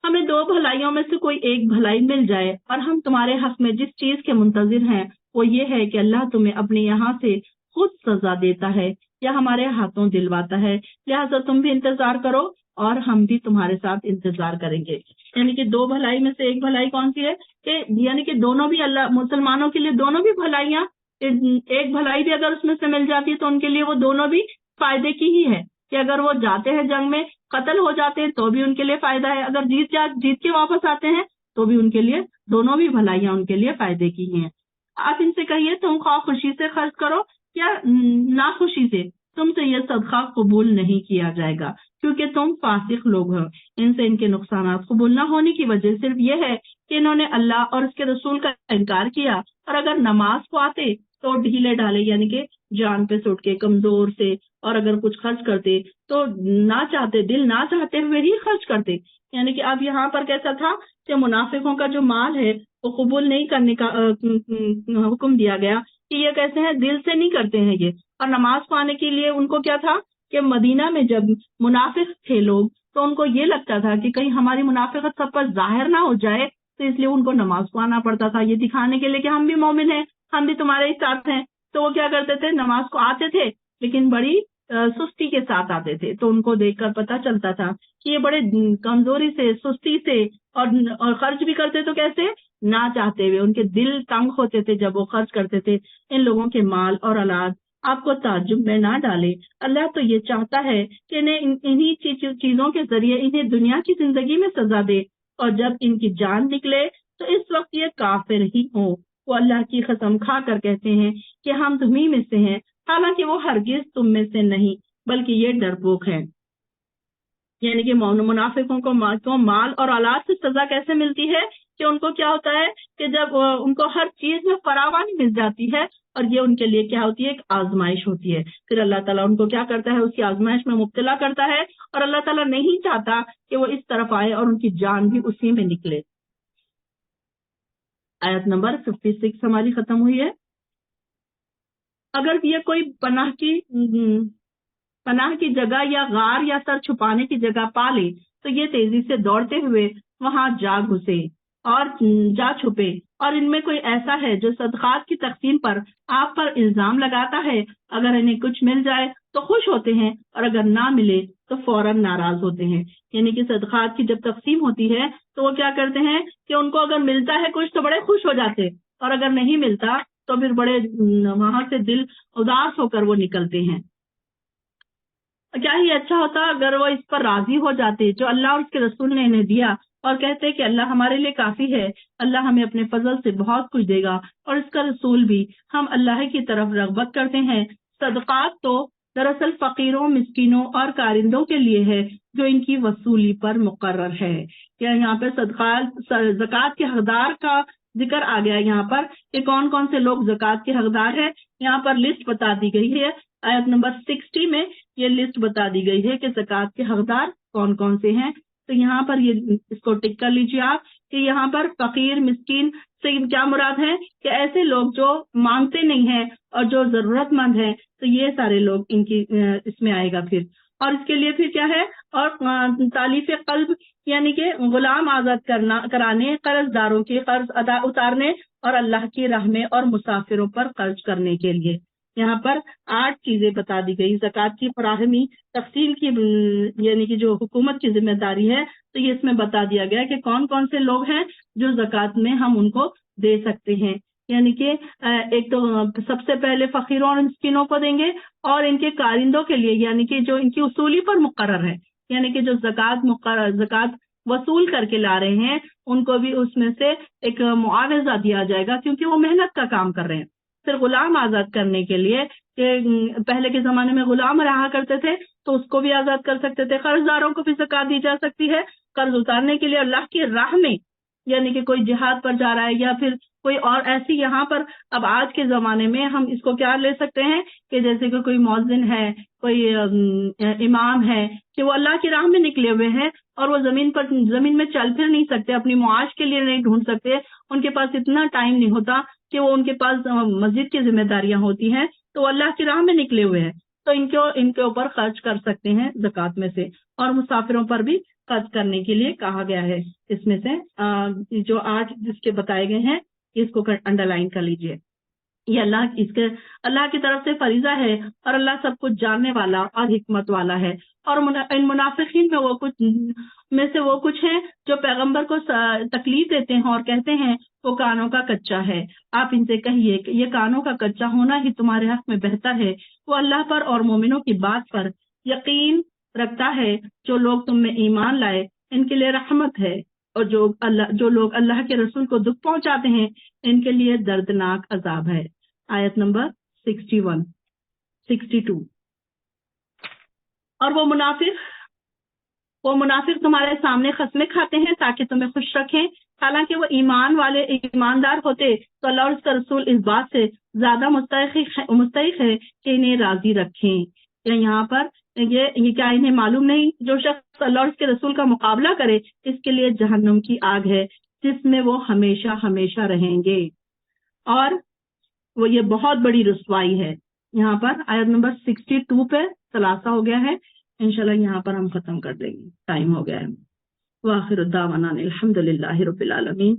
ہمیں دو بھلائیوں میں سے کوئی ایک بھلائی مل جائے اور ہم تمہارے حق میں جس چیز کے منتظر ہیں وہ یہ ہے کہ اللہ تمہیں اپنے یہاں سے خود سزا دیتا ہے یا ہمارے ہاتھوں دلواتا ہے، لہٰذا تم بھی انتظار کرو اور ہم بھی تمہارے ساتھ انتظار کریں گے۔ یعنی کہ دو بھلائی میں سے ایک بھلائی کون سی ہے کہ یعنی کہ دونوں بھی اللہ مسلمانوں کے لیے دونوں بھی بھلائیاں، ایک بھلائی بھی اگر اس میں سے مل جاتی ہے تو ان کے لیے وہ دونوں بھی فائدے کی ہی ہے، کہ اگر وہ جاتے ہیں جنگ میں قتل ہو جاتے ہیں تو بھی ان کے لیے فائدہ ہے، اگر جیت کے واپس آتے ہیں تو بھی ان کے لیے دونوں بھی بھلائیاں ان کے لیے فائدے کی ہیں۔ آپ ان سے کہیے تم خواہ خوشی سے خرچ کرو یا ناخوشی سے، تم سے یہ صدقہ قبول نہیں کیا جائے گا کیونکہ تم فاسق لوگ ہو۔ ان سے ان کے نقصانات قبول نہ ہونے کی وجہ صرف یہ ہے کہ انہوں نے اللہ اور اس کے رسول کا انکار کیا، اور اگر نماز کو آتے تو ڈھیلے ڈالے، یعنی کہ جان پہ سٹ کے کمزور سے، اور اگر کچھ خرچ کرتے تو دل نہ چاہتے ہوئے ہی خرچ کرتے۔ یعنی کہ اب یہاں پر کیسا تھا کہ منافقوں کا جو مال ہے وہ قبول نہیں کرنے کا حکم دیا گیا کہ یہ کیسے ہیں، دل سے نہیں کرتے ہیں یہ۔ اور نماز کو آنے کے لیے ان کو کیا تھا کہ مدینہ میں جب منافق تھے لوگ تو ان کو یہ لگتا تھا کہ کہیں ہماری منافقت سب پر ظاہر نہ ہو جائے، تو اس لیے ان کو نماز کو آنا پڑتا تھا یہ دکھانے کے لیے کہ ہم بھی مومن ہیں، ہم بھی تمہارے ہی ساتھ ہیں۔ تو وہ کیا کرتے تھے، نماز کو آتے تھے لیکن بڑی سستی کے ساتھ آتے تھے، تو ان کو دیکھ کر پتا چلتا تھا کہ یہ بڑے کمزوری سے، سستی سے، اور خرچ بھی کرتے تو کیسے، نہ چاہتے ہوئے، ان کے دل تنگ ہوتے تھے جب وہ خرچ کرتے تھے ان لوگوں کے مال اور اولاد۔ آپ کو تعجب میں نہ ڈالے، اللہ تو یہ چاہتا ہے کہ انہی چیزوں کے ذریعے انہیں دنیا کی زندگی میں سزا دے، اور جب ان کی جان نکلے تو اس وقت یہ کافر ہی ہوں۔ وہ اللہ کی قسم کھا کر کہتے ہیں کہ ہم تمہیں میں سے ہیں، حالانکہ وہ ہرگز تم میں سے نہیں بلکہ یہ ڈرپوک ہیں۔ یعنی کہ منافقوں کو مال اور اولاد سے سزا کیسے ملتی ہے کہ ان کو کیا ہوتا ہے کہ جب ان کو ہر چیز میں فراوانی مل جاتی ہے، اور یہ ان کے لیے کیا ہوتی ہے، ایک آزمائش ہوتی ہے، پھر اللہ تعالیٰ ان کو کیا کرتا ہے، اس کی آزمائش میں مبتلا کرتا ہے، اور اللہ تعالیٰ نہیں چاہتا کہ وہ اس طرف آئے اور ان کی جان بھی اسی میں نکلے۔ آیت نمبر 56 ہماری ختم ہوئی ہے. اگر یہ کوئی پناہ کی جگہ یا غار یا سر چھپانے کی جگہ پا لے تو یہ تیزی سے دوڑتے ہوئے وہاں جا گھسے اور جا چھپے. اور ان میں کوئی ایسا ہے جو صدقات کی تقسیم پر آپ پر الزام لگاتا ہے. اگر انہیں کچھ مل جائے تو خوش ہوتے ہیں اور اگر نہ ملے تو فوراً ناراض ہوتے ہیں. یعنی کہ صدقات کی جب تقسیم ہوتی ہے تو وہ کیا کرتے ہیں کہ ان کو اگر ملتا ہے کچھ تو بڑے خوش ہو جاتے, اور اگر نہیں ملتا تو پھر بڑے وہاں سے دل اداس ہو کر وہ نکلتے ہیں. کیا ہی اچھا ہوتا اگر وہ اس پر راضی ہو جاتے جو اللہ اور اس کے رسول نے انہیں دیا, اور کہتے کہ اللہ ہمارے لیے کافی ہے, اللہ ہمیں اپنے فضل سے بہت کچھ دے گا اور اس کا رسول بھی, ہم اللہ کی طرف رغبت کرتے ہیں. صدقات تو دراصل فقیروں, مسکینوں اور کارندوں کے لیے ہے جو ان کی وصولی پر مقرر ہے. یہاں پہ زکوٰۃ کے حقدار کا ذکر آ گیا یہاں پر کہ کون کون سے لوگ زکوٰۃ کے حقدار ہیں. یہاں پر لسٹ بتا دی گئی ہے. آیت نمبر 60 میں یہ لسٹ بتا دی گئی ہے کہ زکوٰۃ کے حقدار کون کون سے ہیں. تو یہاں پر یہ اس کو ٹک کر لیجیے آپ کہ یہاں پر فقیر, مسکین سے کیا مراد ہے کہ ایسے لوگ جو مانگتے نہیں ہیں اور جو ضرورت مند ہیں, تو یہ سارے لوگ ان کی اس میں آئے گا. پھر اور اس کے لیے پھر کیا ہے, اور تالیف قلب یعنی کہ غلام آزاد کرانے, قرض داروں کے قرض اتارنے اور اللہ کی راہ میں اور مسافروں پر خرچ کرنے کے لیے. یہاں پر 8 چیزیں بتا دی گئی. زکوٰۃ کی فراہمی تقسیم کی یعنی کہ جو حکومت کی ذمہ داری ہے, تو یہ اس میں بتا دیا گیا کہ کون کون سے لوگ ہیں جو زکوٰۃ میں ہم ان کو دے سکتے ہیں. یعنی کہ ایک تو سب سے پہلے فقیروں اور مسکینوں کو دیں گے, اور ان کے کارندوں کے لیے یعنی کہ جو ان کی اصولی پر مقرر ہے, یعنی کہ جو زکوٰۃ وصول کر کے لا رہے ہیں ان کو بھی اس میں سے ایک معاوضہ دیا جائے گا, کیونکہ وہ محنت کا کام کر رہے ہیں. پھر غلام آزاد کرنے کے لیے کہ پہلے کے زمانے میں غلام رہا کرتے تھے تو اس کو بھی آزاد کر سکتے تھے. قرض داروں کو بھی زکوٰۃ دی جا سکتی ہے قرض اتارنے کے لیے اللہ کی راہ میں, یعنی کہ کوئی جہاد پر جا رہا ہے یا پھر کوئی اور ایسی. یہاں پر اب آج کے زمانے میں ہم اس کو کیا لے سکتے ہیں کہ جیسے کہ کوئی مؤذن ہے, کوئی امام ہے کہ وہ اللہ کی راہ میں نکلے ہوئے ہیں اور وہ زمین میں چل پھر نہیں سکتے, اپنی معاش کے لیے نہیں ڈھونڈ سکتے, ان کے پاس اتنا ٹائم نہیں ہوتا کہ وہ ان کے پاس مسجد کی ذمہ داریاں ہوتی ہیں, تو وہ اللہ کی راہ میں نکلے ہوئے ہیں تو ان کے اوپر خرچ کر سکتے ہیں زکوٰۃ میں سے. اور مسافروں پر بھی خرچ کرنے کے لیے کہا گیا ہے. اس میں سے جو 8 جس کے بتائے گئے ہیں اس کو انڈر لائن کر لیجئے. یہ اللہ کی طرف سے فریضہ ہے اور اللہ سب کچھ جاننے والا اور حکمت والا ہے. اور ان منافقین میں سے وہ کچھ ہیں جو پیغمبر کو تکلیف دیتے ہیں اور کہتے ہیں وہ کانوں کا کچا ہے. آپ ان سے کہیے کہ یہ کانوں کا کچا ہونا ہی تمہارے حق میں بہتر ہے. وہ اللہ پر اور مومنوں کی بات پر یقین رکھتا ہے. جو لوگ تم میں ایمان لائے ان کے لیے رحمت ہے, اور جو لوگ اللہ کے رسول کو دکھ پہنچاتے ہیں ان کے لیے دردناک عذاب ہے. آیت نمبر 62. اور وہ منافق تمہارے سامنے قسمیں کھاتے ہیں تاکہ تمہیں خوش رکھیں, حالانکہ وہ ایماندار ہوتے تو اللہ اور اس کا رسول اس بات سے زیادہ مستحق ہے کہ انہیں راضی رکھیں. یہاں پر یہ کیا انہیں معلوم نہیں جو شخص اللہ اور اس کے رسول کا مقابلہ کرے اس کے لیے جہنم کی آگ ہے جس میں وہ ہمیشہ ہمیشہ رہیں گے, اور وہ یہ بہت بڑی رسوائی ہے. یہاں پر آیت نمبر 62 پہ خلاصہ ہو گیا ہے. انشاءاللہ یہاں پر ہم ختم کر دیں گے, ٹائم ہو گیا ہے. وآخر الدعوانا الحمدللہ رب العالمین.